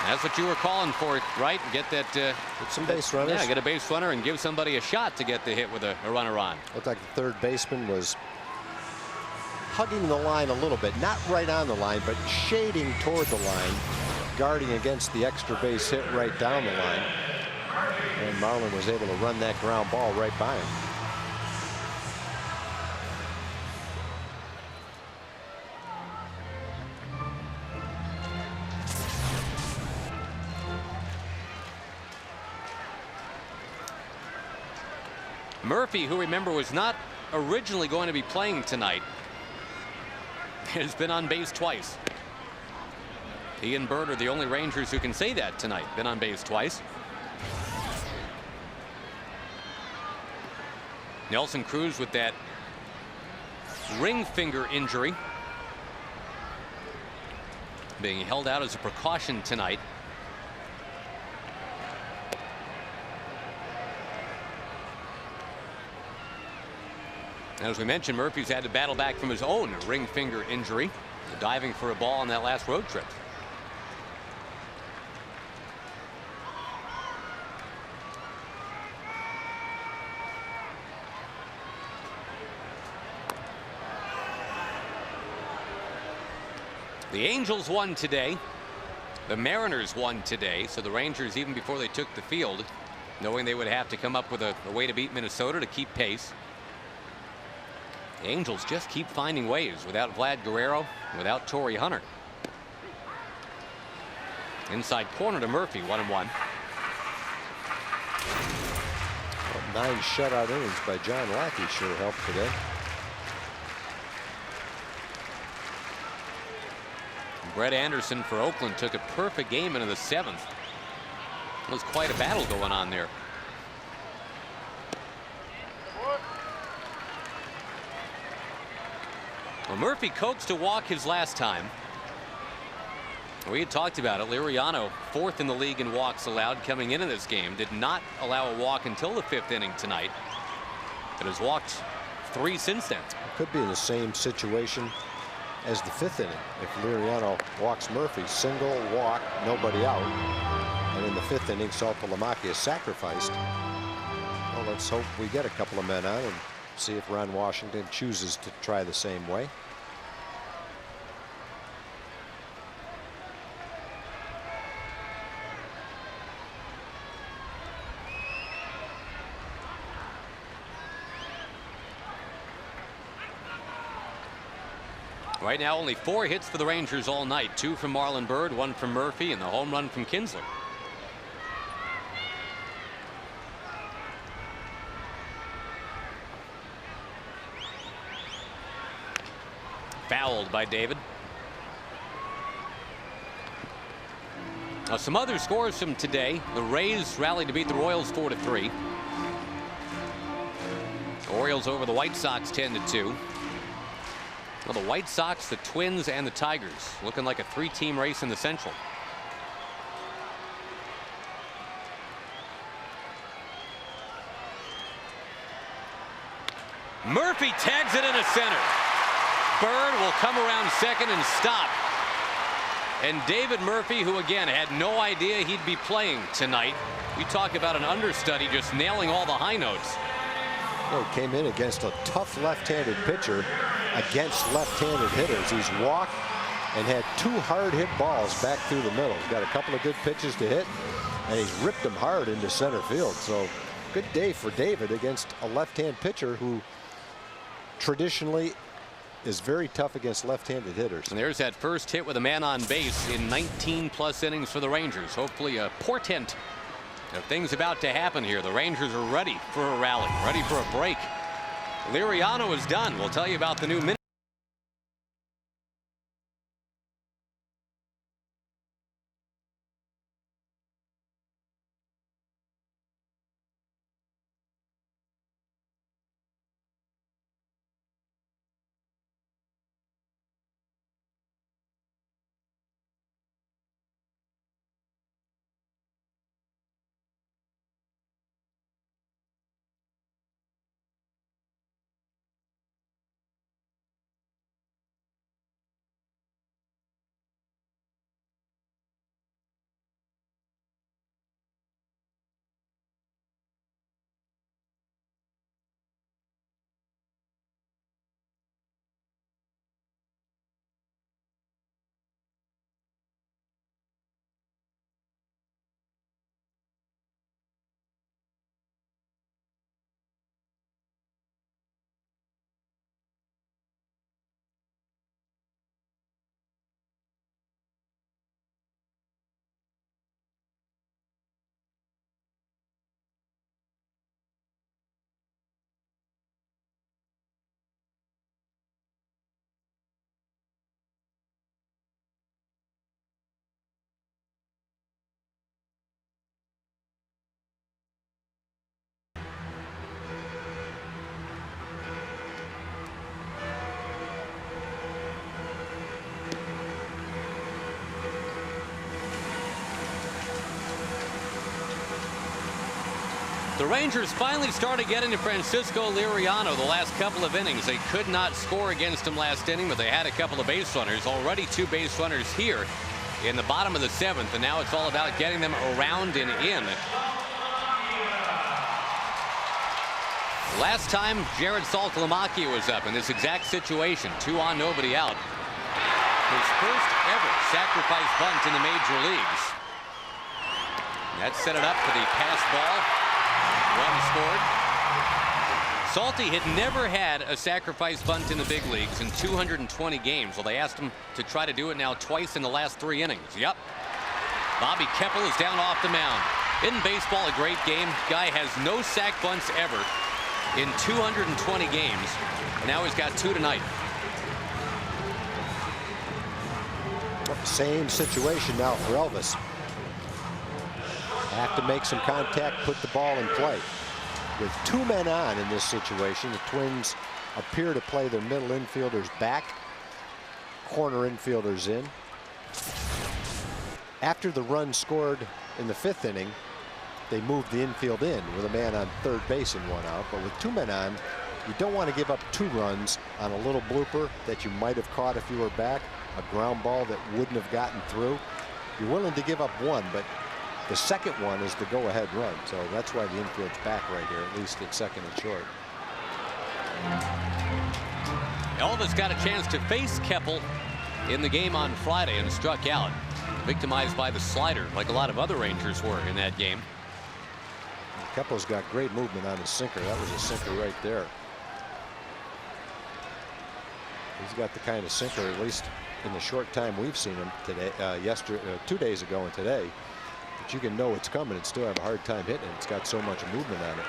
That's what you were calling for, right? Get that. Get some base runners. Yeah, get a base runner and give somebody a shot to get the hit with a runner on. Looked like the third baseman was hugging the line a little bit, not right on the line, but shading toward the line, guarding against the extra base hit right down the line. And Marlin was able to run that ground ball right by him. Murphy, who remember was not originally going to be playing tonight, has been on base twice. He and Byrd are the only Rangers who can say that tonight. Been on base twice. Nelson Cruz with that ring finger injury, being held out as a precaution tonight. As we mentioned, Murphy's had to battle back from his own ring finger injury, diving for a ball on that last road trip. The Angels won today. The Mariners won today. So the Rangers, even before they took the field, knowing they would have to come up with a way to beat Minnesota to keep pace. The Angels just keep finding ways without Vlad Guerrero, without Torrey Hunter. Inside corner to Murphy, 1-1. Well, 9 shutout innings by John Lackey sure helped today. Brett Anderson for Oakland took a perfect game into the 7th. It was quite a battle going on there. Well, Murphy coaxed a walk his last time. We had talked about it. Liriano, 4th in the league in walks allowed coming into this game. Did not allow a walk until the 5th inning tonight. But has walked 3 since then. Could be in the same situation as the 5th inning. If Liriano walks Murphy, single, walk, nobody out. And in the 5th inning, Saltalamacchia is sacrificed. Well, let's hope we get a couple of men on and see if Ron Washington chooses to try the same way. Right now, only 4 hits for the Rangers all night. 2 from Marlon Byrd, 1 from Murphy, and the home run from Kinsler. Fouled by David. Some other scores from today. The Rays rallied to beat the Royals 4-3. Orioles over the White Sox 10-2. Well, the White Sox, the Twins, and the Tigers looking like a 3-team race in the Central. Murphy tags it into center. Byrd will come around second and stop. And David Murphy, who again had no idea he'd be playing tonight. You talk about an understudy just nailing all the high notes. Well, he came in against a tough left-handed pitcher against left-handed hitters. He's walked and had 2 hard-hit balls back through the middle. He's got a couple of good pitches to hit, and he's ripped them hard into center field. So good day for David against a left-hand pitcher who traditionally is very tough against left-handed hitters. And there's that first hit with a man on base in 19+ innings for the Rangers. Hopefully a portent of things about to happen here. The Rangers are ready for a rally, ready for a break. Liriano is done. We'll tell you about the new minute. The Rangers finally started getting to Francisco Liriano the last couple of innings. They could not score against him last inning, but they had a couple of base runners. Already 2 base runners here in the bottom of the 7th, and now it's all about getting them around and in. Last time Jared Saltalamacchia was up in this exact situation, 2 on, nobody out. His first ever sacrifice bunt in the major leagues. That set it up for the pass ball. Run scored. Salty had never had a sacrifice bunt in the big leagues in 220 games. Well, they asked him to try to do it now twice in the last 3 innings. Yep. Bobby Keppel is down off the mound. Isn't baseball a great game? Guy has no sac bunts ever in 220 games. And now he's got 2 tonight. Same situation now for Elvis. Have to make some contact, put the ball in play. With 2 men on in this situation, the Twins appear to play their middle infielders back, corner infielders in. After the run scored in the 5th inning, they moved the infield in with a man on 3rd base and 1 out. But with 2 men on, You don't want to give up 2 runs on a little blooper that you might have caught if you were back, a ground ball that wouldn't have gotten through. You're willing to give up 1, but the second one is the go-ahead run. So that's why the infield's back right here, at least at second and short. Elvis got a chance to face Keppel in the game on Friday and struck out, victimized by the slider like a lot of other Rangers were in that game. Keppel's got great movement on his sinker. That was a sinker right there. He's got the kind of sinker, at least in the short time we've seen him today, 2 days ago and today, that you can know it's coming and still have a hard time hitting it. It's got so much movement on it.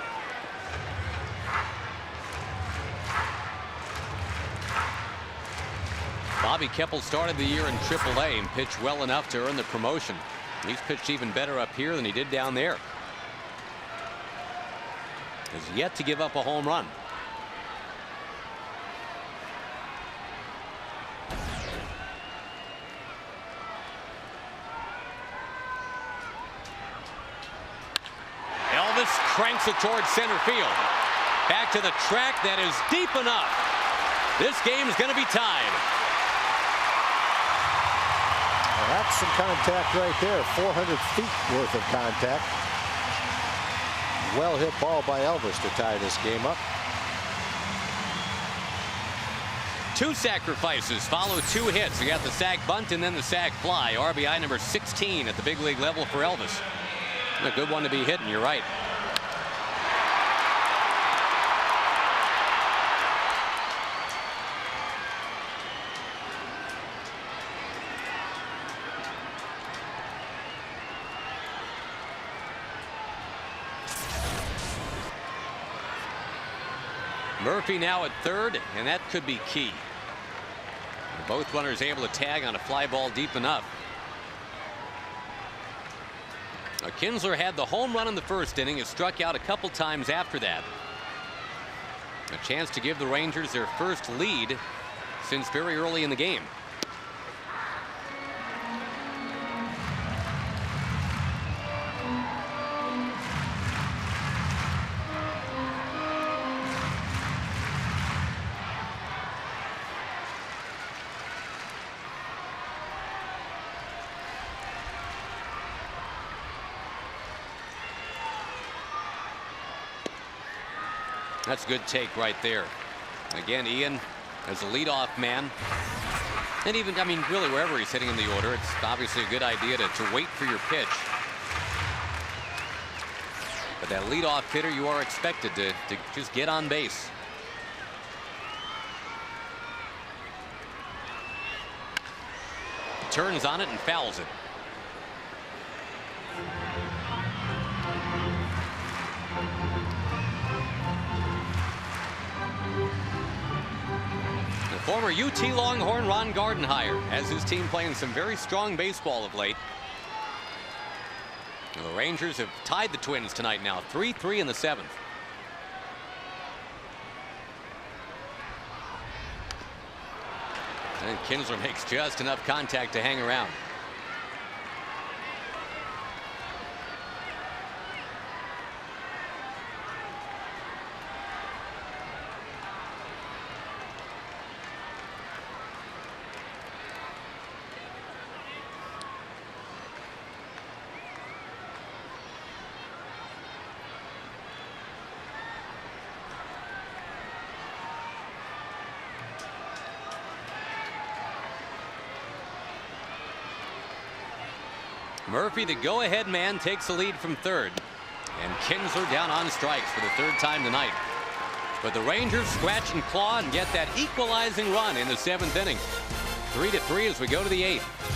Bobby Keppel started the year in AAA and pitched well enough to earn the promotion. He's pitched even better up here than he did down there. Has yet to give up a home run. Elvis cranks it towards center field. Back to the track that is deep enough. This game is going to be tied. Well, that's some contact right there. 400 feet worth of contact. Well hit ball by Elvis to tie this game up. 2 sacrifices follow 2 hits. You got the sac bunt and then the sac fly. RBI number 16 at the big league level for Elvis. A good one to be hitting, you're right. Murphy now at third, and that could be key. Both runners able to tag on a fly ball deep enough. Kinsler had the home run in the first inning. Has struck out a couple times after that. A chance to give the Rangers their first lead since very early in the game. That's a good take right there. Again, Ian as a leadoff man. And even, I mean, really wherever he's hitting in the order, it's obviously a good idea to wait for your pitch. But that leadoff hitter, you are expected to just get on base. Turns on it and fouls it. Former UT Longhorn Ron Gardenhire has his team playing some very strong baseball of late. The Rangers have tied the Twins tonight now, 3-3 in the 7th. And Kinsler makes just enough contact to hang around. Murphy, the go-ahead man, takes the lead from third. And Kinsler down on strikes for the 3rd time tonight. But the Rangers scratch and claw and get that equalizing run in the 7th inning. 3-3 as we go to the 8th.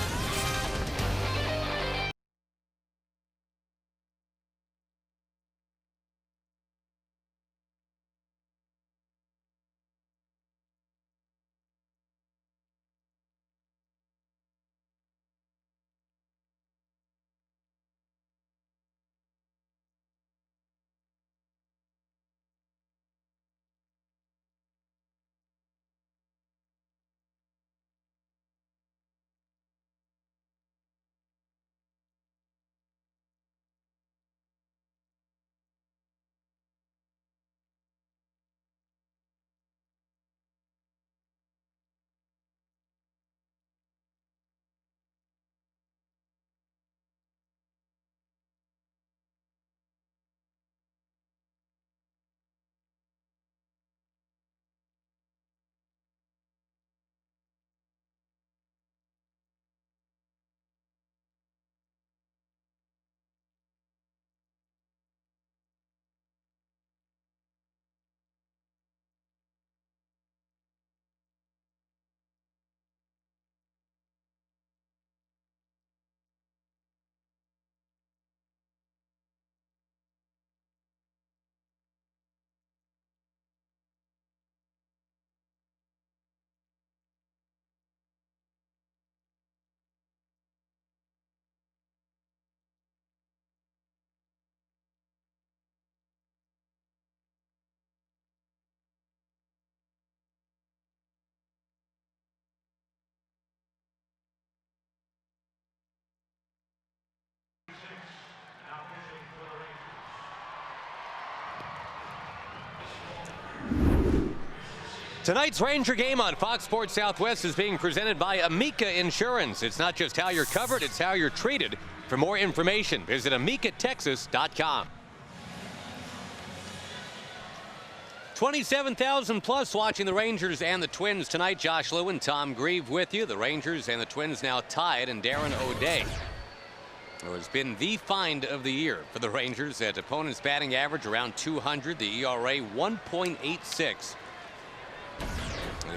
Tonight's Ranger game on Fox Sports Southwest is being presented by Amica Insurance. It's not just how you're covered, it's how you're treated. For more information, visit amicatexas.com. 27,000 plus watching the Rangers and the Twins tonight. Josh Lewin, Tom Grieve with you. The Rangers and the Twins now tied, and Darren O'Day, who has been the find of the year for the Rangers at opponent's batting average around 200, the ERA 1.86.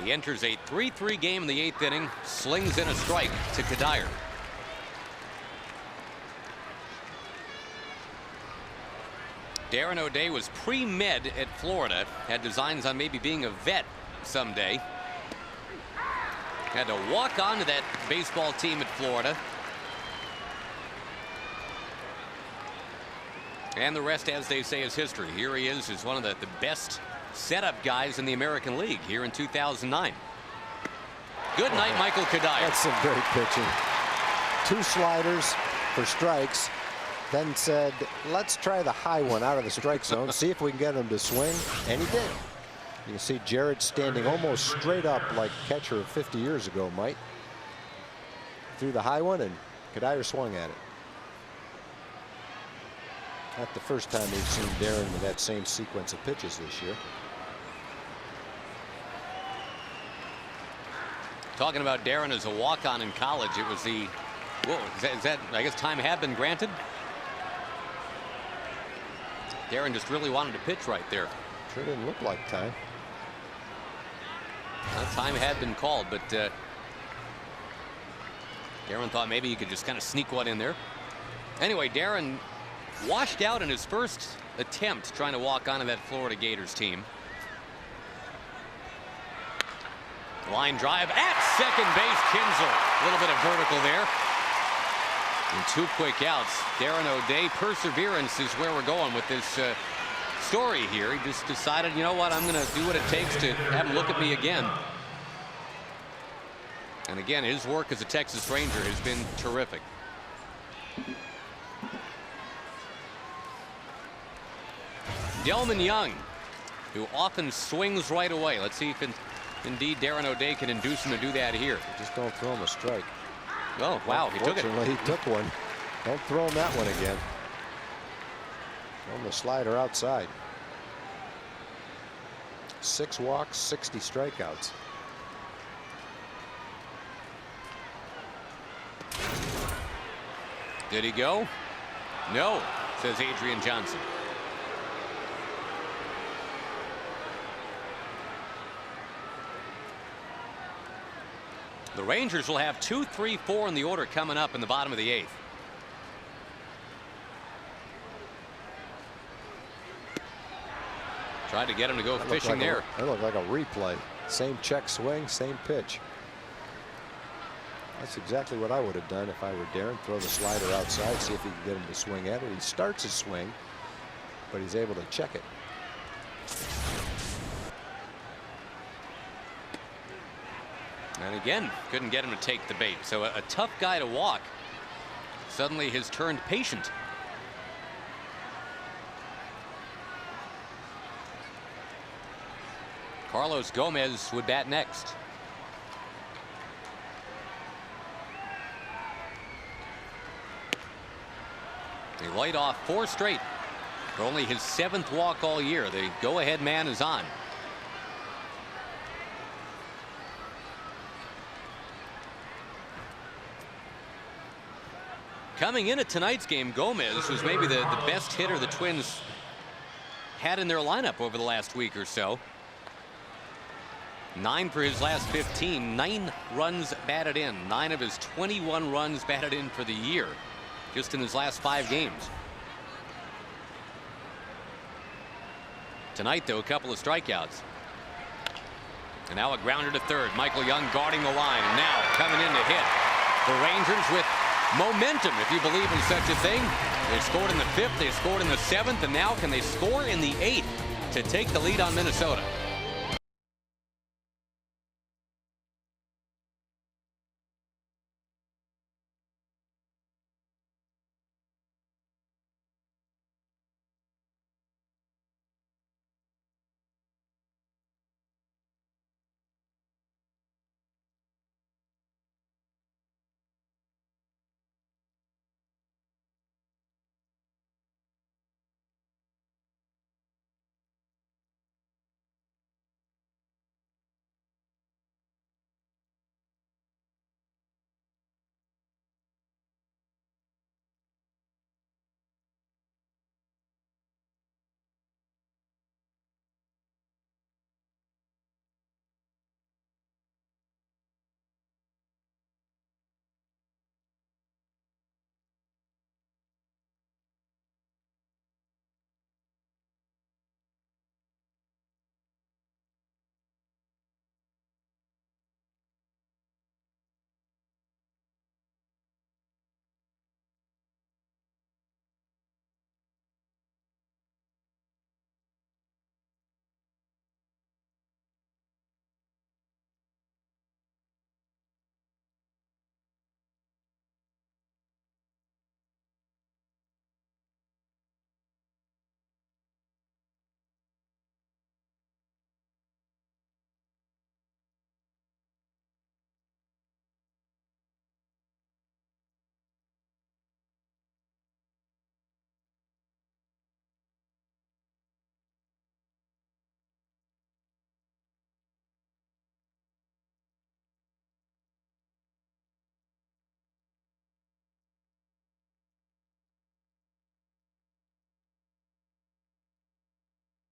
He enters a 3-3 game in the 8th inning, slings in a strike to Kadire. Darren O'Day was pre-med at Florida, had designs on maybe being a vet someday. Had to walk onto that baseball team at Florida. And the rest, as they say, is history. Here he is one of the best setup guys in the American League here in 2009. Good night, Michael Kadire. That's some great pitching. 2 sliders for strikes. Then said, let's try the high one out of the strike zone, see if we can get him to swing. And he did. You can see Jared standing almost straight up like catcher of 50 years ago, Mike. Threw the high one, and Kadire swung at it. Not the first time we've seen Darren with that same sequence of pitches this year. Talking about Darren as a walk-on in college, it was the, whoa, is that, I guess time had been granted? Darren just really wanted to pitch right there. Sure didn't look like time. That time had been called, but Darren thought maybe he could just kind of sneak one in there. Anyway, Darren washed out in his first attempt trying to walk onto that Florida Gators team. Line drive at second base, Kinsler. A little bit of vertical there. And 2 quick outs. Darren O'Day, perseverance is where we're going with this story here. He just decided, you know what, I'm going to do what it takes to have him look at me again. And again, his work as a Texas Ranger has been terrific. Delman Young, who often swings right away. Let's see if indeed Darren O'Day can induce him to do that here. Just don't throw him a strike. Oh, wow, he took it. He took one. Don't throw him that one again. Throw him the slider outside. 6 walks, 60 strikeouts. Did he go? No, says Adrian Johnson. The Rangers will have 2, 3, 4 in the order coming up in the bottom of the 8th. Tried to get him to go fishing there. That looked like a replay. Same check swing, same pitch. That's exactly what I would have done if I were Darren. Throw the slider outside, see if he can get him to swing at it. He starts his swing, but he's able to check it. And again, couldn't get him to take the bait. So a tough guy to walk suddenly has turned patient. Carlos Gomez would bat next. They light off 4 straight for only his 7th walk all year. The go-ahead man is on. Coming in at tonight's game, Gomez was maybe the best hitter the Twins had in their lineup over the last week or so. 9 for his last 15, 9 runs batted in, 9 of his 21 runs batted in for the year, just in his last 5 games. Tonight, though, a couple of strikeouts. And now a grounder to third. Michael Young guarding the line, and now coming in to hit. The Rangers with momentum, if you believe in such a thing. They scored in the 5th, they scored in the 7th, and now can they score in the 8th to take the lead on Minnesota?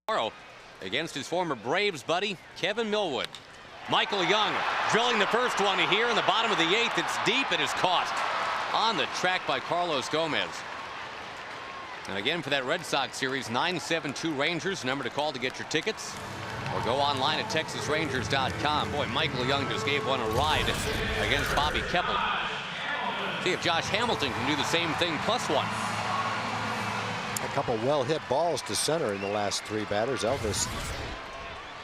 tomorrow against his former Braves buddy, Kevin Millwood. Michael Young drilling the first one here in the bottom of the 8th. It's deep. It is caught on the track by Carlos Gomez. And again, for that Red Sox series, 972 Rangers, number to call to get your tickets. Or go online at TexasRangers.com. Boy, Michael Young just gave one a ride against Bobby Keppel. See if Josh Hamilton can do the same thing, +1. A couple well-hit balls to center in the last 3 batters. Elvis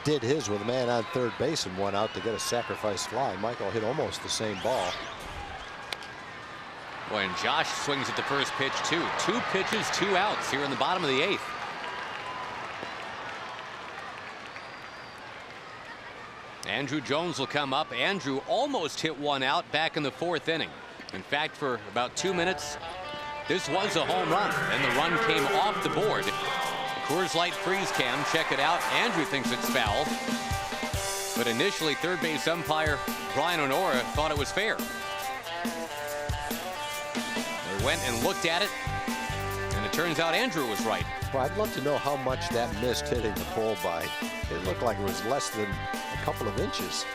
did his with a man on third base and one out to get a sacrifice fly. Michael hit almost the same ball. Boy, and Josh swings at the first pitch, too. 2 pitches, 2 outs here in the bottom of the 8th. Andrew Jones will come up. Andrew almost hit one out back in the 4th inning. In fact, for about 2 minutes, this was a home run, and the run came off the board. Coors Light freeze cam, check it out. Andrew thinks it's foul. But initially, third base umpire Brian Honora thought it was fair. They went and looked at it, and it turns out Andrew was right. Well, I'd love to know how much that missed hitting the pole by. It looked like it was less than a couple of inches.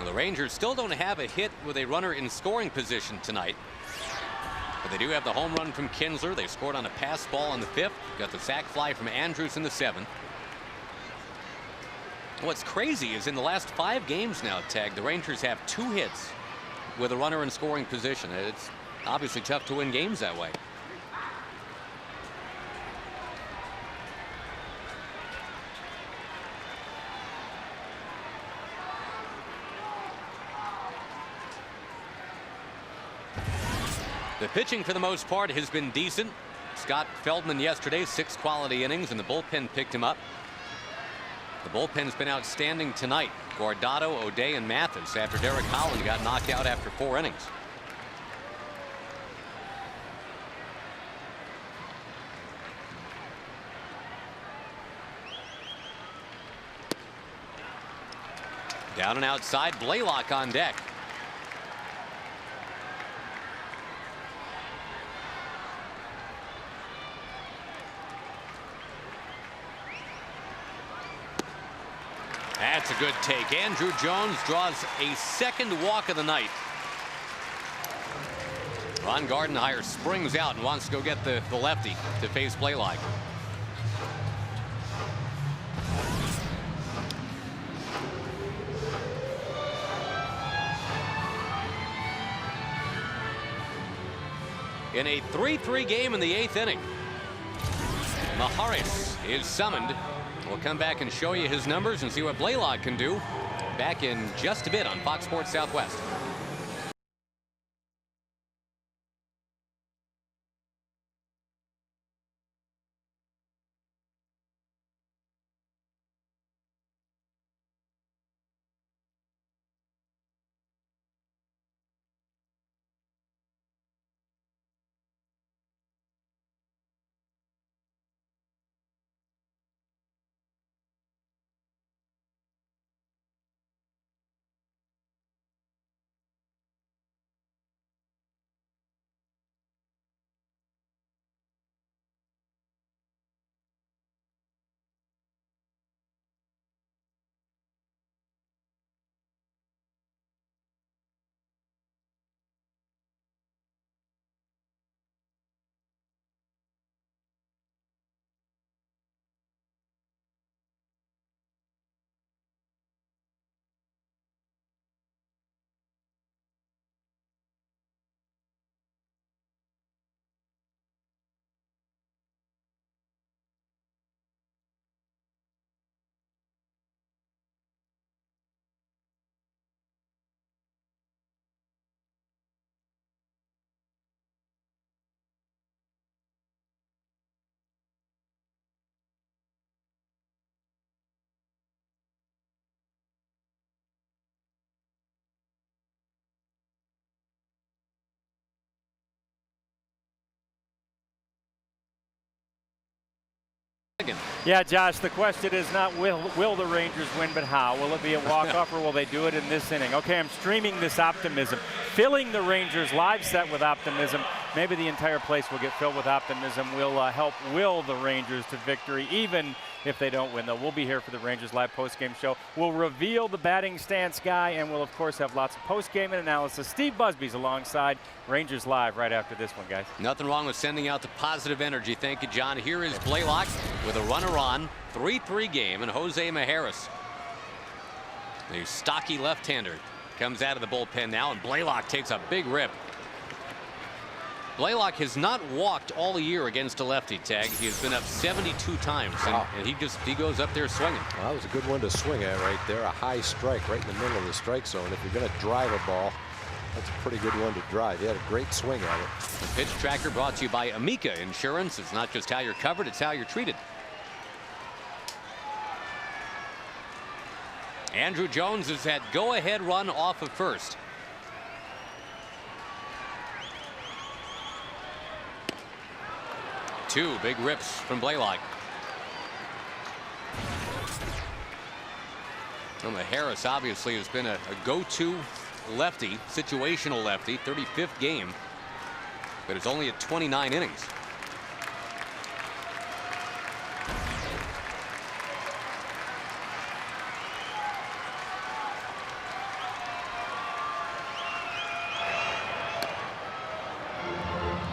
The Rangers still don't have a hit with a runner in scoring position tonight. But they do have the home run from Kinsler. They scored on a pass ball in the 5th. Got the sac fly from Andrews in the 7th. What's crazy is in the last 5 games now, Tag, the Rangers have 2 hits with a runner in scoring position. It's obviously tough to win games that way. The pitching, for the most part, has been decent. Scott Feldman yesterday, 6 quality innings, and the bullpen picked him up. The bullpen's been outstanding tonight. Guardado, O'Day, and Mathis after Derek Holland got knocked out after 4 innings. Down and outside, Blaylock on deck. That's a good take. Andrew Jones draws a 2nd walk of the night. Ron Gardenhire springs out and wants to go get the lefty to face Blaylock. In a 3-3 game in the 8th inning, Maharis is summoned. We'll come back and show you his numbers and see what Blaylock can do back in just a bit on Fox Sports Southwest. Yeah, Josh, the question is not will the Rangers win, but how? Will it be a walk-off or will they do it in this inning? Okay, I'm streaming this optimism, filling the Rangers live set with optimism. Maybe the entire place will get filled with optimism. Will help will the Rangers to victory, even if they don't win, though. We'll be here for the Rangers live postgame show. We'll reveal the batting stance guy, and we'll, of course, have lots of postgame and analysis. Steve Busby's alongside Rangers live right after this one, guys. Nothing wrong with sending out the positive energy. Thank you, John. Here is Blaylock with a runner on. 3-3 game, and Jose Majerus, the stocky left-hander, comes out of the bullpen now, and Blaylock takes a big rip. Blaylock has not walked all year against a lefty, Tag. He has been up 72 times, and he goes up there swinging. Well, that was a good one to swing at right there. A high strike right in the middle of the strike zone. If you're going to drive a ball, that's a pretty good one to drive. He had a great swing at it. The pitch tracker brought to you by Amica Insurance. It's not just how you're covered, it's how you're treated. Andrew Jones has had go-ahead run off of first. Two big rips from Blaylock. Well, Harris obviously has been a go-to lefty, situational lefty, 35th game, but it's only at 29 innings.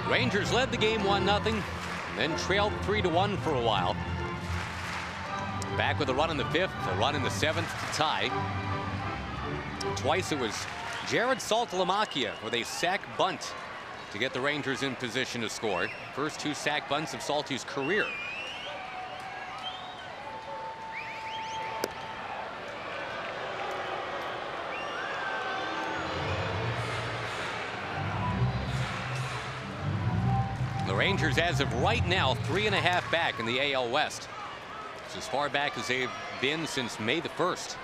Rangers led the game 1-0, and then trailed 3-1 for a while. Back with a run in the 5th, a run in the 7th to tie. Twice it was Jared Saltalamacchia with a sac bunt to get the Rangers in position to score. First 2 sac bunts of Salty's career. The Rangers, as of right now, 3.5 back in the AL West. It's as far back as they've been since May the 1st.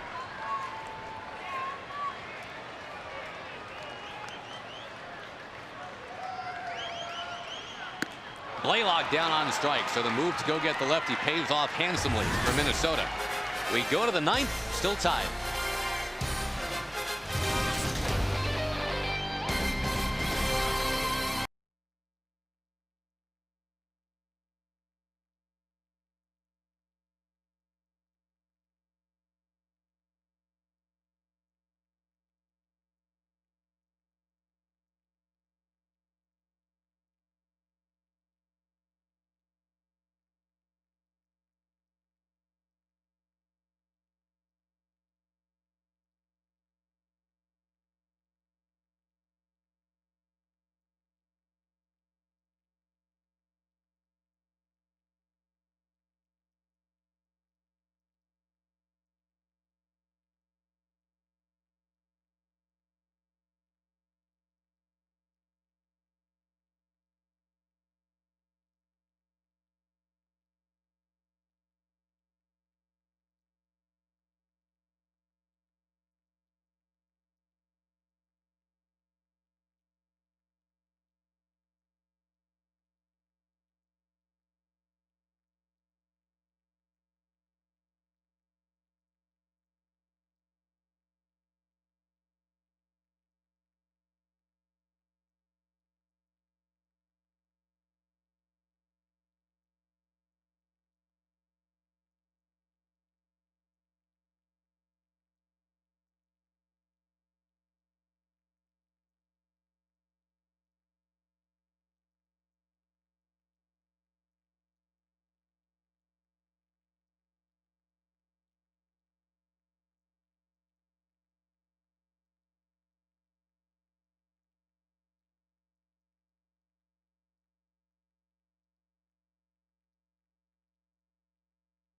Blaylock down on strike, so the move to go get the lefty pays off handsomely for Minnesota. We go to the 9th, still tied.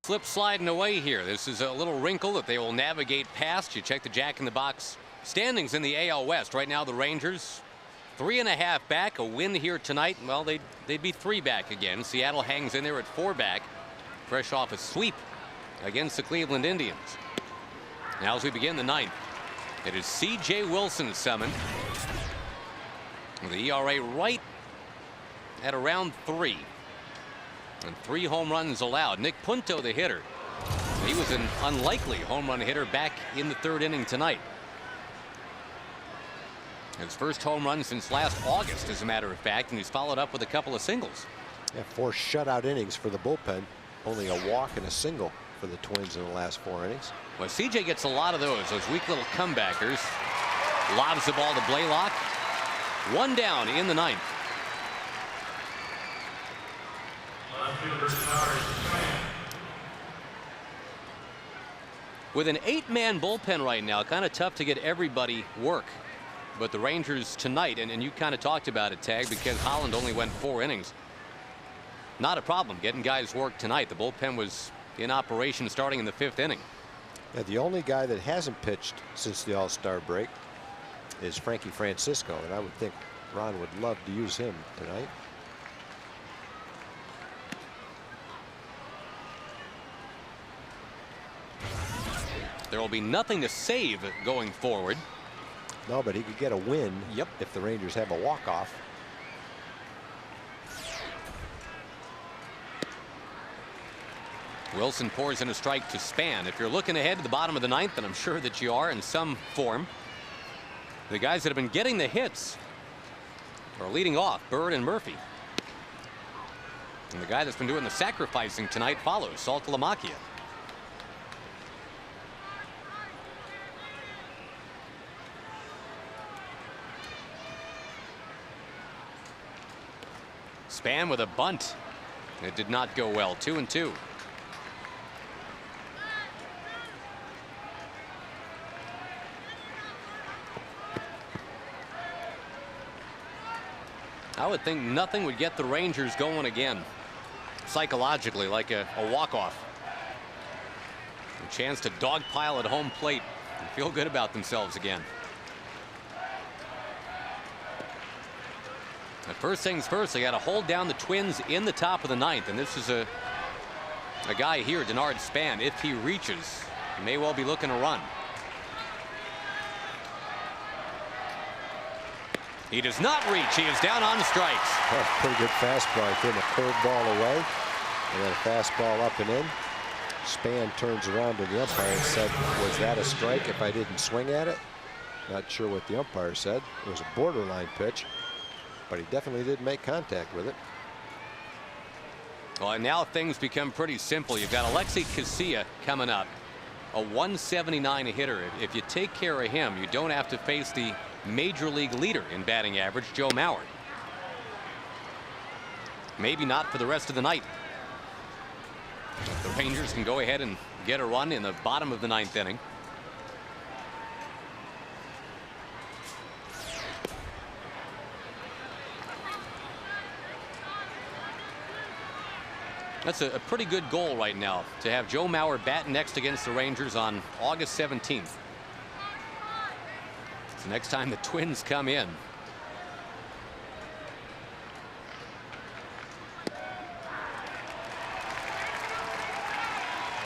Flip sliding away here. This is a little wrinkle that they will navigate past. You check the Jack-in-the-Box standings in the AL West. Right now the Rangers 3.5 back. A win here tonight, well, they'd be 3 back again. Seattle hangs in there at 4 back, fresh off a sweep against the Cleveland Indians. Now as we begin the 9th, it is C.J. Wilson summoned with the ERA right at around 3. And 3 home runs allowed. Nick Punto, the hitter. He was an unlikely home run hitter back in the 3rd inning tonight. His first home run since last August, as a matter of fact, and he's followed up with a couple of singles. Yeah, 4 shutout innings for the bullpen. Only a walk and a single for the Twins in the last 4 innings. Well, CJ gets a lot of those weak little comebackers. Lobs the ball to Blaylock. 1 down in the 9th. With an 8-man bullpen right now, kind of tough to get everybody work. But the Rangers tonight, and you kind of talked about it, Tag, because Holland only went 4 innings. Not a problem getting guys work tonight. The bullpen was in operation starting in the 5th inning. Yeah, the only guy that hasn't pitched since the All-Star break is Frankie Francisco, and I would think Ron would love to use him tonight. There will be nothing to save going forward. No, but he could get a win if the Rangers have a walk-off. Wilson pours in a strike to Span. If you're looking ahead to the bottom of the 9th, and I'm sure that you are in some form, the guys that have been getting the hits are leading off, Bird and Murphy. And the guy that's been doing the sacrificing tonight follows, Saltalamacchia. Span with a bunt. It did not go well. 2-2. I would think nothing would get the Rangers going again psychologically like a walk-off. A chance to dogpile at home plate and feel good about themselves again. But first things first, they got to hold down the Twins in the top of the 9th, and this is a guy here, Denard Span. If he reaches, he may well be looking to run. He does not reach. He is down on strikes. Pretty good fastball. He threw a curveball away, and then a fastball up and in. Span turns around to the umpire and said, "Was that a strike if I didn't swing at it?" Not sure what the umpire said. It was a borderline pitch, but he definitely did make contact with it. Well, and now things become pretty simple. You've got Alexi Casilla coming up, a 179 hitter. If you take care of him, you don't have to face the major league leader in batting average, Joe Mauer. Maybe not for the rest of the night. The Rangers can go ahead and get a run in the bottom of the 9th inning. That's a pretty good goal right now, to have Joe Mauer bat next against the Rangers on August 17th. So next time the Twins come in.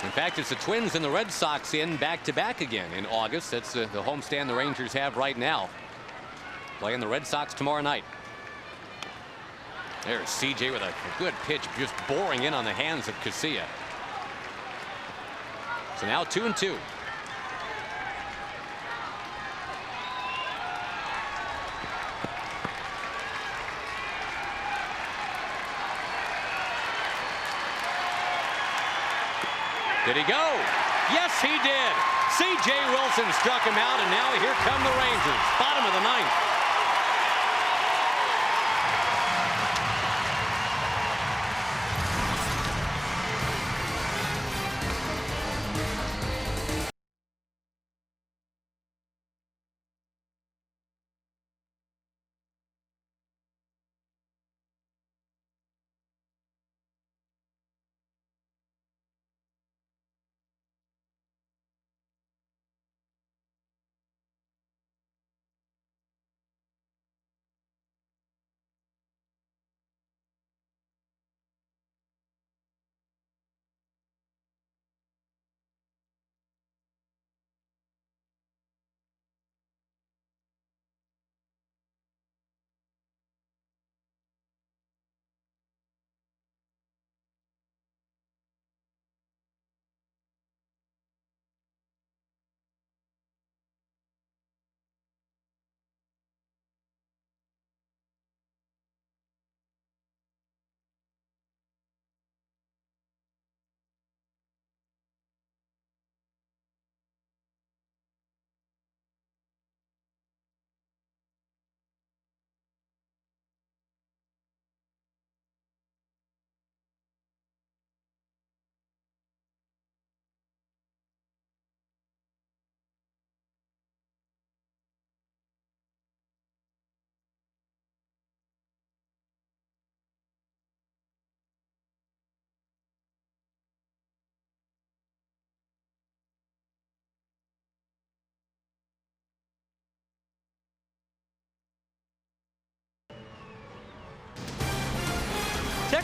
In fact, it's the Twins and the Red Sox in back-to-back again in August. That's the homestand the Rangers have right now. Playing the Red Sox tomorrow night. There's CJ with a good pitch, just boring in on the hands of Casilla. So now 2-2. Did he go? Yes, he did. C.J. Wilson struck him out, and now here come the Rangers. Bottom of the 9th.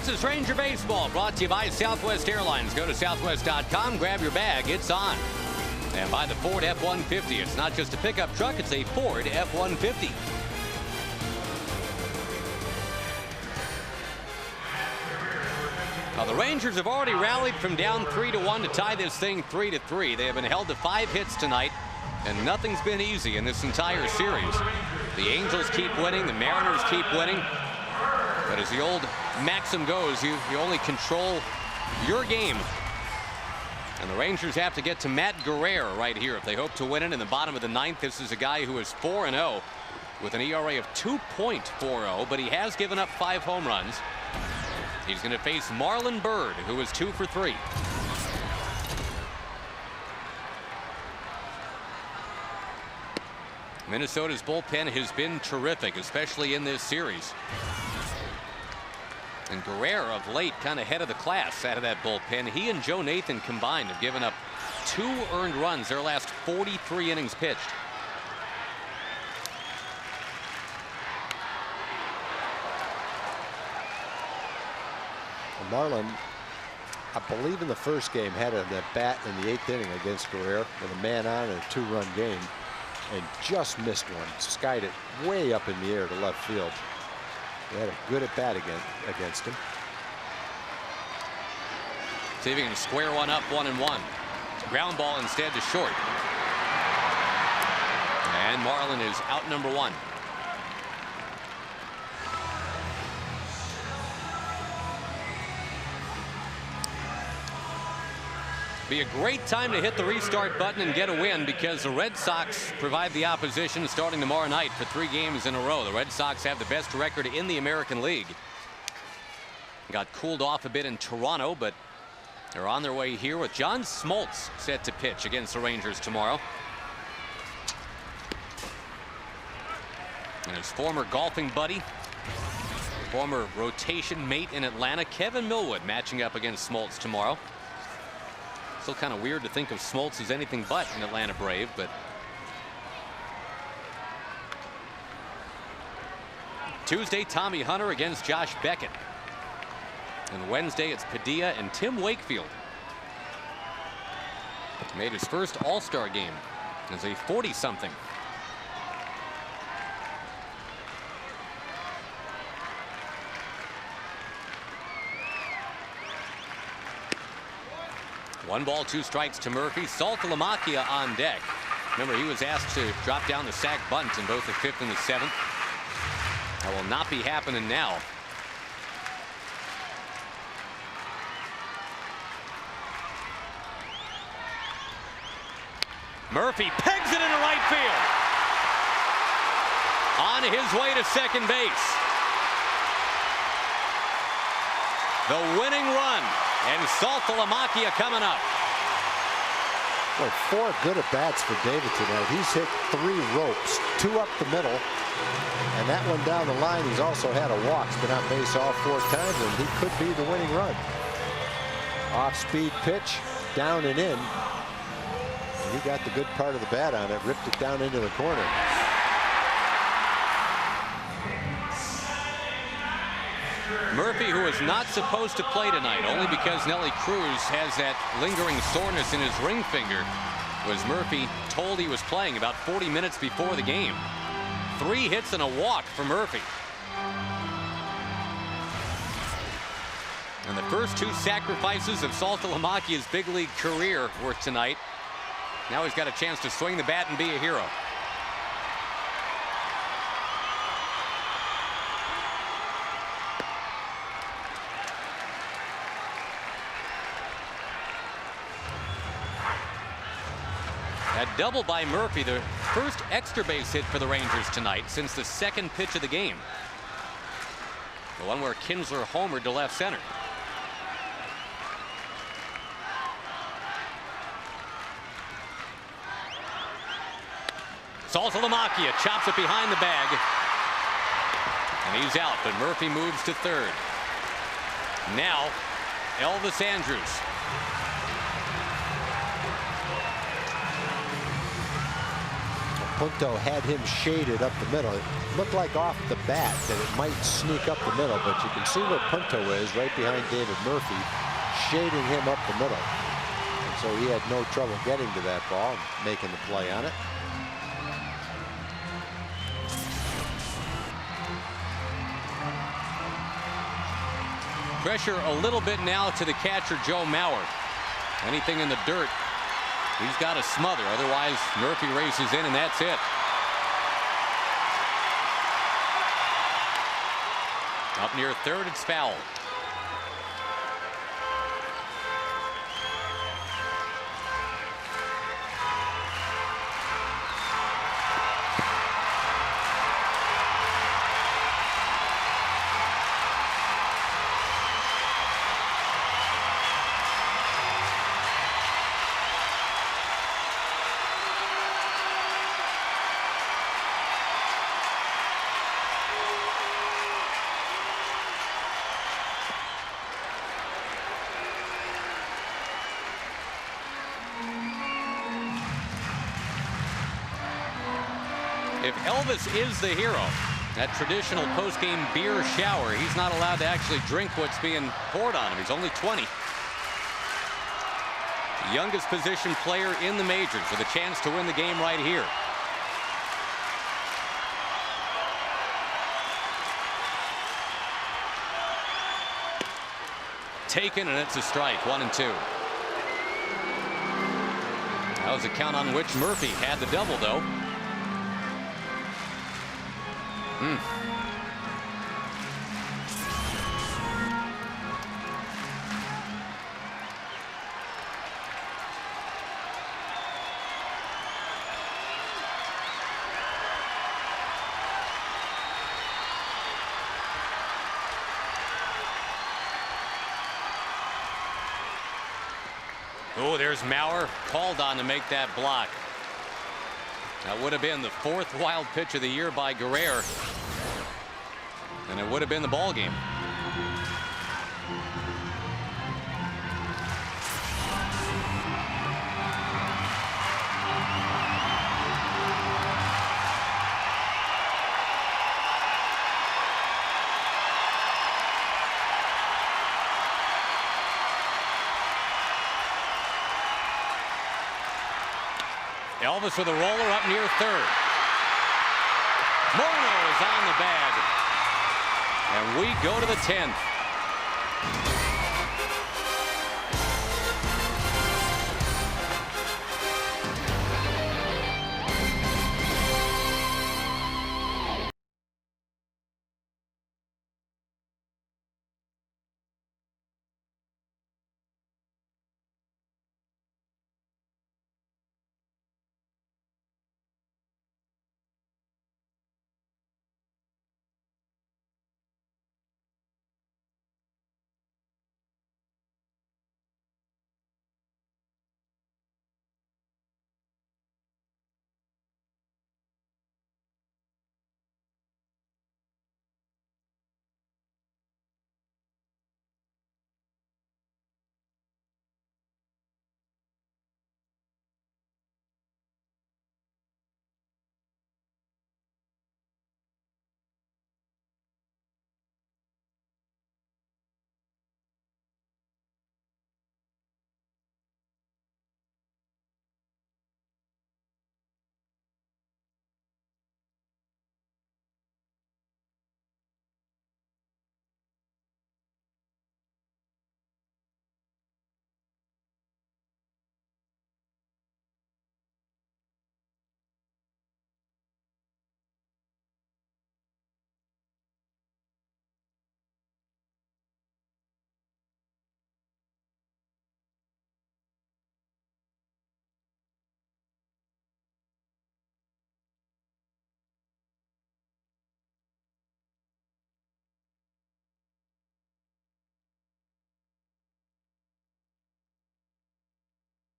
Texas Ranger Baseball brought to you by Southwest Airlines. Go to southwest.com, grab your bag, it's on. And by the Ford F-150. It's not just a pickup truck, it's a Ford F-150. Now, the Rangers have already rallied from down 3-1 to tie this thing 3-3. They have been held to 5 hits tonight, and nothing's been easy in this entire series. The Angels keep winning, the Mariners keep winning. But as the old maxim goes, you only control your game. And the Rangers have to get to Matt Guerrero right here if they hope to win it in the bottom of the 9th. This is a guy who is 4-0 with an ERA of 2.40, but he has given up 5 home runs. He's going to face Marlon Byrd, who is 2 for 3. Minnesota's bullpen has been terrific, especially in this series. And Guerrero of late kind of head of the class out of that bullpen. He and Joe Nathan combined have given up 2 earned runs their last 43 innings pitched. Marlon, I believe in the first game, had a bat in the 8th inning against Guerrero with a man on and a 2-run game, and just missed one. Skied it way up in the air to left field. They had a good at bat against him. See if he can square one up 1-1. Ground ball instead to short. And Marlon is out number 1. Be a great time to hit the restart button and get a win, because the Red Sox provide the opposition starting tomorrow night for 3 games in a row. The Red Sox have the best record in the American League. Got cooled off a bit in Toronto, but they're on their way here with John Smoltz set to pitch against the Rangers tomorrow. And his former golfing buddy, former rotation mate in Atlanta, Kevin Millwood, matching up against Smoltz tomorrow. Still kind of weird to think of Smoltz as anything but an Atlanta Brave, but Tuesday, Tommy Hunter against Josh Beckett. And Wednesday, it's Padilla and Tim Wakefield. Made his first All-Star game as a 40-something. One ball, 2 strikes to Murphy. Saltalamacchia on deck. Remember, he was asked to drop down the sac bunt in both the 5th and the 7th. That will not be happening now. Murphy pegs it into right field. On his way to second base. The winning run. And Saltalamacchia coming up. Well, 4 good at-bats for David tonight. He's hit 3 ropes, 2 up the middle, and that one down the line. He's also had a walk. He's been on base all 4 times, and he could be the winning run. Off-speed pitch, down and in. And he got the good part of the bat on it, ripped it down into the corner. Murphy, who is not supposed to play tonight, only because Nelly Cruz has that lingering soreness in his ring finger, was Murphy told he was playing about 40 minutes before the game. 3 hits and a walk for Murphy. And the first 2 sacrifices of Saltalamacchia's big league career were tonight. Now he's got a chance to swing the bat and be a hero. That double by Murphy, the first extra base hit for the Rangers tonight since the 2nd pitch of the game. The one where Kinsler homered to left center. Saltalamacchia chops it behind the bag. And he's out, but Murphy moves to 3rd. Now, Elvis Andrus. Punto had him shaded up the middle. It looked like off the bat that it might sneak up the middle, but you can see where Punto is right behind David Murphy, shading him up the middle. And so he had no trouble getting to that ball and making the play on it. Pressure a little bit now to the catcher, Joe Mauer. Anything in the dirt, he's got to smother. Otherwise, Murphy races in, and that's it. Up near third, it's foul. If Elvis is the hero, that traditional post-game beer shower, he's not allowed to actually drink what's being poured on him. He's only 20. The youngest position player in the majors with a chance to win the game right here. Taken, and it's a strike. 1-2. That was a count on which Murphy had the double, though. Oh, there's Mauer, called on to make that block. That would have been the 4th wild pitch of the year by Guerrero, and it would have been the ball game. Elvis with a roller up near third. Moreno is on the bag. And we go to the 10th.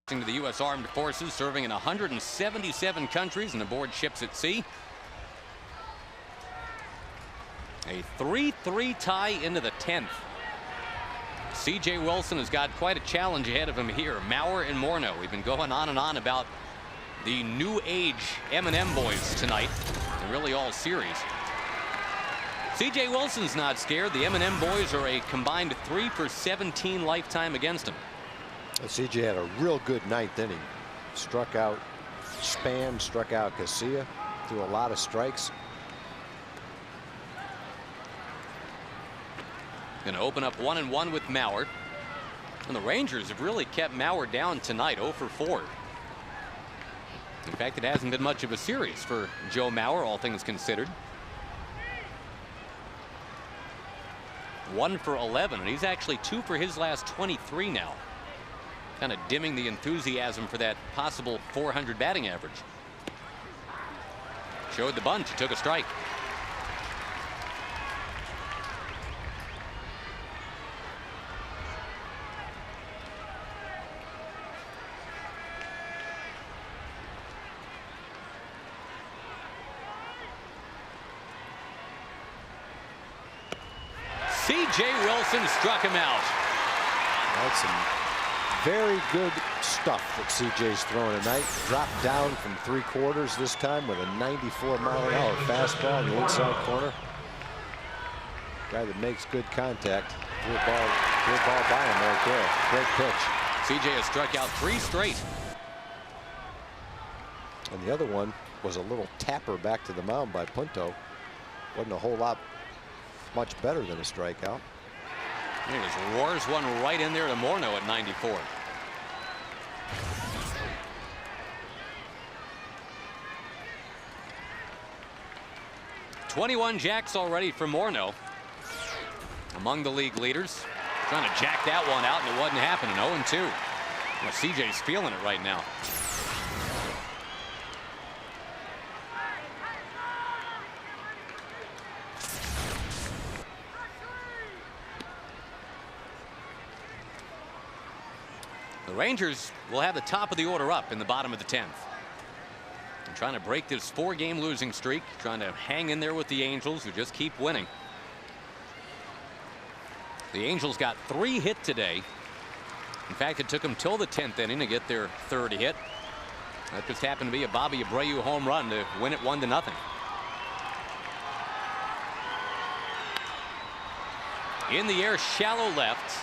To the U.S. Armed Forces, serving in 177 countries and aboard ships at sea. A 3-3 tie into the 10th. C.J. Wilson has got quite a challenge ahead of him here. Mauer and Morneau. We've been going on and on about the new age M&M boys tonight, and really all series. C.J. Wilson's not scared. The M&M boys are a combined 3 for 17 lifetime against him. C.J. had a real good ninth inning. Struck out Span, struck out Casilla, threw a lot of strikes. Going to open up 1-1 with Mauer. And the Rangers have really kept Mauer down tonight, 0 for 4. In fact, it hasn't been much of a series for Joe Mauer, all things considered. 1 for 11, and he's actually 2 for his last 23 now. Kind of dimming the enthusiasm for that possible 400 batting average. Showed the bunch, he took a strike. C.J. Wilson struck him out. That's some very good stuff that C.J.'s throwing tonight. Dropped down from 3/4 this time with a 94-mile-an-hour fastball in the inside corner. Guy that makes good contact. Threw a ball by him right there. Great pitch. C.J. has struck out 3 straight. And the other one was a little tapper back to the mound by Punto. Wasn't a whole lot much better than a strikeout. He just roars one right in there to Morneau at 94. .21 jacks already for Morneau. Among the league leaders. Trying to jack that one out, and it wasn't happening. 0-2. Well, CJ's feeling it right now. The Rangers will have the top of the order up in the bottom of the 10th. And trying to break this 4-game losing streak, trying to hang in there with the Angels, who just keep winning. The Angels got 3 hit today. In fact, it took them till the 10th inning to get their 3rd hit. That just happened to be a Bobby Abreu home run to win it 1-0. In the air, shallow left.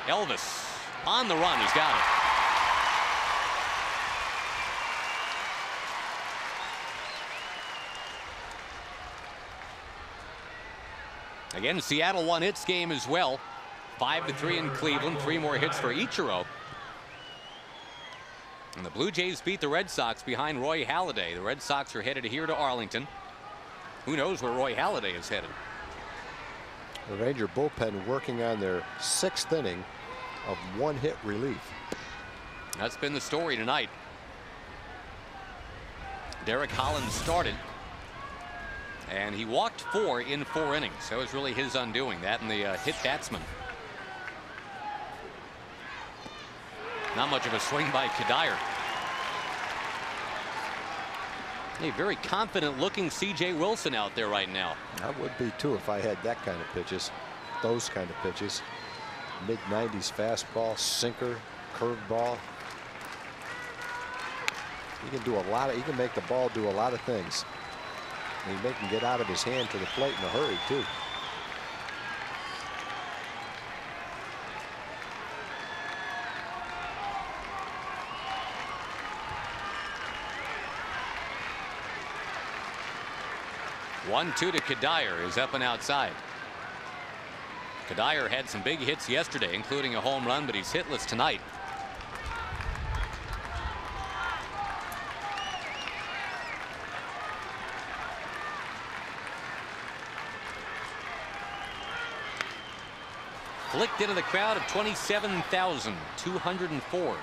Elvis on the run, he's got it. Again, Seattle won its game as well. 5-3 in Cleveland, 3 more hits for Ichiro. And the Blue Jays beat the Red Sox behind Roy Halladay. The Red Sox are headed here to Arlington. Who knows where Roy Halladay is headed? The Ranger bullpen working on their 6th inning of 1-hit relief. That's been the story tonight. Derek Holland started, and he walked 4 in 4 innings. So it was really his undoing, that and the hit batsman. Not much of a swing by Kadire. A very confident looking C.J. Wilson out there right now. I would be too if I had that kind of pitches, those kind of pitches. Mid-90s fastball, sinker, curveball. He can do a lot of, he can make the ball do a lot of things. And he can get out of his hand to the plate in a hurry too. One-two to Kadire is up and outside. Kadire had some big hits yesterday, including a home run, but he's hitless tonight. Flicked into the crowd of 27,204.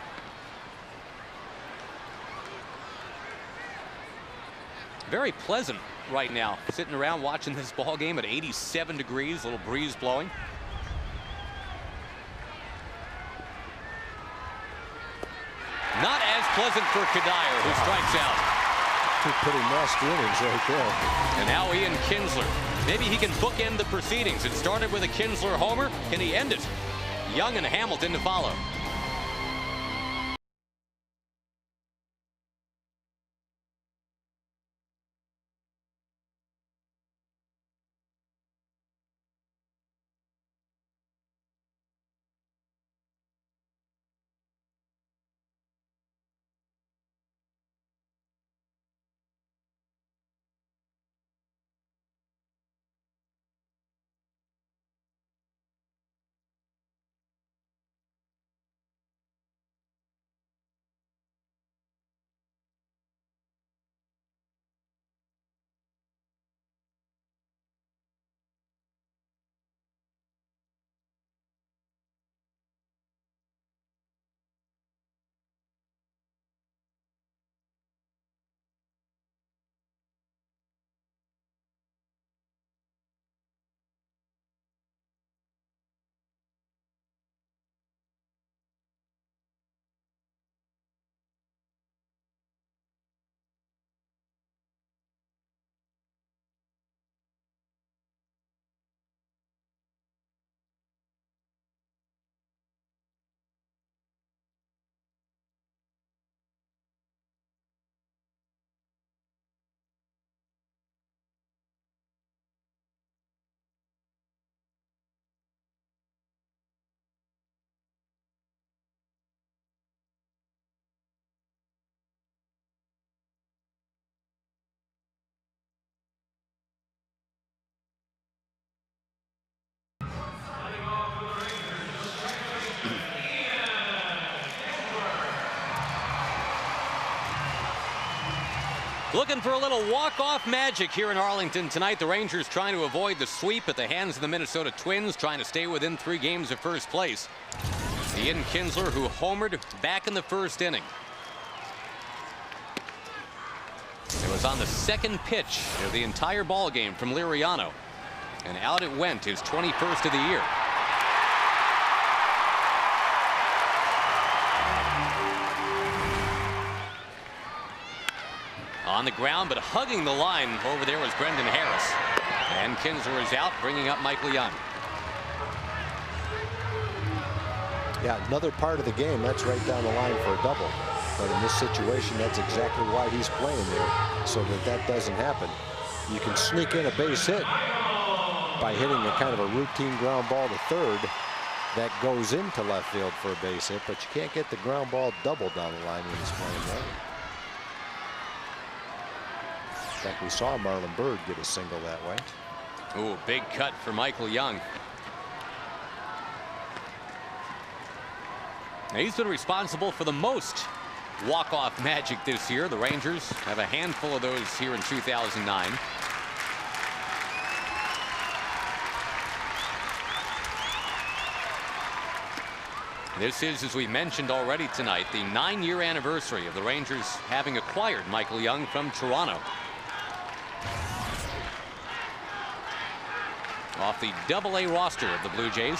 Very pleasant right now, sitting around watching this ball game at 87 degrees, a little breeze blowing. Not as pleasant for Kadire, who strikes out. Two pretty nasty innings right there. And now Ian Kinsler. Maybe he can bookend the proceedings. It started with a Kinsler homer. Can he end it? Young and Hamilton to follow. Looking for a little walk-off magic here in Arlington tonight. The Rangers trying to avoid the sweep at the hands of the Minnesota Twins, trying to stay within 3 games of first place. Ian Kinsler, who homered back in the first inning. It was on the second pitch of the entire ball game from Liriano, and out it went, his 21st of the year. On the ground, but hugging the line over there was Brendan Harris. And Kinsler is out, bringing up Michael Young. Yeah, another part of the game, that's right down the line for a double. But in this situation, that's exactly why he's playing there, so that that doesn't happen. You can sneak in a base hit by hitting a kind of a routine ground ball to third that goes into left field for a base hit, but you can't get the ground ball double down the line when he's playing there. In fact, we saw Marlon Byrd get a single that way. Ooh, big cut for Michael Young. Now, he's been responsible for the most walk-off magic this year. The Rangers have a handful of those here in 2009. This is, as we mentioned already tonight, the 9-year anniversary of the Rangers having acquired Michael Young from Toronto. Off the Double-A roster of the Blue Jays.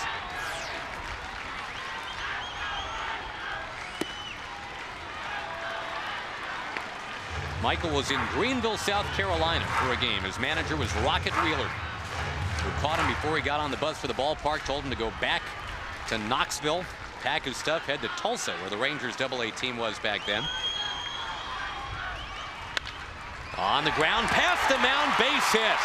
Michael was in Greenville, South Carolina for a game. His manager was Rocket Wheeler, who caught him before he got on the bus for the ballpark, told him to go back to Knoxville, pack his stuff, head to Tulsa, where the Rangers Double-A team was back then. On the ground, past the mound, base hit.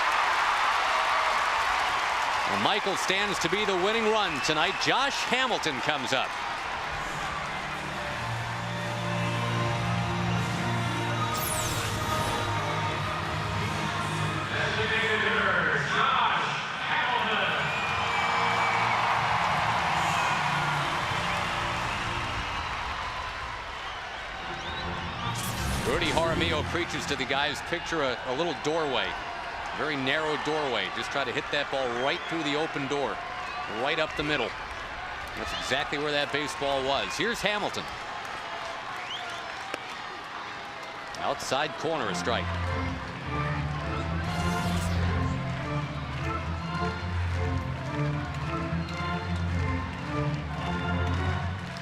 Well, Michael stands to be the winning run tonight. Josh Hamilton comes up. Rudy Jaramillo preaches to the guys, picture a little doorway. Very narrow doorway. Just try to hit that ball right through the open door, right up the middle. That's exactly where that baseball was. Here's Hamilton. Outside corner, a strike.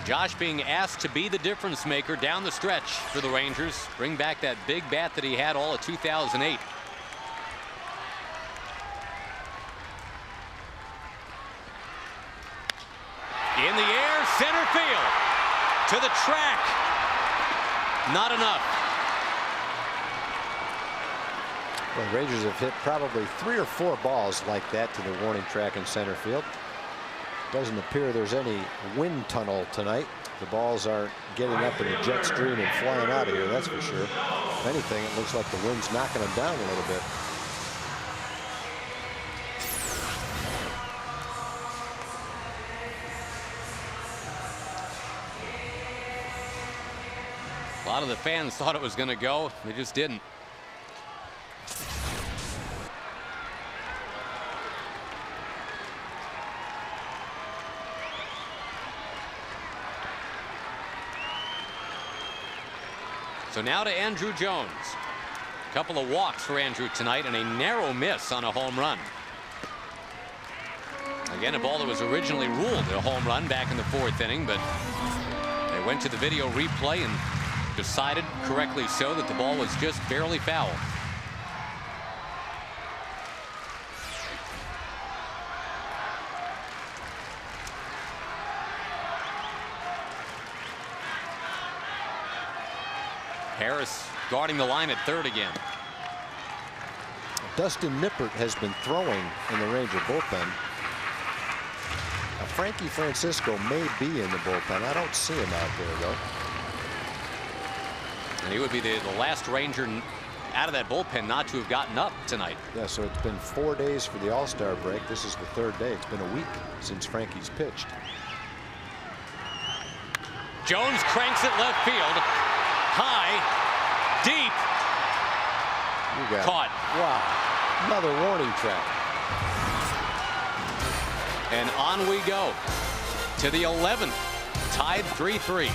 Josh being asked to be the difference maker down the stretch for the Rangers. Bring back that big bat that he had all of 2008. In the air, center field. To the track. Not enough. Well, the Rangers have hit probably 3 or 4 balls like that to the warning track in center field. Doesn't appear there's any wind tunnel tonight. The balls aren't getting up in a jet stream and flying out of here, that's for sure. If anything, it looks like the wind's knocking them down a little bit. A lot of the fans thought it was going to go. They just didn't. So now to Andrew Jones. A couple of walks for Andrew tonight and a narrow miss on a home run. Again, a ball that was originally ruled a home run back in the 4th inning, but they went to the video replay and decided, correctly so, that the ball was just barely foul. Harris guarding the line at third again. Dustin Nippert has been throwing in the Ranger bullpen. Now, Frankie Francisco may be in the bullpen. I don't see him out there, though. And he would be the last Ranger out of that bullpen not to have gotten up tonight. Yeah, so it's been 4 days for the All-Star break. This is the 3rd day. It's been a week since Frankie's pitched. Jones cranks it left field. High, deep, Caught. Wow. Another warning track. And on we go to the 11th. Tied 3-3.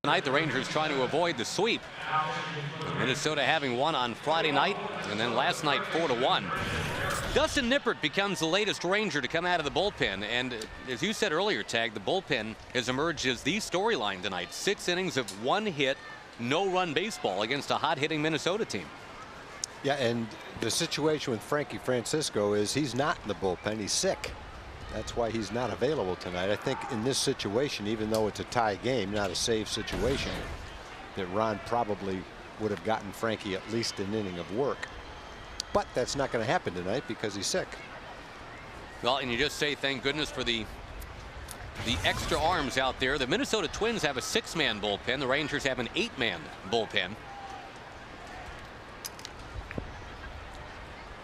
Tonight, the Rangers trying to avoid the sweep. Minnesota having won on Friday night, and then last night 4-1. Dustin Nippert becomes the latest Ranger to come out of the bullpen, and as you said earlier, Tag, the bullpen has emerged as the storyline tonight. 6 innings of 1 hit, no-run baseball against a hot-hitting Minnesota team. Yeah, and the situation with Frankie Francisco is he's not in the bullpen. He's sick. That's why he's not available tonight. I think in this situation, even though it's a tie game, not a save situation, that Ron probably would have gotten Frankie at least an inning of work. But that's not going to happen tonight because he's sick. Well, and you just say thank goodness for the extra arms out there. The Minnesota Twins have a 6-man bullpen. The Rangers have an 8-man bullpen.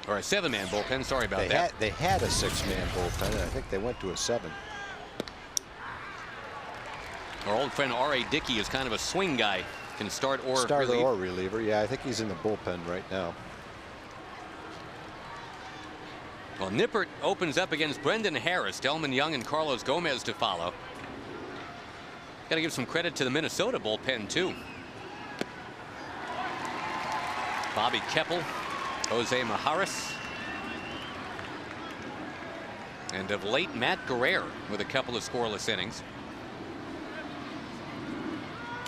Or a 7-man bullpen. Sorry about that. They had a 6-man bullpen, and I think they went to a 7. Our old friend R.A. Dickey is kind of a swing guy. Can start or Starter relieve. or reliever. Yeah, I think he's in the bullpen right now. Well, Nippert opens up against Brendan Harris, Delman Young, and Carlos Gomez to follow. Got to give some credit to the Minnesota bullpen, too. Bobby Keppel, Jose Majares, and of late Matt Guerrero with a couple of scoreless innings.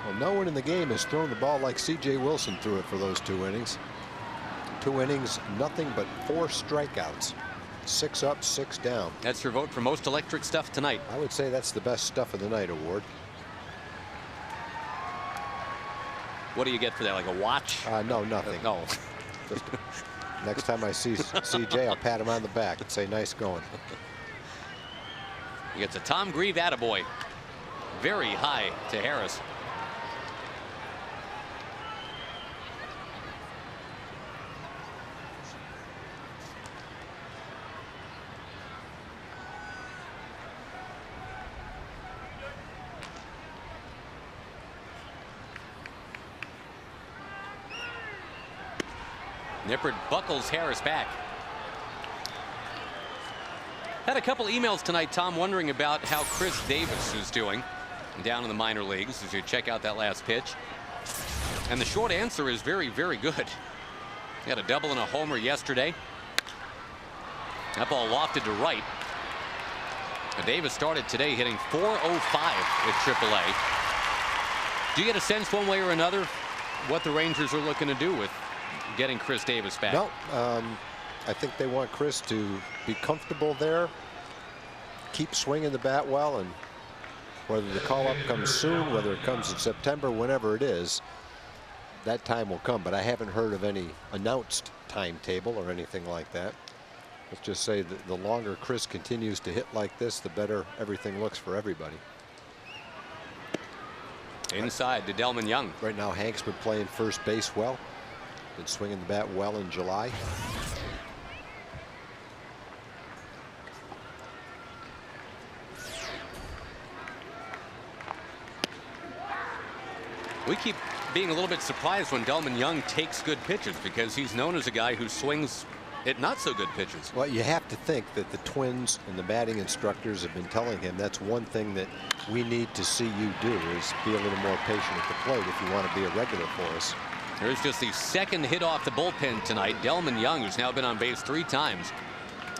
Well, no one in the game has thrown the ball like C.J. Wilson threw it for those 2 innings. 2 innings, nothing but 4 strikeouts. 6 up, 6 down. That's your vote for most electric stuff tonight. I would say that's the best stuff of the night award. What do you get for that? Like a watch? No, nothing. No. Just next time I see CJ, I'll pat him on the back and say, nice going. He gets a Tom Grieve attaboy. Very high to Harris. Nippert buckles Harris back. Had a couple emails tonight, Tom, wondering about how Chris Davis is doing down in the minor leagues as you check out that last pitch. And the short answer is very, very good. He had a double and a homer yesterday. That ball lofted to right. And Davis started today hitting .405 at AAA. Do you get a sense one way or another what the Rangers are looking to do with getting Chris Davis back? No, I think they want Chris to be comfortable there, keep swinging the bat well, and whether the call-up comes soon, whether it comes in September, whenever it is, that time will come. But I haven't heard of any announced timetable or anything like that. Let's just say that the longer Chris continues to hit like this, the better everything looks for everybody. Inside to Delman Young. Right now, Hank's been playing first base well. Been swinging the bat well in July. We keep being a little bit surprised when Delman Young takes good pitches because he's known as a guy who swings at not so good pitches. Well, you have to think that the Twins and the batting instructors have been telling him that's one thing that we need to see you do is be a little more patient at the plate if you want to be a regular for us. There's just the second hit off the bullpen tonight. Delman Young, who's now been on base 3 times.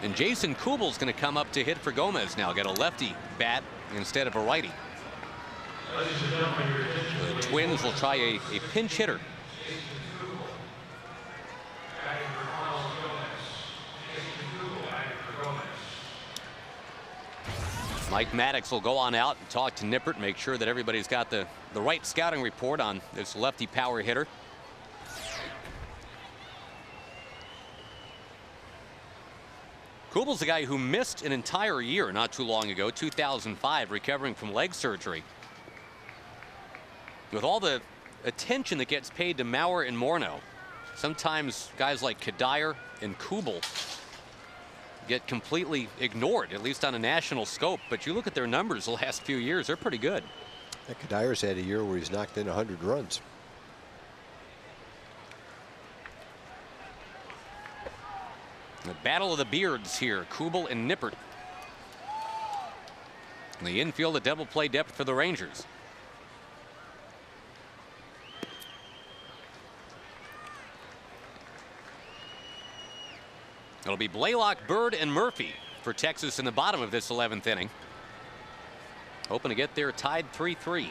And Jason Kubel's going to come up to hit for Gomez now. Got a lefty bat instead of a righty. The Twins will try a pinch hitter. Mike Maddox will go on out and talk to Nippert, make sure that everybody's got the right scouting report on this lefty power hitter. Kubel's the guy who missed an entire year not too long ago, 2005, recovering from leg surgery. With all the attention that gets paid to Mauer and Morneau, sometimes guys like Kadire and Kubel get completely ignored, at least on a national scope. But you look at their numbers the last few years, they're pretty good. Yeah, Kadire's had a year where he's knocked in 100 runs. The battle of the beards here, Kubel and Nippert. In the infield, a double play depth for the Rangers. It'll be Blaylock, Bird, and Murphy for Texas in the bottom of this 11th inning. Hoping to get there tied 3-3.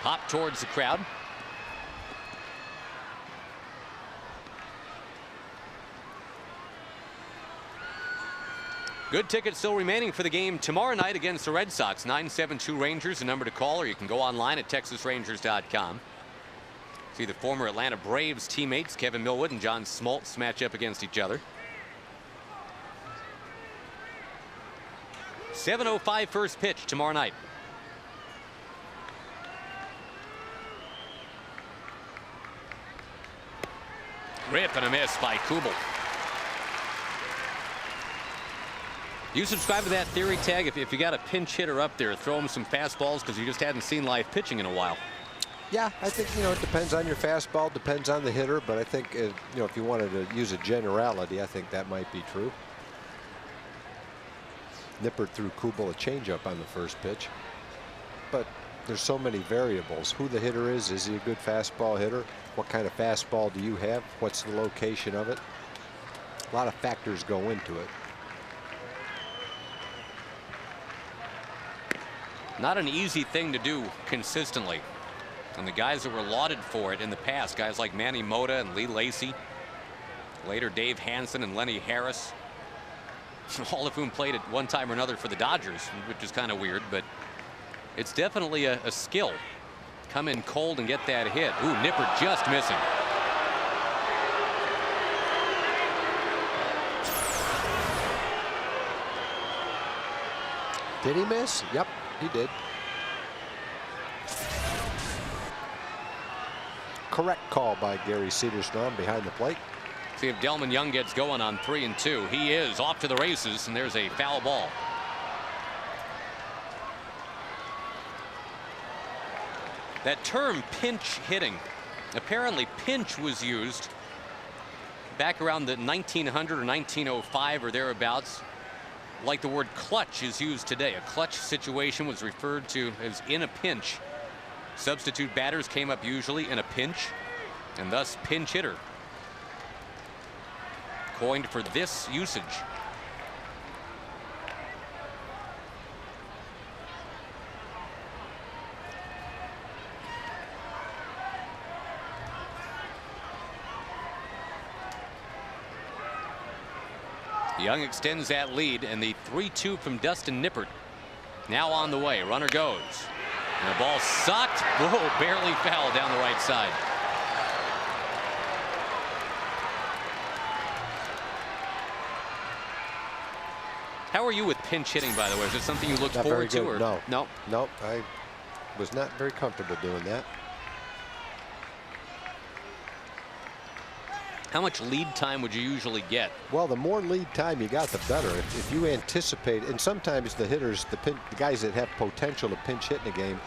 Pop towards the crowd. Good tickets still remaining for the game tomorrow night against the Red Sox. 972 Rangers, the number to call, or you can go online at TexasRangers.com. See the former Atlanta Braves teammates Kevin Millwood and John Smoltz match up against each other. 7:05 first pitch tomorrow night. Rip and a miss by Kubel. You subscribe to that theory, Tag? If you got a pinch hitter up there, throw him some fastballs because you just hadn't seen live pitching in a while. Yeah, I think, it depends on your fastball, depends on the hitter, but I think, if you wanted to use a generality, I think that might be true. Nippert threw Kubel a changeup on the first pitch, but there's so many variables. Who the hitter is he a good fastball hitter? What kind of fastball do you have? What's the location of it? A lot of factors go into it. Not an easy thing to do consistently. And the guys that were lauded for it in the past, guys like Manny Mota and Lee Lacy, later Dave Hansen and Lenny Harris, all of whom played at one time or another for the Dodgers, which is kind of weird, but it's definitely a skill. Come in cold and get that hit. Ooh, Nippert just missing. Did he miss? Yep, he did. Correct call by Gary Cederstrom behind the plate. See if Delman Young gets going on 3-2. He is off to the races, and there's a foul ball. That term pinch hitting, apparently pinch was used back around the 1900 or 1905 or thereabouts, like the word clutch is used today. A clutch situation was referred to as in a pinch. Substitute batters came up usually in a pinch, and thus pinch hitter coined for this usage. Young extends that lead, and the 3-2 from Dustin Nippert Now on the way. Runner goes. And the ball sucked. Whoa, barely fell down the right side. How are you with pinch hitting, by the way? Is it something you look Not forward very to? good. Or? No. Nope. I was not very comfortable doing that. How much lead time would you usually get? Well, the more lead time you got, the better. If you anticipate, and sometimes the hitters, the guys that have potential to pinch hit in a game,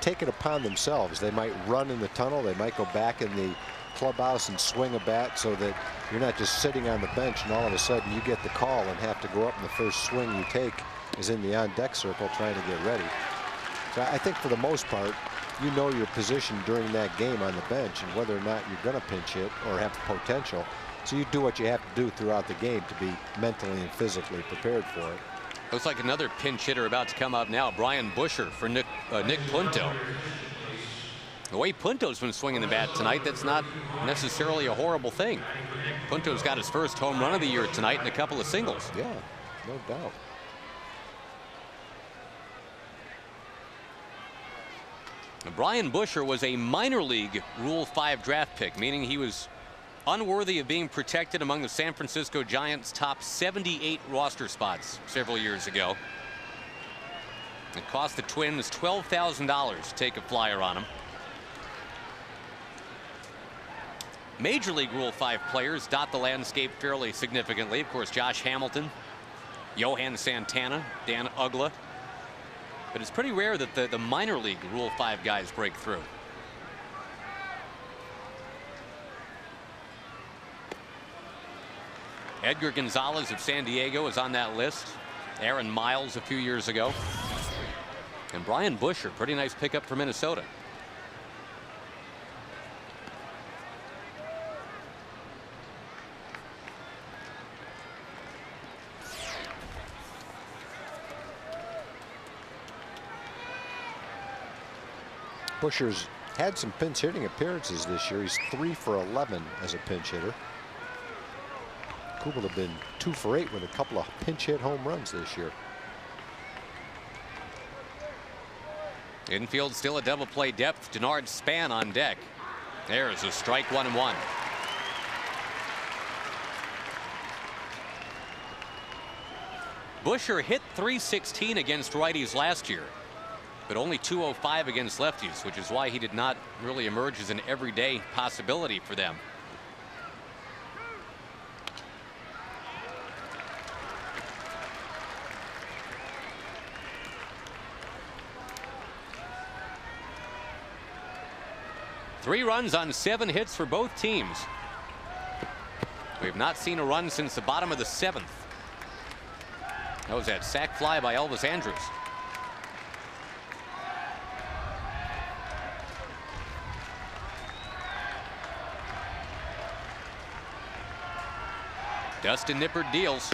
take it upon themselves. They might run in the tunnel. They might go back in the clubhouse and swing a bat so that you're not just sitting on the bench and all of a sudden you get the call and have to go up, and the first swing you take is in the on-deck circle trying to get ready. So I think for the most part, you know your position during that game on the bench and whether or not you're going to pinch hit or have potential. So you do what you have to do throughout the game to be mentally and physically prepared for it. Looks like another pinch hitter about to come up now. Brian Busher for Nick Punto. The way Punto's been swinging the bat tonight, that's not necessarily a horrible thing. Punto's got his first home run of the year tonight and a couple of singles. Yeah, no doubt. Brian Busher was a minor league Rule 5 draft pick, meaning he was unworthy of being protected among the San Francisco Giants' top 78 roster spots several years ago. It cost the Twins $12,000 to take a flyer on him. Major League Rule 5 players dot the landscape fairly significantly. Of course, Josh Hamilton, Johan Santana, Dan Uggla. But it's pretty rare that the minor league Rule 5 guys break through. Edgar Gonzalez of San Diego is on that list. Aaron Miles a few years ago. And Brian Busher, pretty nice pickup for Minnesota. Busher's had some pinch hitting appearances this year. He's 3 for 11 as a pinch hitter. Kubel have been 2 for 8 with a couple of pinch hit home runs this year. Infield still a double play depth. Denard Span on deck. There's a strike, 1-1. Busher hit .316 against righties last year, but only .205 against lefties, which is why he did not really emerge as an everyday possibility for them. Three runs on 7 hits for both teams. We have not seen a run since the bottom of the 7th. That was that sac fly by Elvis Andrus. Dustin Nippert deals.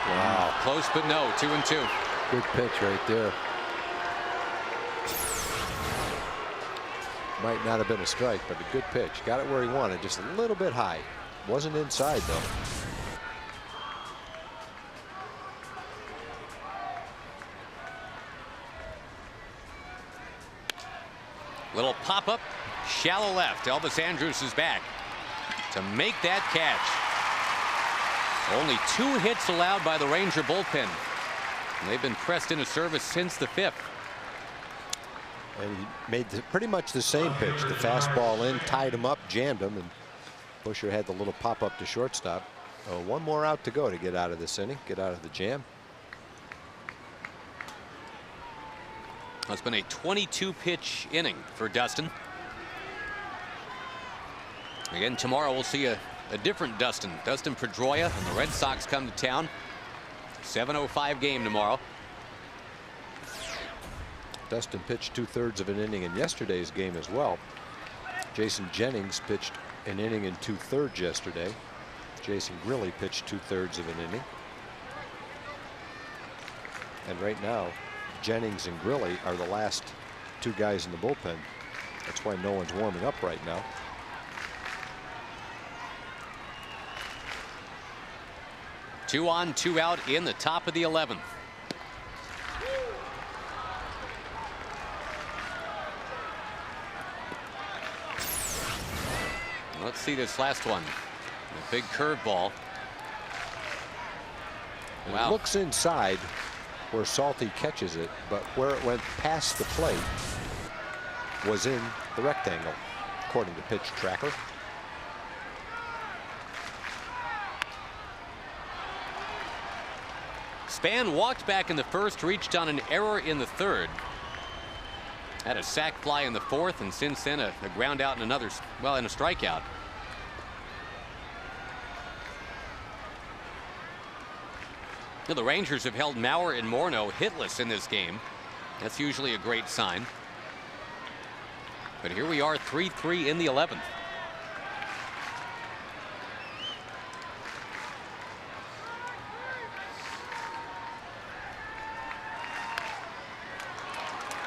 Wow. Close, but no. 2-2. Good pitch right there. Might not have been a strike, but a good pitch. Got it where he wanted, just a little bit high. Wasn't inside, though. Little pop-up, shallow left. Elvis Andrus is back to make that catch. Only 2 hits allowed by the Ranger bullpen. And they've been pressed into service since the 5th. And he made pretty much the same pitch. The fastball in, tied him up, jammed him, and Busher had the little pop-up to shortstop. One more out to go to get out of this inning, get out of the jam. It's been a 22-pitch inning for Dustin. Again, tomorrow we'll see a different Dustin. Dustin Pedroia and the Red Sox come to town. 7:05 game tomorrow. Dustin pitched 2/3 of an inning in yesterday's game as well. Jason Jennings pitched an inning in 2/3 yesterday. Jason Grilli pitched 2/3 of an inning. And right now, Jennings and Grilli are the last 2 guys in the bullpen. That's why no one's warming up right now. Two on, 2 out in the top of the 11th. Let's see this last one. A big curveball. Wow. It looks inside where Salty catches it, but where it went past the plate was in the rectangle, according to Pitch Tracker. Span walked back in the first, reached on an error in the third. Had a sac fly in the fourth, and since then a ground out and another, well, and a strikeout. Now, the Rangers have held Mauer and Morneau hitless in this game. That's usually a great sign. But here we are, 3-3 in the 11th.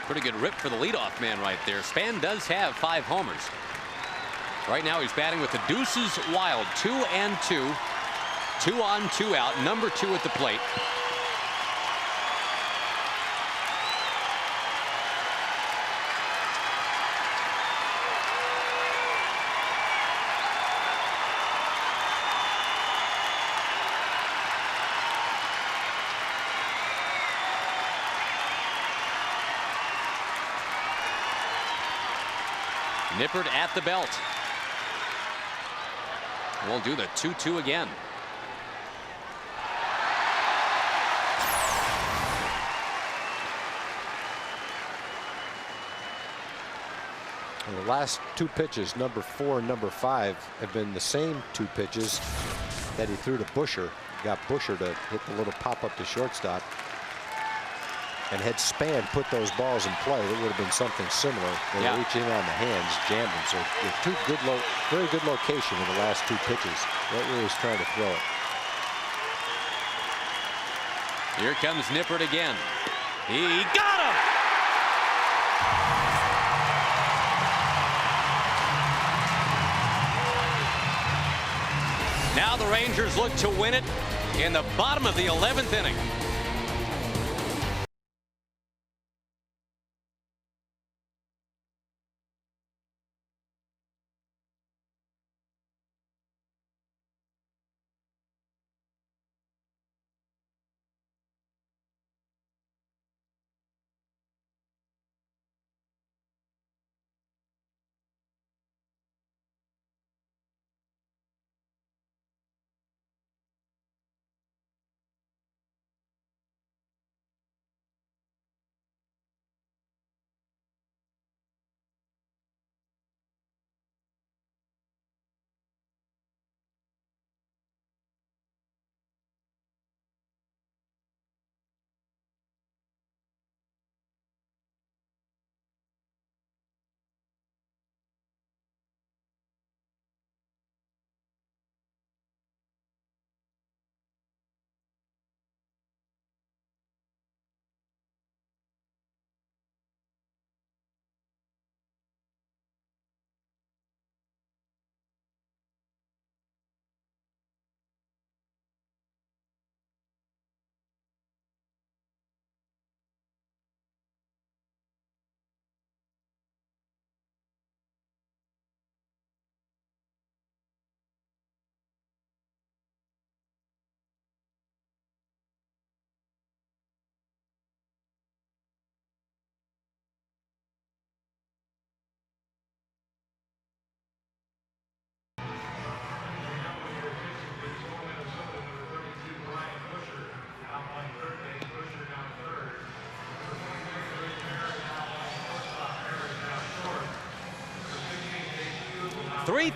Pretty good rip for the leadoff man right there. Span does have 5 homers. Right now he's batting with the deuces wild. 2-2. 2 on, 2 out. Number 2 at the plate. Nippert at the belt. We'll do the 2-2 again. And the last 2 pitches, number 4 and number 5, have been the same 2 pitches that he threw to Busher. Got Busher to hit the little pop-up to shortstop. And had Span put those balls in play, it would have been something similar. They were reaching on the hands, jamming. So very good location in the last 2 pitches. Right where he was trying to throw it. Here comes Nippert again. He got him! Now the Rangers look to win it in the bottom of the 11th inning.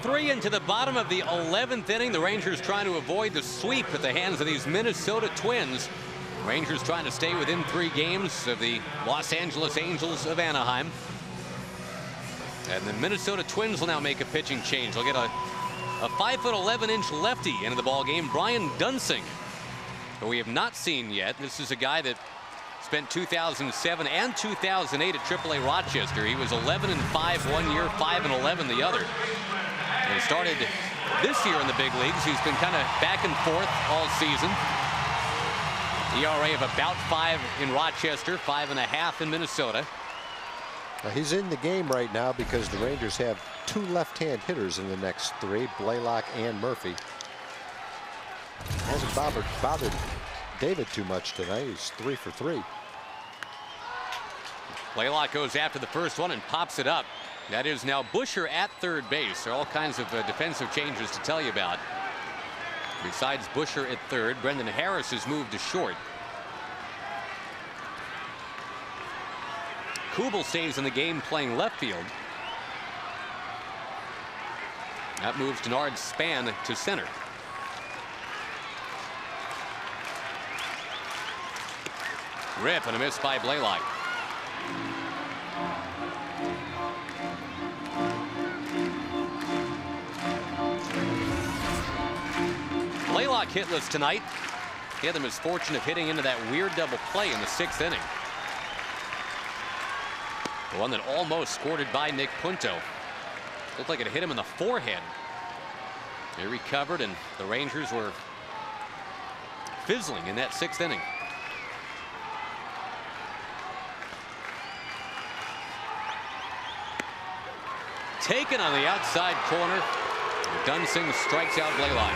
Three into the bottom of the 11th inning. The Rangers trying to avoid the sweep at the hands of these Minnesota Twins. Rangers trying to stay within 3 games of the Los Angeles Angels of Anaheim. And the Minnesota Twins will now make a pitching change. They'll get a 5'11" lefty into the ball game, Brian Dunsing, who we have not seen yet. This is a guy that spent 2007 and 2008 at AAA Rochester. He was 11-5 one year, 5-11 the other. And he started this year in the big leagues. He's been kind of back and forth all season. ERA of about 5 in Rochester, 5.5 in Minnesota. He's in the game right now because the Rangers have 2 left-hand hitters in the next 3, Blaylock and Murphy. Hasn't bothered David too much tonight. He's 3 for 3. Blaylock goes after the first one and pops it up. That is now Busher at third base. There are all kinds of defensive changes to tell you about. Besides Busher at third, Brendan Harris has moved to short. Kubel stays in the game playing left field. That moves Denard Span to center. Rip and a miss by Blaylock. Blaylock hitless tonight. He had the misfortune of hitting into that weird double play in the 6th inning. The one that almost scored by Nick Punto. Looked like it hit him in the forehead. They recovered, and the Rangers were fizzling in that 6th inning. Taken on the outside corner. Dunsing strikes out Blaylock.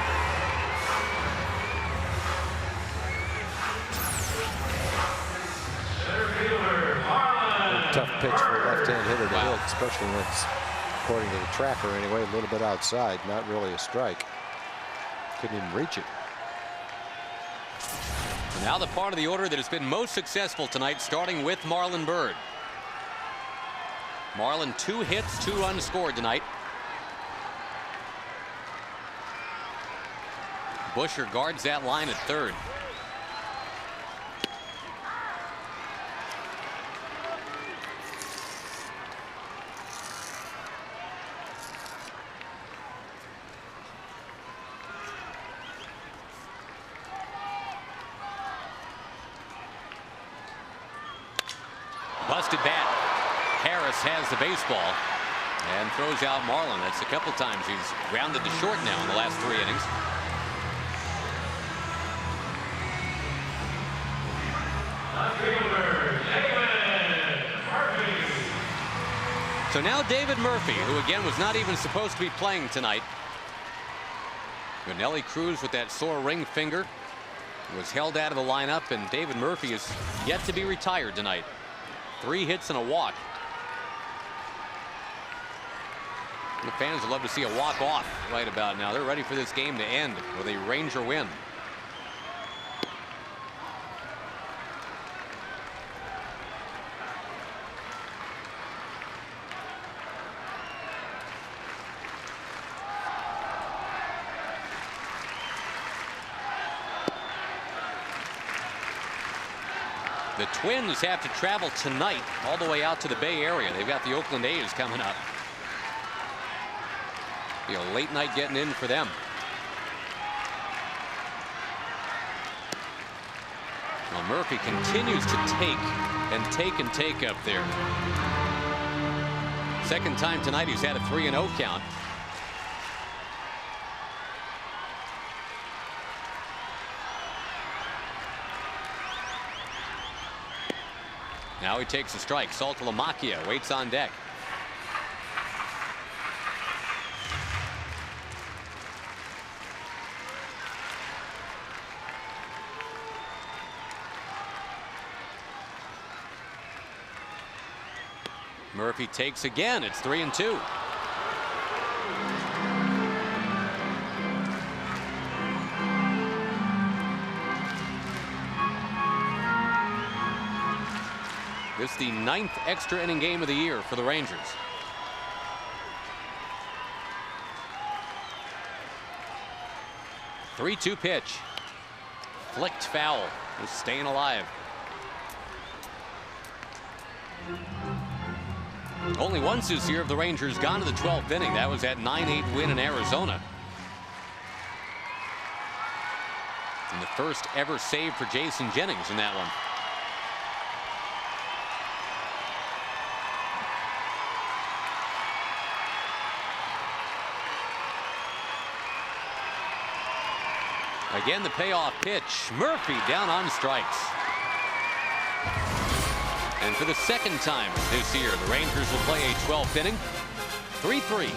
Tough pitch for a left-hand hitter to hit, especially when it's, according to the tracker anyway, a little bit outside. Not really a strike. Couldn't even reach it. Now the part of the order that has been most successful tonight, starting with Marlon Byrd. Marlon, 2 hits, 2 runs scored tonight. Busher guards that line at third. Busted bat. Harris has the baseball and throws out Marlon. That's a couple times he's grounded to short now in the last 3 innings. So now David Murphy, who again was not even supposed to be playing tonight. But Nelly Cruz with that sore ring finger was held out of the lineup, and David Murphy is yet to be retired tonight. 3 hits and a walk. The fans would love to see a walk-off right about now. They're ready for this game to end with a Ranger win. The Twins have to travel tonight all the way out to the Bay Area. They've got the Oakland A's coming up. Be a late night getting in for them. Well, Murphy continues to take up there. Second time tonight he's had a 3-0 count. Now he takes a strike. Saltalamacchia waits on deck. Murphy takes again. It's 3-2. This is the 9th extra inning game of the year for the Rangers. Three-2 pitch. Flicked foul. Just staying alive. Only once this year have the Rangers gone to the 12th inning. That was that 9-8 win in Arizona. And the first ever save for Jason Jennings in that one. Again, the payoff pitch. Murphy down on strikes. And for the second time this year, the Rangers will play a 12th inning. 3-3.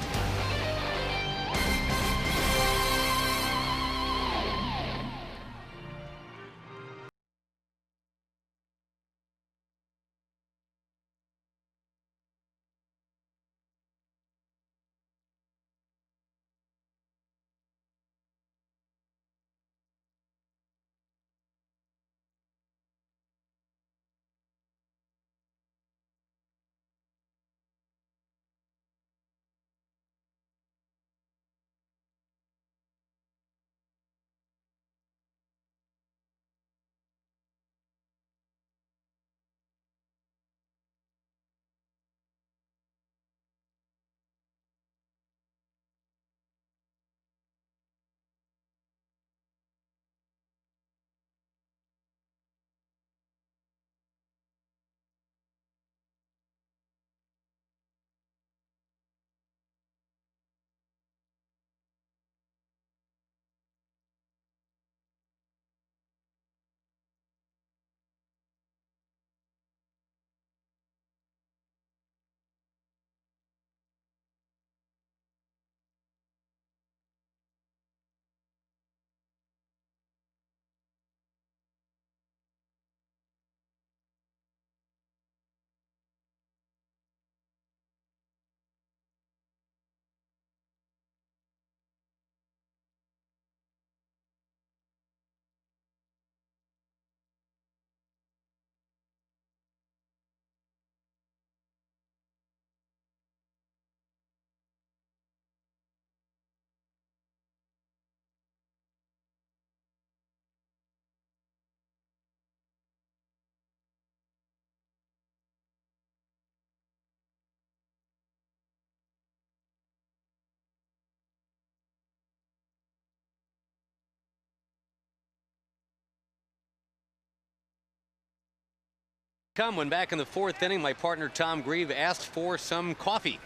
When back in the 4th inning, my partner Tom Grieve asked for some coffee.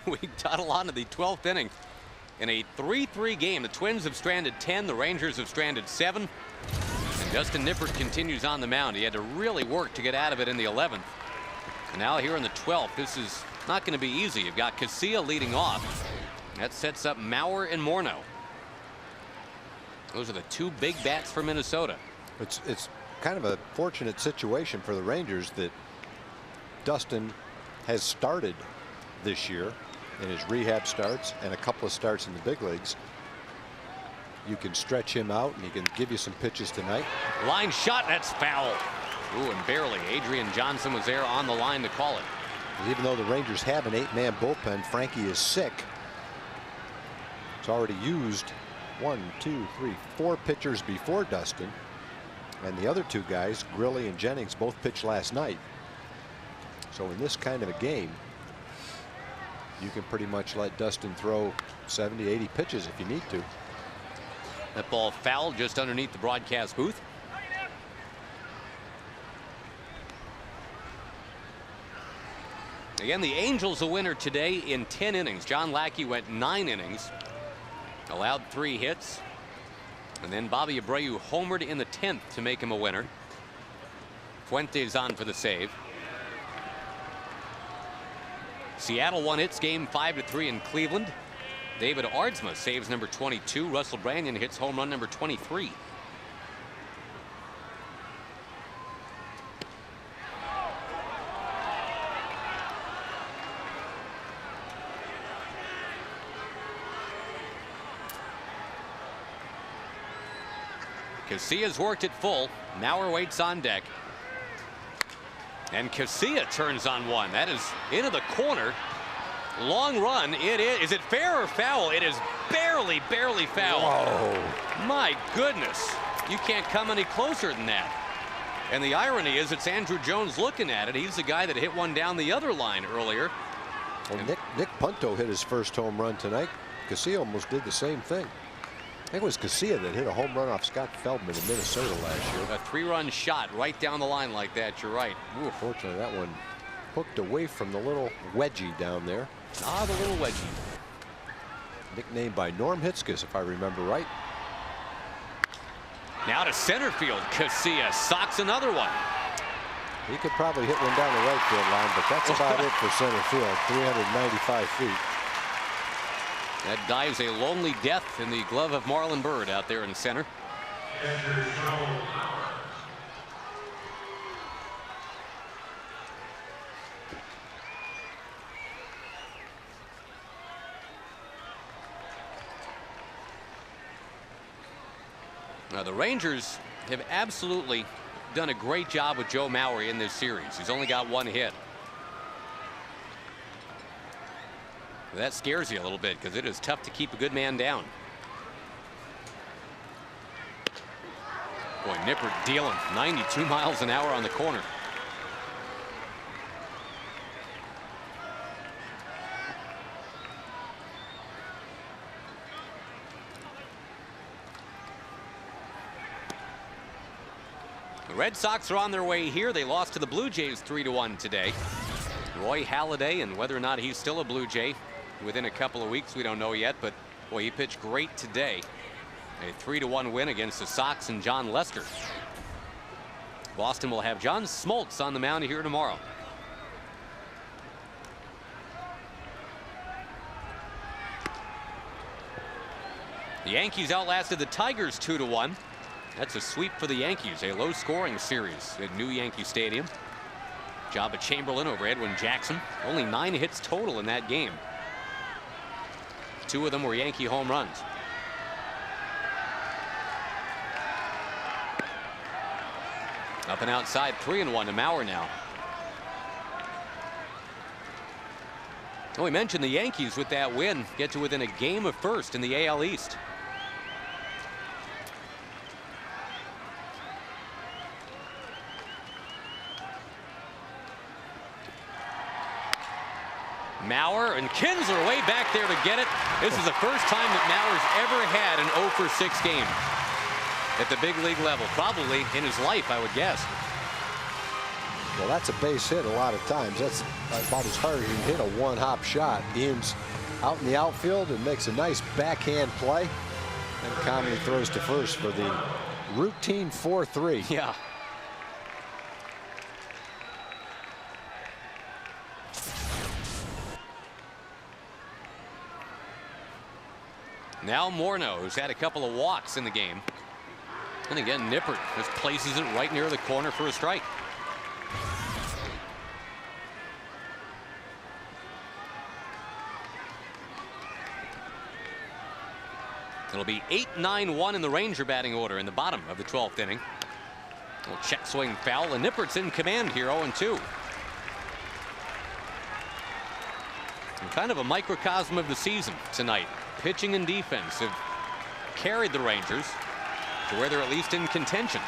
We toddle on to the 12th inning in a 3-3 game. The Twins have stranded 10. The Rangers have stranded 7. And Dustin Nippert continues on the mound. He had to really work to get out of it in the 11th. And now here in the 12th, this is not going to be easy. You've got Casilla leading off. That sets up Mauer and Morneau. Those are the 2 big bats for Minnesota. It's kind of a fortunate situation for the Rangers that Dustin has started this year in his rehab starts and a couple of starts in the big leagues. You can stretch him out and he can give you some pitches tonight. Line shot, that's foul. Ooh, and barely. Adrian Johnson was there on the line to call it. Even though the Rangers have an 8-man bullpen, Frankie is sick. It's already used 4 pitchers before Dustin. And the other 2 guys, Grilli and Jennings, both pitched last night. So in this kind of a game, you can pretty much let Dustin throw 70, 80 pitches if you need to. That ball fouled just underneath the broadcast booth. Again, the Angels a winner today in 10 innings. John Lackey went 9 innings, allowed 3 hits. And then Bobby Abreu homered in the 10th to make him a winner. Fuentes on for the save. Seattle won its game 5-3 in Cleveland. David Aardsma saves number 22. Russell Brandon hits home run number 23. Casilla's worked it full. Mauer waits on deck. And Casilla turns on one. That is into the corner. Long run. It is. Is it fair or foul? It is barely foul. Whoa. My goodness. You can't come any closer than that. And the irony is it's Andrew Jones looking at it. He's the guy that hit one down the other line earlier. Well, Nick Punto hit his first home run tonight. Casilla almost did the same thing. I think it was Casilla that hit a home run off Scott Feldman in Minnesota last year. A 3-run shot right down the line like that. You're right. Ooh, fortunately, that one hooked away from the little wedgie down there. Ah, the little wedgie. Nicknamed by Norm Hitzges, if I remember right. Now to center field. Casilla socks another one. He could probably hit one down the right field line, but that's about it for center field. 395 feet. That dies a lonely death in the glove of Marlon Byrd out there in center. Now the Rangers have absolutely done a great job with Joe Mauer in this series. He's only got one hit. That scares you a little bit because it is tough to keep a good man down. Boy, Nippert dealing 92 miles an hour on the corner. The Red Sox are on their way here. They lost to the Blue Jays 3-1 today. Roy Halladay, and whether or not he's still a Blue Jay within a couple of weeks, we don't know yet, but boy, he pitched great today. A 3-1 win against the Sox and John Lester. Boston will have John Smoltz on the mound here tomorrow. The Yankees outlasted the Tigers 2-1. That's a sweep for the Yankees, a low-scoring series at New Yankee Stadium. Job of Chamberlain over Edwin Jackson. Only 9 hits total in that game. 2 of them were Yankee home runs. Up and outside, 3-1 to Mauer now. Oh, we mentioned the Yankees with that win get to within a game of first in the AL East. Mauer and Kinsler way back there to get it. This is the first time that Mauer's ever had an 0-for-6 game at the big league level, probably in his life, I would guess. Well, that's a base hit a lot of times. That's about as hard as you can hit a one-hop shot. Eames out in the outfield and makes a nice backhand play. And Conley throws to first for the routine 4-3. Yeah. Now Morneau, who's had a couple of walks in the game. And again, Nippert just places it right near the corner for a strike. It'll be 8-9-1 in the Ranger batting order in the bottom of the 12th inning. A little check swing foul, and Nippert's in command here, 0-2. And kind of a microcosm of the season tonight. Pitching and defense have carried the Rangers to where they're at least in contention.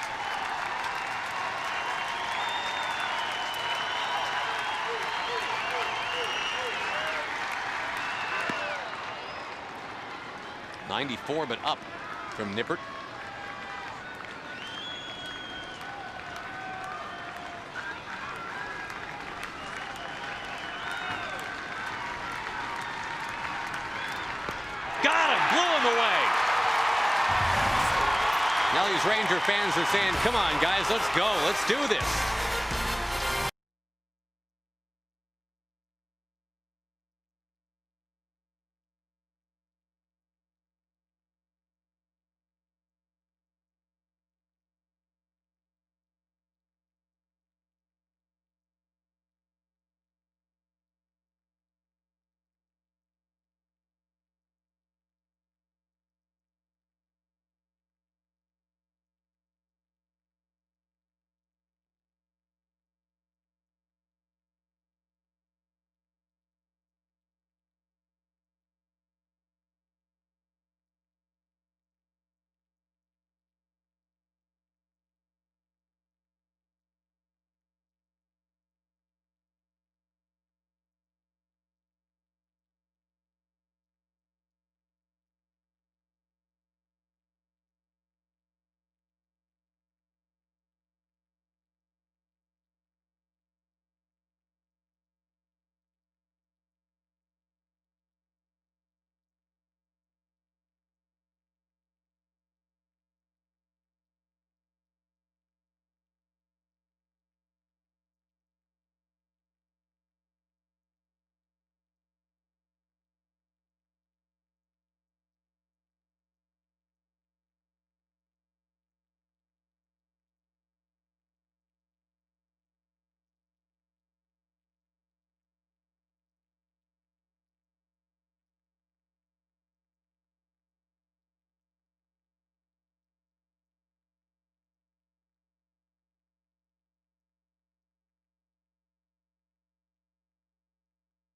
.94 but up from Nippert. Got him, blew him away. Now these Ranger fans are saying, come on guys, let's go, let's do this.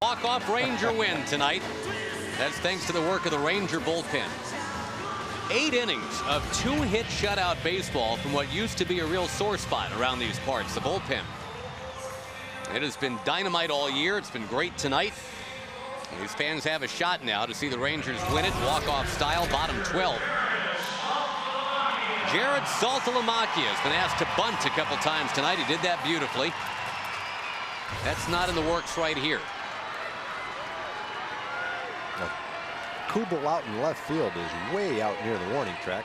Walk-off Ranger win tonight. That's thanks to the work of the Ranger bullpen. 8 innings of 2-hit shutout baseball from what used to be a real sore spot around these parts, the bullpen. It has been dynamite all year. It's been great tonight. These fans have a shot now to see the Rangers win it, walk-off style, bottom 12. Jared Saltalamacchia has been asked to bunt a couple times tonight. He did that beautifully. That's not in the works right here. Kubel out in left field is way out near the warning track.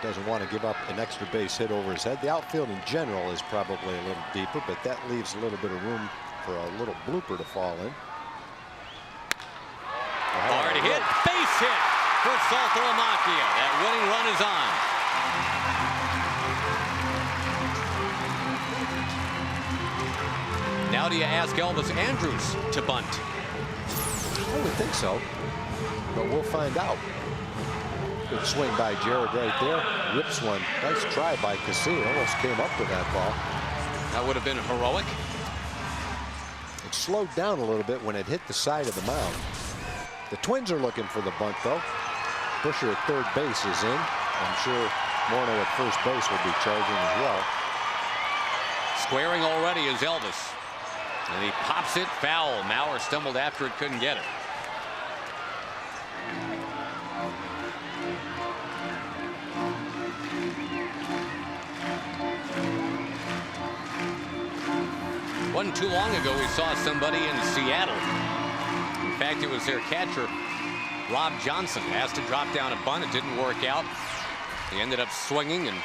Doesn't want to give up an extra base hit over his head. The outfield in general is probably a little deeper, but that leaves a little bit of room for a little blooper to fall in. Hard hit, base hit for Saltalamacchia. That winning run is on. Now do you ask Elvis Andrus to bunt? I would think so, but we'll find out. Good swing by Jared right there. Rips one. Nice try by Casillo. Almost came up with that ball. That would have been heroic. It slowed down a little bit when it hit the side of the mound. The Twins are looking for the bunt, though. Busher at third base is in. I'm sure Morneau at first base will be charging as well. Squaring already is Elvis. And he pops it foul. Maurer stumbled after it, couldn't get it. Wasn't too long ago we saw somebody in Seattle. In fact, it was their catcher, Rob Johnson, asked to drop down a bunt. It didn't work out. He ended up swinging and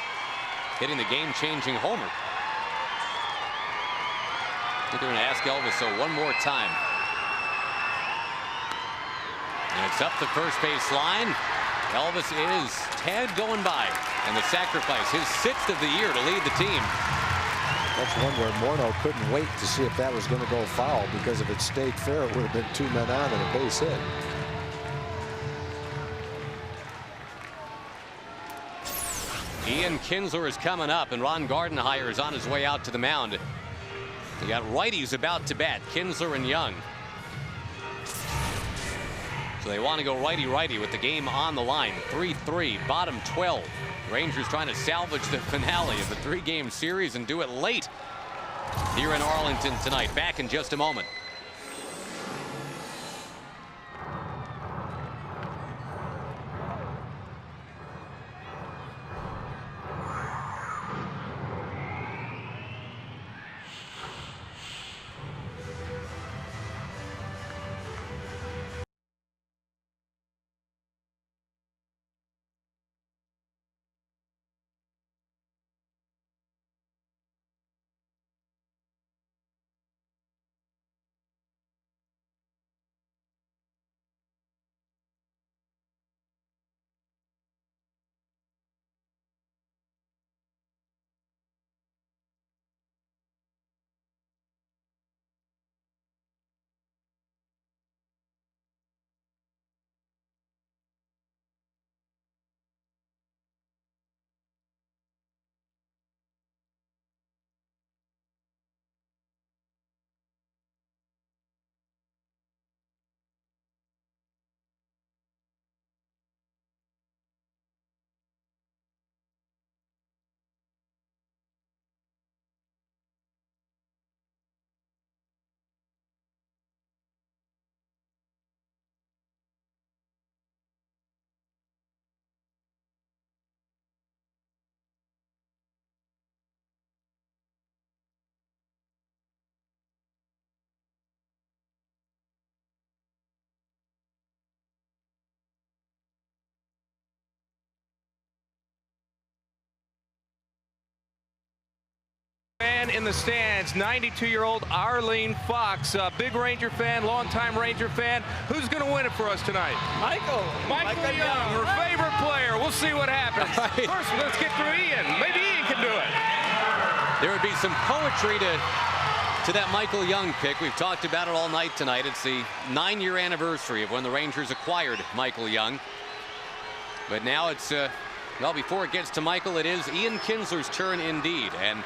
hitting the game-changing homer. I think they're going to ask Elvis so one more time. And it's up the first base line. Elvis is tagged going by. And the sacrifice, his 6th of the year to lead the team. That's one where Morneau couldn't wait to see if that was going to go foul, because if it stayed fair, it would have been 2 men on and a base hit. Ian Kinsler is coming up, and Ron Gardenhire is on his way out to the mound. You got righties about to bat, Kinsler and Young. So they want to go righty-righty with the game on the line. 3-3, bottom 12. Rangers trying to salvage the finale of the 3-game series and do it late here in Arlington tonight. Back in just a moment. Fan in the stands, 92-year-old Arlene Fox, a big Ranger fan, longtime Ranger fan. Who's going to win it for us tonight? Michael Young, her favorite player. We'll see what happens. First, let's get through Ian. Maybe Ian can do it. There would be some poetry to that Michael Young pick. We've talked about it all night tonight. It's the 9-year anniversary of when the Rangers acquired Michael Young. But now it's, well, before it gets to Michael, it is Ian Kinsler's turn indeed. And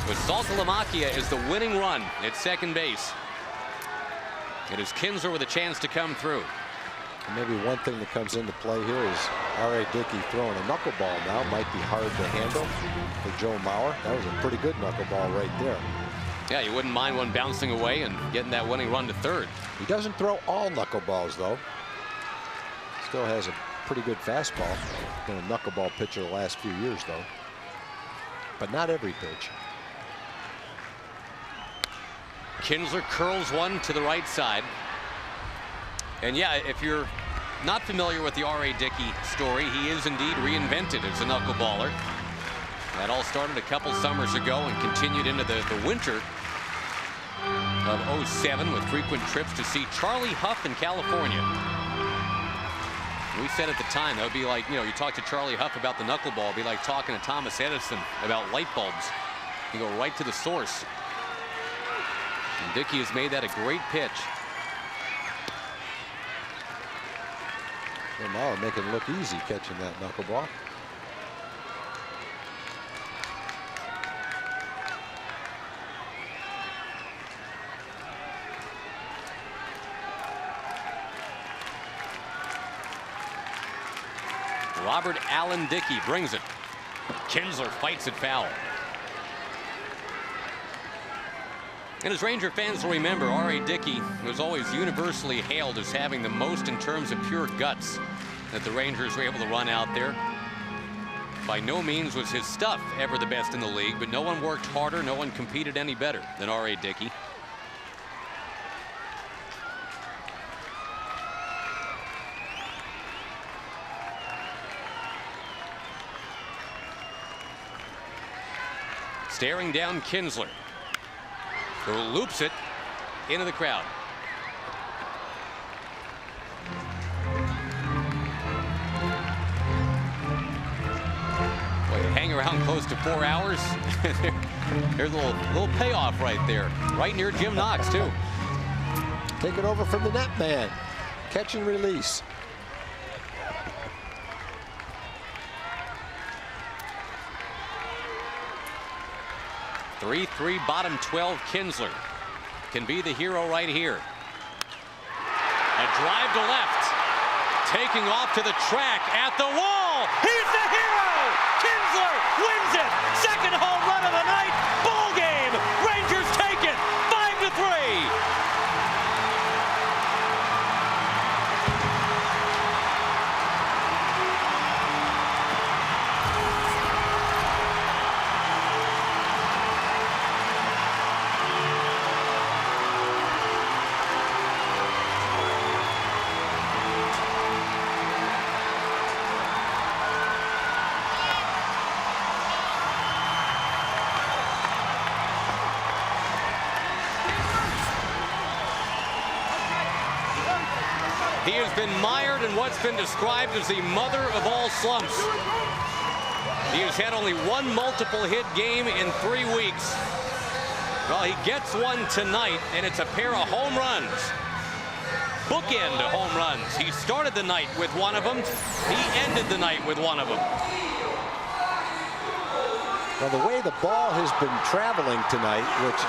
with Saltalamacchia is the winning run at second base. It is Kinsler with a chance to come through. Maybe one thing that comes into play here is R.A. Dickey throwing a knuckleball now. Might be hard to handle for Joe Mauer. That was a pretty good knuckleball right there. Yeah, you wouldn't mind one bouncing away and getting that winning run to third. He doesn't throw all knuckleballs, though. Still has a pretty good fastball. Been a knuckleball pitcher the last few years, though. But not every pitch. Kinsler curls one to the right side. And yeah, if you're not familiar with the R.A. Dickey story, he is indeed reinvented as a knuckleballer. That all started a couple summers ago and continued into the winter of '07 with frequent trips to see Charlie Huff in California. We said at the time that would be like, you talk to Charlie Huff about the knuckleball, it'd be like talking to Thomas Edison about light bulbs. You go right to the source. And Dickey has made that a great pitch. Well, Mauer making it look easy catching that knuckleball. Robert Allen Dickey brings it. Kinsler fights it foul. And as Ranger fans will remember, R.A. Dickey was always universally hailed as having the most in terms of pure guts that the Rangers were able to run out there. By no means was his stuff ever the best in the league, but no one worked harder, no one competed any better than R.A. Dickey. Staring down Kinsler, who loops it into the crowd. Boy, you hang around close to 4 hours. There's a little payoff right there, right near Jim Knox too. Take it over from the net man. Catch and release. 3-3 bottom 12. Kinsler can be the hero right here. A drive to left, taking off to the track at the wall. He's the hero. Kinsler wins it. Second home run of the night. Ball game. Rangers take it 5-3. He has been mired in what's been described as the mother of all slumps. He has had only one multiple hit game in 3 weeks. Well, he gets one tonight, and it's a pair of home runs. Bookend home runs. He started the night with one of them. He ended the night with one of them. Well, the way the ball has been traveling tonight, which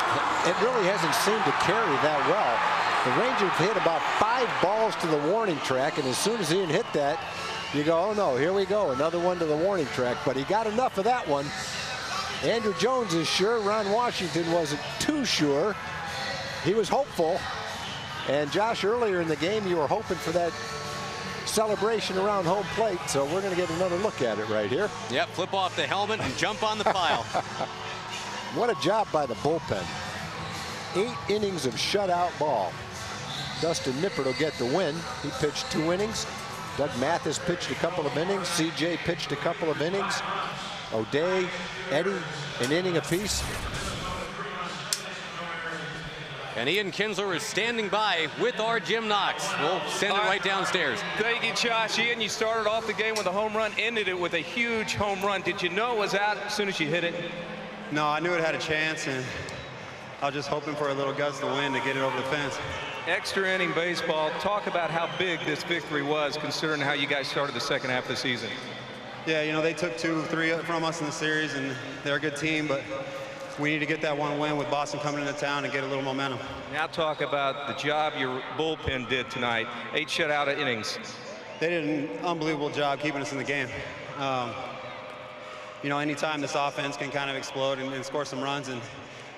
it really hasn't seemed to carry that well. The Rangers hit about 5 balls to the warning track, and as soon as he didn't hit that, you go, oh no, here we go, another one to the warning track. But he got enough of that one. Andrew Jones is sure. Ron Washington wasn't too sure. He was hopeful. And Josh, earlier in the game, you were hoping for that celebration around home plate, so we're going to get another look at it right here. Yep, flip off the helmet and jump on the pile. What a job by the bullpen. 8 innings of shutout ball. Dustin Nippert will get the win. He pitched 2 innings. Doug Mathis pitched a couple of innings. CJ pitched a couple of innings. O'Day, Eddie, an inning apiece. And Ian Kinsler is standing by with our Jim Knox. We'll send it right downstairs. Thank you, Josh. Ian, you started off the game with a home run, ended it with a huge home run. Did you know it was out as soon as you hit it? No, I knew it had a chance, and I was just hoping for a little guts to win to get it over the fence. Extra inning baseball. Talk about how big this victory was, considering how you guys started the second half of the season. Yeah, you know, they took 2, 3 from us in the series, and they're a good team, but we need to get that one win with Boston coming into town and get a little momentum. Now talk about the job your bullpen did tonight. 8 shutout innings. They did an unbelievable job keeping us in the game. You know, anytime this offense can kind of explode and score some runs, and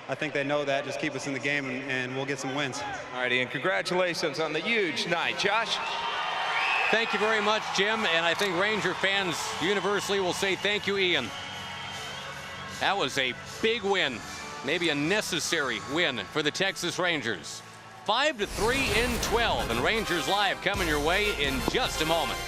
I think they know that, just keep us in the game and we'll get some wins. All righty, and congratulations on the huge night. Josh? Thank you very much, Jim, and I think Ranger fans universally will say thank you, Ian. That was a big win, maybe a necessary win for the Texas Rangers. 5-3 in 12, and Rangers Live coming your way in just a moment.